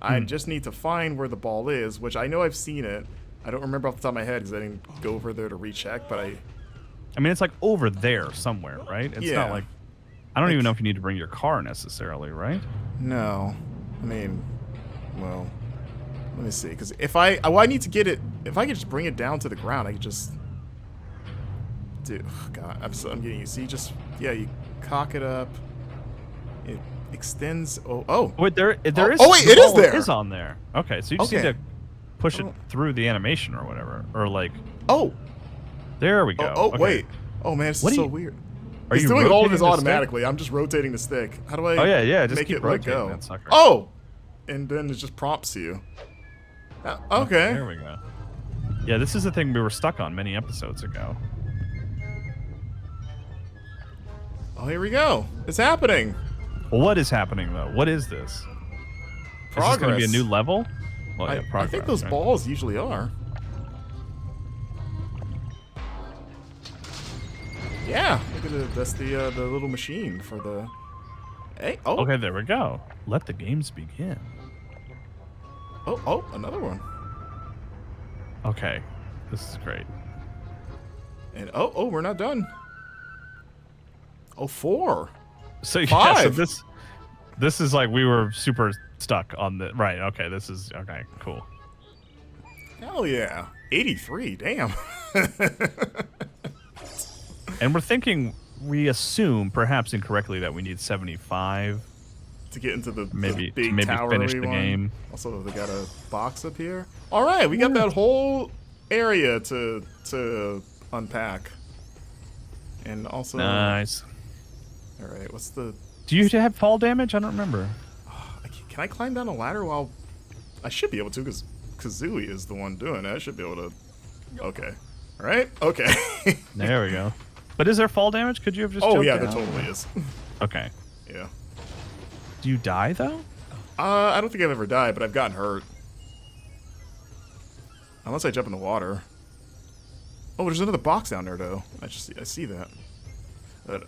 I just need to find where the ball is, which I know I've seen it. I don't remember off the top of my head because I didn't go over there to recheck, but I mean, it's like over there somewhere, right? It's Yeah. not like I don't even know if you need to bring your car necessarily, right? No. I mean, well, let me see. Because I need to get it. If I could just bring it down to the ground, I could just. Dude, God, I'm getting you. See, you cock it up. It extends. Oh. Wait, there is. Oh, wait, the it is ball there. Is on there. Okay, so you just need Okay. to push it Oh. through the animation or whatever, or like Oh. there we go. Oh, Okay. wait. Oh, man, it's What do so you- weird. Are It's you doing all of rotating this the stick? automatically. I'm just rotating the stick. How do I Oh yeah. Just make keep it let rotating go? that sucker. Oh! And then it just prompts you. Okay. There we go. Yeah, this is the thing we were stuck on many episodes ago. Oh, here we go. It's happening. Well, what is happening though? What is this? Progress. Is this going to be a new level? Well, yeah, I progress, think those right? balls usually are. Yeah, look at it. That's the little machine for the. Hey, oh, Okay, there we go. Let the games begin. oh, another one. Okay, this is great. And oh, we're not done. Oh, 4. So yeah, Five. so this is like we were super stuck on the right. Okay, this is okay. Cool. Hell yeah, 83. Damn. And we're thinking, we assume, perhaps incorrectly, that we need 75 To get into the maybe big to maybe tower finish the one. game. Also, they got a box up here. All right, we got that whole area to unpack. And also, Nice. all right, what's the? Do you have fall damage? I don't remember. Can I climb down a ladder while? I should be able to, because Kazooie is the one doing it. I should be able to. Okay. All right. Okay. There we go. But is there fall damage? Could you have just? Oh jumped yeah, there down? totally is. Okay. Yeah. Do you die though? I don't think I've ever died, but I've gotten hurt. Unless I jump in the water. Oh, there's another box down there though. I see that.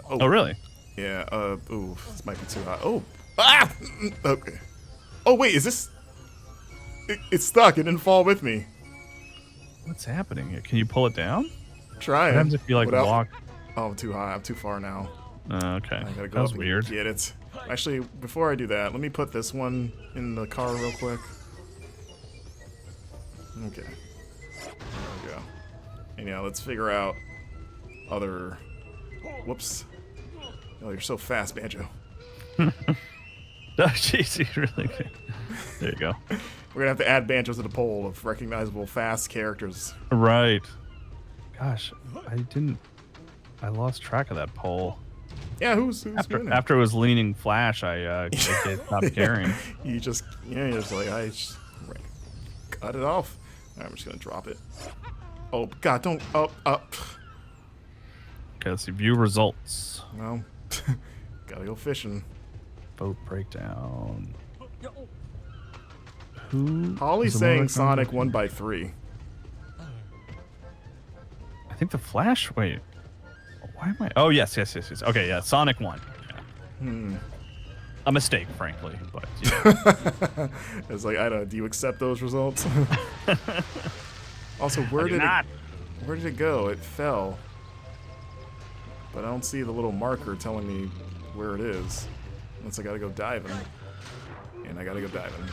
Oh really? Yeah. Ooh, this might be too high. Oh. Ah. Okay. Oh wait, is this? It's stuck. It didn't fall with me. What's happening here? Can you pull it down? Try What it. happens if you like Without- walk? Oh, I'm too high. I'm too far now. Okay. I gotta go That was up and weird. get it. Actually, before I do that, let me put this one in the car real quick. Okay. There we go. And yeah, let's figure out other. Whoops. Oh, you're so fast, Banjo. Oh, jeez, you really good. There you go. We're gonna have to add Banjo to the poll of recognizable fast characters. Right. Gosh, I lost track of that pole. Yeah, who's winning? After it was leaning flash, I stopped caring. You're just like, I just cut it off. Alright, I'm just gonna drop it. Oh God, don't up. Okay, let's see. View results. Well, gotta go fishing. Boat breakdown. Who? Holly's is the one saying that Sonic found- won by 3. I think the Flash. Wait. Why am I? Oh yes. Okay, yeah. Sonic won. Yeah. A mistake, frankly, but yeah. It's like, I don't. Do you accept those results? Also, where did it go? It fell. But I don't see the little marker telling me where it is. Unless I gotta go diving. And I gotta go diving.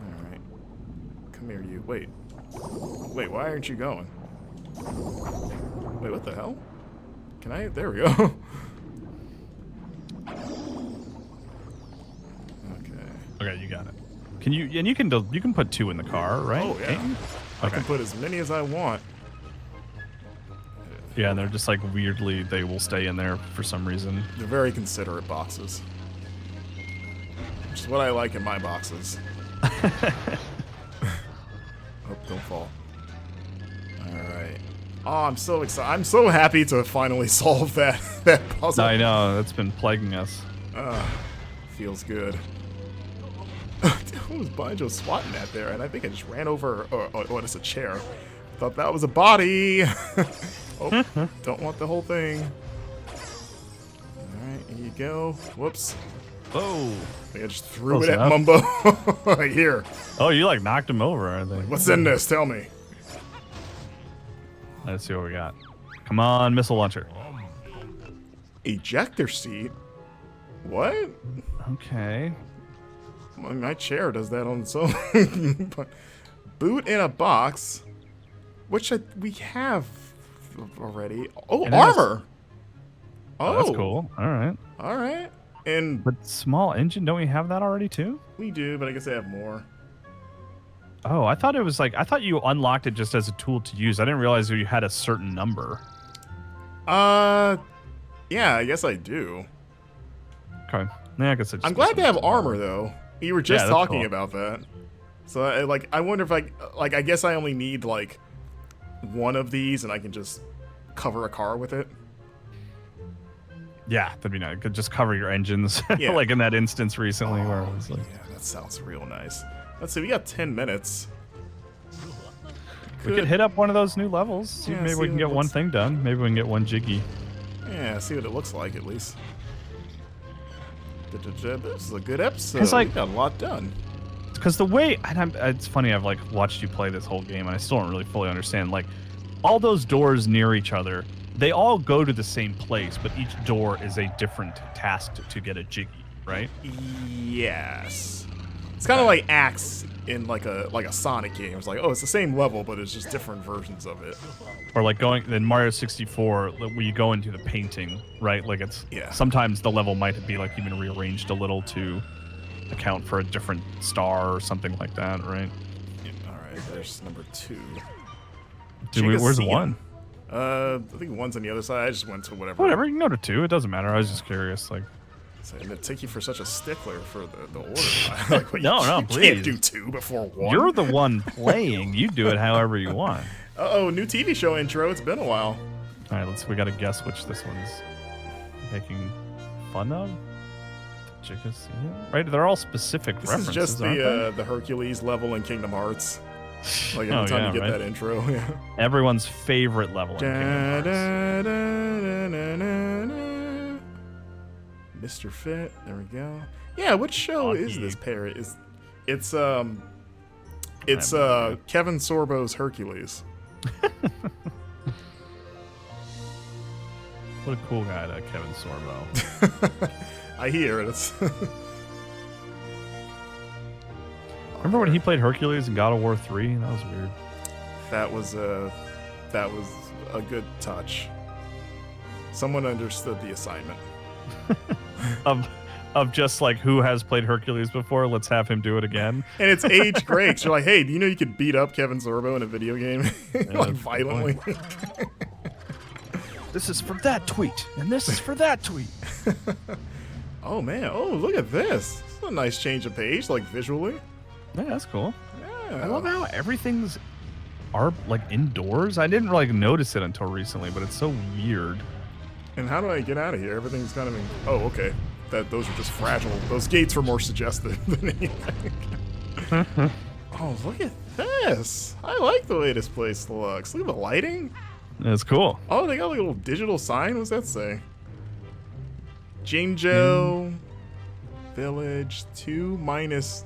Alright. Come here, you. Wait. Wait, why aren't you going? Wait, what the hell? Can I? There we go. Okay. Okay, you got it. Can you? And you can put 2 in the car, right? Oh, yeah. Can't you? I Okay. can put as many as I want. Yeah, and they're just like weirdly they will stay in there for some reason. They're very considerate boxes. Which is what I like in my boxes. Oh, don't fall. Alright. Oh, I'm so excited. I'm so happy to finally solve that puzzle. I know, that's been plaguing us. Feels good. Who was Banjo swatting at there? And I think I just ran over. Oh, it's a chair. Thought that was a body. Oh, don't want the whole thing. Alright, here you go. Whoops. Whoa. I think I just threw Close it at enough. Mumbo. Here. Oh, you like knocked him over, I think. What's in this? Tell me. Let's see what we got. Come on, missile launcher. Ejector seat? What? Okay. My chair does that on its own. But boot in a box, which we have already. Oh, And it has- armor. Oh, that's cool. All right. All right. And But small engine, don't we have that already too? we do, but I guess I have more. Oh, I thought it was like I thought you unlocked it just as a tool to use. I didn't realize you had a certain number. Yeah, I guess I do. Okay. Yeah, I guess I just I'm glad to have missed armor though. You were just that's talking cool. about that. So I wonder if I guess I only need like one of these and I can just cover a car with it. Yeah, that'd be nice. Could just cover your engines, Yeah. like in that instance recently where it was like. Yeah, that sounds real nice. Let's see, we got 10 minutes. We could hit up one of those new levels. See Yeah, maybe see we can what get it one looks- thing done. Maybe we can get one Jiggy. Yeah, see what it looks like at least. This is a good episode. 'Cause, like- we got a lot done. Because the way, it's funny, I've like watched you play this whole game and I still don't really fully understand. Like, all those doors near each other, they all go to the same place, but each door is a different task to get a Jiggy, right? Yes. It's kind of like Axe in like a Sonic game. It's like, oh, it's the same level, but it's just different versions of it. Or like going in Mario 64, where you go into the painting, right? Like it's Yeah. sometimes the level might be like even rearranged a little to account for a different star or something like that, right? All right, there's number 2. Where's Jiggy. one? I think one's on the other side. I just went to whatever. Whatever, you can go to 2. It doesn't matter. I was just curious, like. So, and it take you for such a stickler for the order. Like, wait, No, you please. can't do 2 before 1. You're the one playing. You do it however you want. Uh-oh, new TV show intro. It's been a while. All right, we gotta guess which this one's making fun of. Right? They're all specific This references. is just aren't the Hercules level in Kingdom Hearts. they? Like every time yeah, you get right? that intro, yeah. Everyone's favorite level in Kingdom Hearts. Mr. Fit, there we go. Yeah, what show is Lucky. this parrot? It's Kevin Sorbo's Hercules. What a cool guy, that Kevin Sorbo. I hear it. It's Remember when he played Hercules in God of War 3? That was weird. that was a good touch. Someone understood the assignment. Of just like who has played Hercules before, let's have him do it again. And it's age great. So you're like, hey, do you know you could beat up Kevin Sorbo in a video game? that's a Like good violently. This is for that tweet, and this is for that tweet. Oh man, oh look at this. This is a nice change of pace, like visually. Yeah, that's cool. Yeah. I love how everything's like indoors. I didn't really notice it until recently, but it's so weird. And how do I get out of here? Everything's kind of in. Oh, okay. Those are just fragile. Those gates were more suggestive than anything. Oh, look at this. I like the way this place looks. Look at the lighting. It's cool. Oh, they got like a little digital sign. What's that say? Jinjo Village 2 minus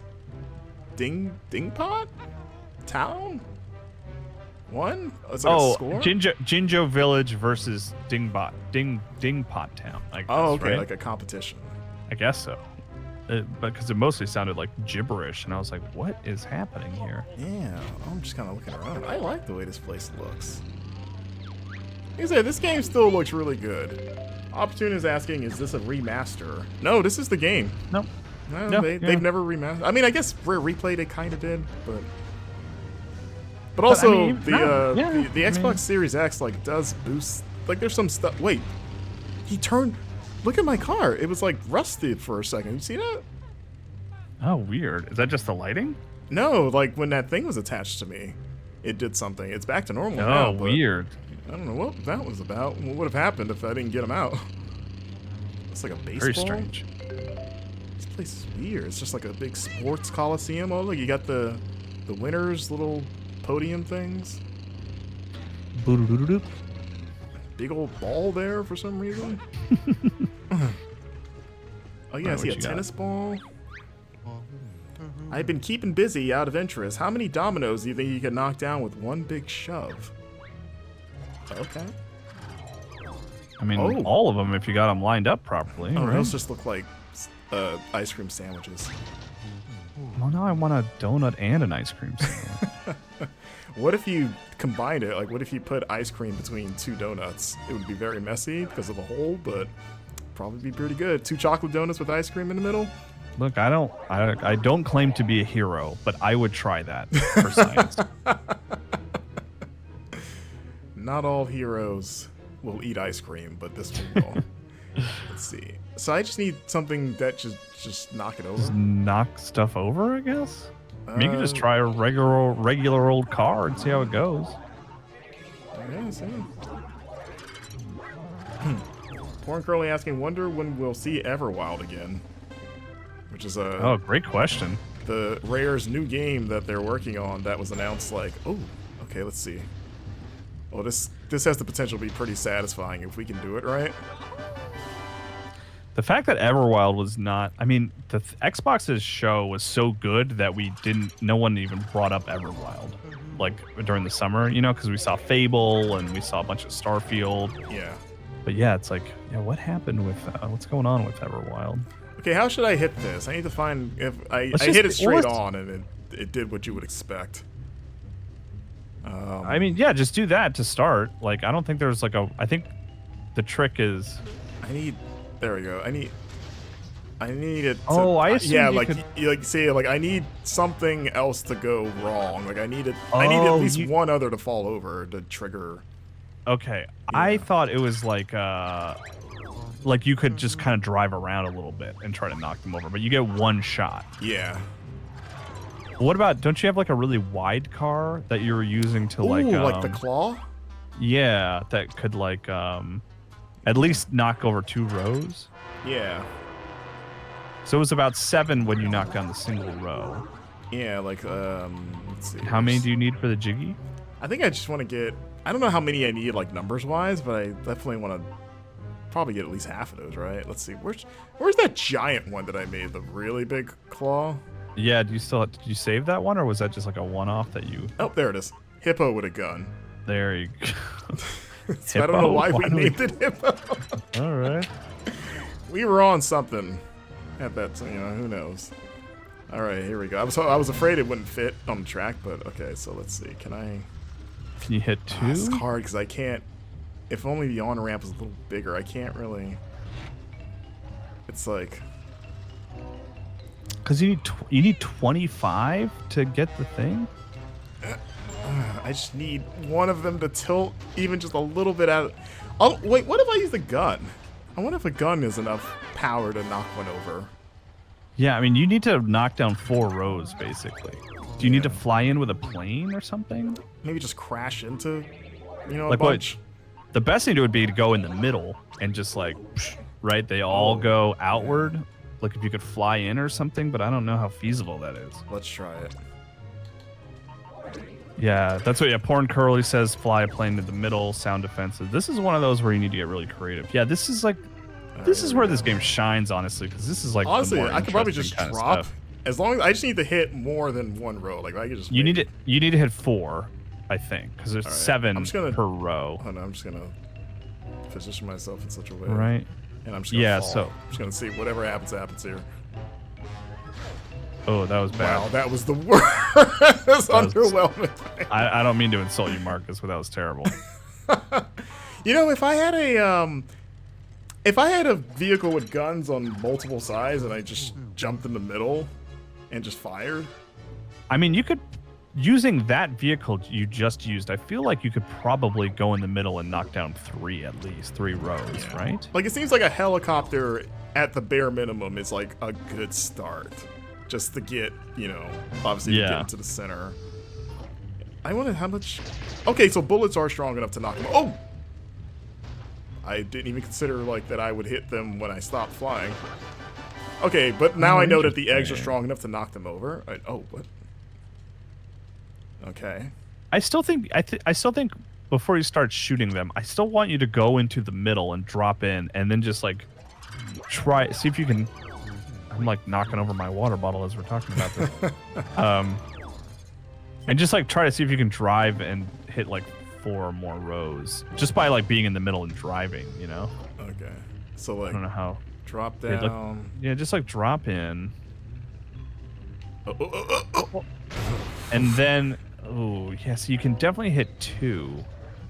Dingpot Town 1. Oh, it's like a score. Jinjo Village versus Dingpot Town. I guess, Oh, okay, right? like a competition. I guess so. But because it mostly sounded like gibberish, and I was like, "What is happening here?" Yeah, I'm just kind of looking around. I like the way this place looks. Like I said, this game still looks really good. Opportune is asking, is this a remaster? No, this is the game. Nope. No, they've never remastered. I mean, I guess Rare Replay they kind of did, but also I mean, the Xbox Series X like does boost. Like there's some stuff. Wait, he turned. Look at my car. It was like rusted for a second. You see that? Oh, weird. Is that just the lighting? No, like when that thing was attached to me, it did something. It's back to normal Oh, now. But weird. I don't know what that was about. What would have happened if I didn't get him out? It's like a baseball. Very strange. This place is weird. It's just like a big sports coliseum. Oh, look, you got the winners' little podium things. Boo-doo-doo-doo-doo. Big old ball there for some reason. Oh yeah, I see a tennis ball. I've been keeping busy out of interest. How many dominoes do you think you can knock down with one big shove? Okay. I mean, all of them if you got them lined up properly. Oh, right? those just look like ice cream sandwiches. Well, now I want a donut and an ice cream sandwich. What if you combined it? Like, what if you put ice cream between 2 donuts? It would be very messy because of the hole, but probably be pretty good. 2 chocolate donuts with ice cream in the middle. Look, I don't claim to be a hero, but I would try that for science. Not all heroes will eat ice cream, but this one will. Let's see. So I just need something that just knock it over. Just knock stuff over, I guess. You can just try a regular old car and see how it goes. Yes, yeah. Porn Curly asking, wonder when we'll see Everwild again? Which is Oh, great question. the Rare's new game that they're working on that was announced like, oh, okay, let's see. Well, this has the potential to be pretty satisfying if we can do it right. The fact that Everwild was not, I mean, the Xbox's show was so good that no one even brought up Everwild, like during the summer, you know, because we saw Fable and we saw a bunch of Starfield. Yeah. But yeah, it's like, yeah, what happened with, what's going on with Everwild? Okay, how should I hit this? I need to find if I hit it straight on and it did what you would expect. I mean, yeah, just do that to start. Like, I don't think there's like I think the trick is. There we go. I need it to, oh, I assume yeah, you like could... like say like I need something else to go wrong. Like I need at least one other to fall over to trigger. Okay, Yeah. I thought it was like you could just kind of drive around a little bit and try to knock them over, but you get one shot. Yeah. What about, don't you have like a really wide car that you were using to like the claw? Yeah, that could like at least knock over 2 rows. Yeah. So it was about 7 when you knocked down the single row. Yeah, like let's see. How many do you need for the Jiggy? I think I just want to get, I don't know how many I need like numbers wise, but I definitely want to probably get at least half of those, right? Let's see. Where's that giant one that I made, the really big claw? Yeah, did you save that one, or was that just like a one-off that you... Oh, there it is. Hippo with a gun. There you go. So I don't know why we named it Hippo. All right. We were on something at that, you know, who knows. All right, here we go. I was afraid it wouldn't fit on the track, but okay, so let's see. Can you hit 2? It's hard because I can't, if only the on-ramp was a little bigger, I can't really, it's like... Because you need 25 to get the thing? I just need one of them to tilt even just a little bit out. Oh, wait, what if I use the gun? I wonder if a gun is enough power to knock one over. Yeah, I mean, you need to knock down 4 rows, basically. Do you need to fly in with a plane or something? Maybe just crash into, you know, like a bunch. The best thing to would be to go in the middle and just like, right? They all go outward. Like if you could fly in or something, but I don't know how feasible that is. Let's try it. Yeah, that's what, Porn Curly says, fly a plane to the middle, sound defensive. This is one of those where you need to get really creative. Yeah, this is like, this is where this game shines, honestly, because this is like honestly, the more I could probably just kind of drop, stuff. as long as I just need to hit more than one row. Like I could just. You need to hit 4, I think, because there's 7 per row. Oh no, I'm just gonna position myself in such a way. Right. And I'm just gonna fall. So I'm just gonna see whatever happens here. Oh, that was bad. Wow, that was the worst. That's underwhelming. I don't mean to insult you, Marcus, but that was terrible. You know, if I had a vehicle with guns on multiple sides and I just jumped in the middle and just fired. I mean, you could, using that vehicle you just used, I feel like you could probably go in the middle and knock down 3 at least, 3 rows, right? Like it seems like a helicopter at the bare minimum is like a good start. Just to get, you know, obviously to get into the center. I wonder how much... Okay, so bullets are strong enough to knock them... Oh! I didn't even consider, like, that I would hit them when I stopped flying. Okay, but now I know that the eggs are strong enough to knock them over. Oh, what? Okay. I still think before you start shooting them, I still want you to go into the middle and drop in, and then just, like, see if you can... I'm like knocking over my water bottle as we're talking about this. And just like try to see if you can drive and hit like 4 more rows just by like being in the middle and driving, you know? Okay. So like, I don't know how. Drop down. Yeah, just like drop in. Oh. And then, oh, yeah, so you can definitely hit 2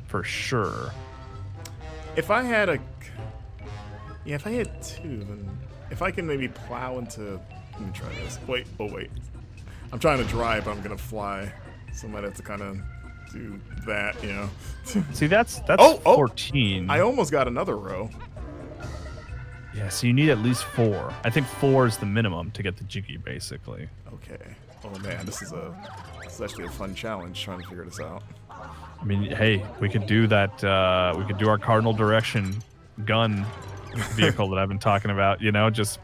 for sure. If I had a, yeah, if I hit 2, then if I can maybe plow into, let me try this. Wait, oh wait. I'm trying to drive, but I'm gonna fly. So I might have to kind of do that, you know. See, that's 14. I almost got another row. Yeah, so you need at least 4. I think 4 is the minimum to get the Jiggy, basically. Okay. Oh man, this is actually a fun challenge trying to figure this out. I mean, hey, we could do that. We could do our cardinal direction gun vehicle that I've been talking about. You know, just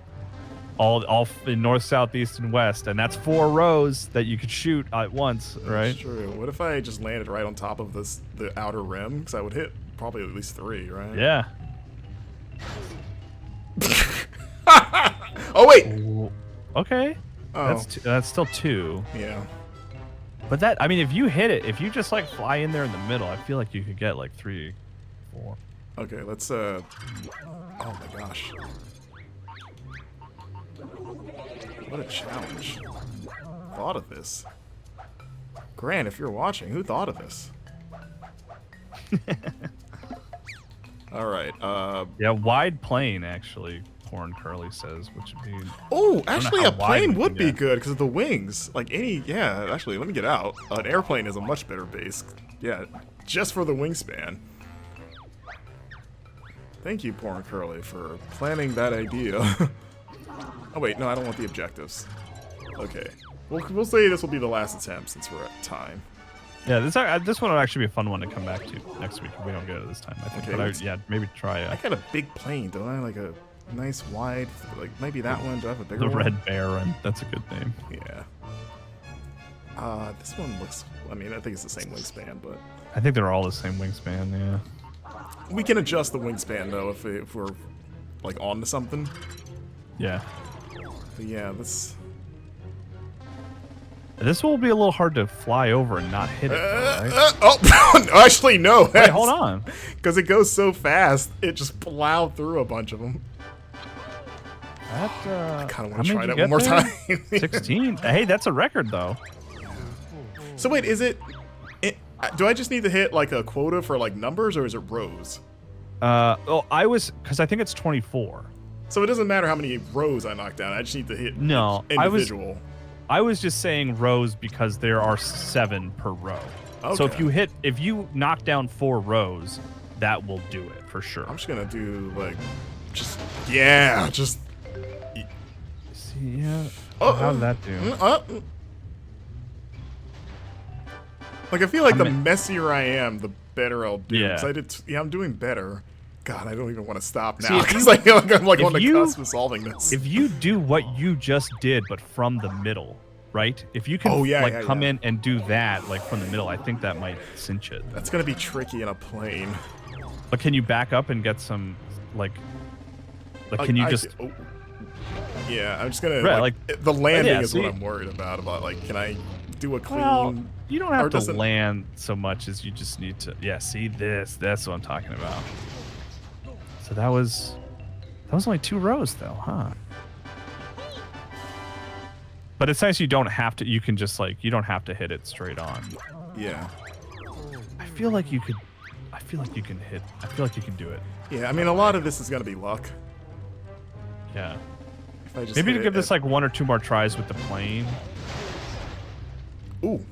all in north, south, east, and west, and that's 4 rows that you could shoot at once, right? That's true. What if I just landed right on top of the outer rim? Because I would hit probably at least 3, right? Yeah. Oh wait. Ooh, okay. Oh. That's still 2. Yeah. But that, I mean, if you hit it, if you just like fly in there in the middle, I feel like you could get like 3, 4. Okay, let's oh my gosh. What a challenge. Thought of this. Grant, if you're watching, who thought of this? Alright, Yeah, wide plane, actually, Corn Curly says, which would be... Oh, actually how a plane wide we would can be get. good because of the wings. Like yeah, actually, let me get out. An airplane is a much better base. Yeah, just for the wingspan. Thank you, Corn Curly, for planning that idea. Oh wait, no, I don't want the objectives. Okay. We'll say this will be the last attempt since we're at time. Yeah, this one will actually be a fun one to come back to next week if we don't get it this time, I think. Okay, But yeah, maybe try I got a big plane, don't I? Like a nice wide, like maybe that one. Do I have a bigger the one? Red Baron. That's a good name. Yeah. This one looks, I mean, I think it's the same wingspan, but... I think they're all the same wingspan, yeah. We can adjust the wingspan, though, if we're, like, on to something. Yeah. But yeah, this will be a little hard to fly over and not hit it, though, right? Oh, actually, no. Wait, hold on. Because it goes so fast, it just plowed through a bunch of them. That, I kind of how want to try many that did one more you time. get there? 16? Hey, that's a record, though. So wait, is it... Do I just need to hit, like, a quota for, like, numbers, or is it rows? Well, because I think it's 24. So it doesn't matter how many rows I knock down. I just need to hit No, individual. I was just saying rows because there are 7 per row. Okay. So if you knock down 4 rows, that will do it for sure. I'm just gonna do like, just See, yeah. Oh, How did that do? Like I feel like the messier I am, the better I'll do. Yeah. 'Cause I'm doing better. God, I don't even want to stop See, now if because you- I feel like I'm like if on the you- cusp of solving this. If you do what you just did, but from the middle, right? If you can come in and do that like from the middle, I think that might cinch it. That's gonna be tricky in a plane. But can you back up and get some can you just... Yeah, I'm just gonna Right, like the landing yeah, is see- what I'm worried about. About like, can I do a clean? Well, you don't or have does to it- land so much as you just need to... Yeah, see this? That's what I'm talking about. So that was only 2 rows though, huh? But it's nice you don't have to... You can just you don't have to hit it straight on. Yeah. I feel like you could... I feel like you can hit... I feel like you can do it. Yeah, I mean, a lot of this is gonna be luck. Yeah. If I just Maybe hit to give it this 1 or 2 more tries with the plane. Ooh.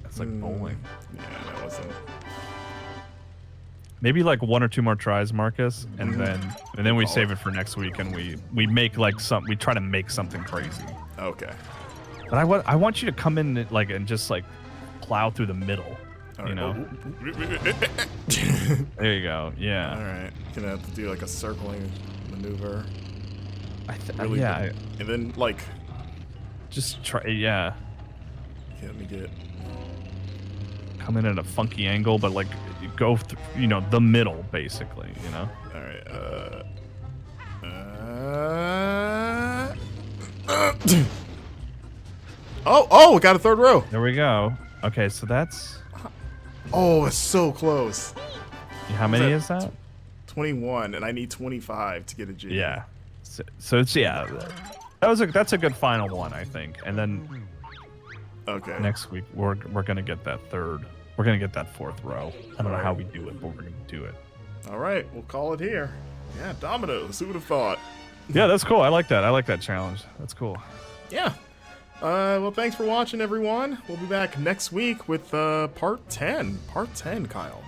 That's like bowling. Yeah, that wasn't. Maybe 1 or 2 more tries, Marcus, and Mm-hmm. then we save it for next week, and we make we try to make something crazy. Okay. But I want you to come in and just plow through the middle. All You right. know. Oh. There you go. Yeah. All right. Gonna have to do like a circling maneuver. Really, yeah. And then Just try. Yeah. okay, let me get. Come in at a funky angle, but you go through, the middle basically. You know. All right. Oh! Got a third row. There we go. Okay, so that's. Oh, it's so close. How many is that? 21, and I need 25 to get a G. Yeah. So it's that's a good final one, I think. And then Okay. next week we're gonna get that third. We're gonna get that 4th row. I don't know how we do it, but we're gonna do it. All right, we'll call it here. Yeah, Dominoes. Who would have thought? Yeah, that's cool. I like that. I like that challenge. That's cool. Yeah. Well, thanks for watching, everyone. We'll be back next week with part 10. Part 10, Kyle.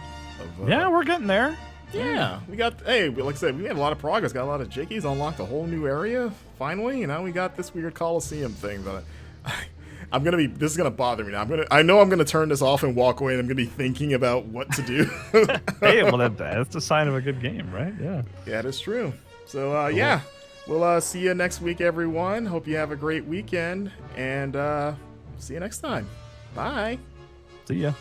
Yeah, we're getting there. Yeah, we got, hey, like I said, we made a lot of progress. Got a lot of Jiggies, unlocked a whole new area. Finally, you know, we got this weird Coliseum thing that I'm gonna be. This is gonna bother me now. I know I'm gonna turn this off and walk away, and I'm gonna be thinking about what to do. Hey, well, that's a sign of a good game, right? Yeah. Yeah, it is true. So, yeah, we'll see you next week, everyone. Hope you have a great weekend, and see you next time. Bye. See ya.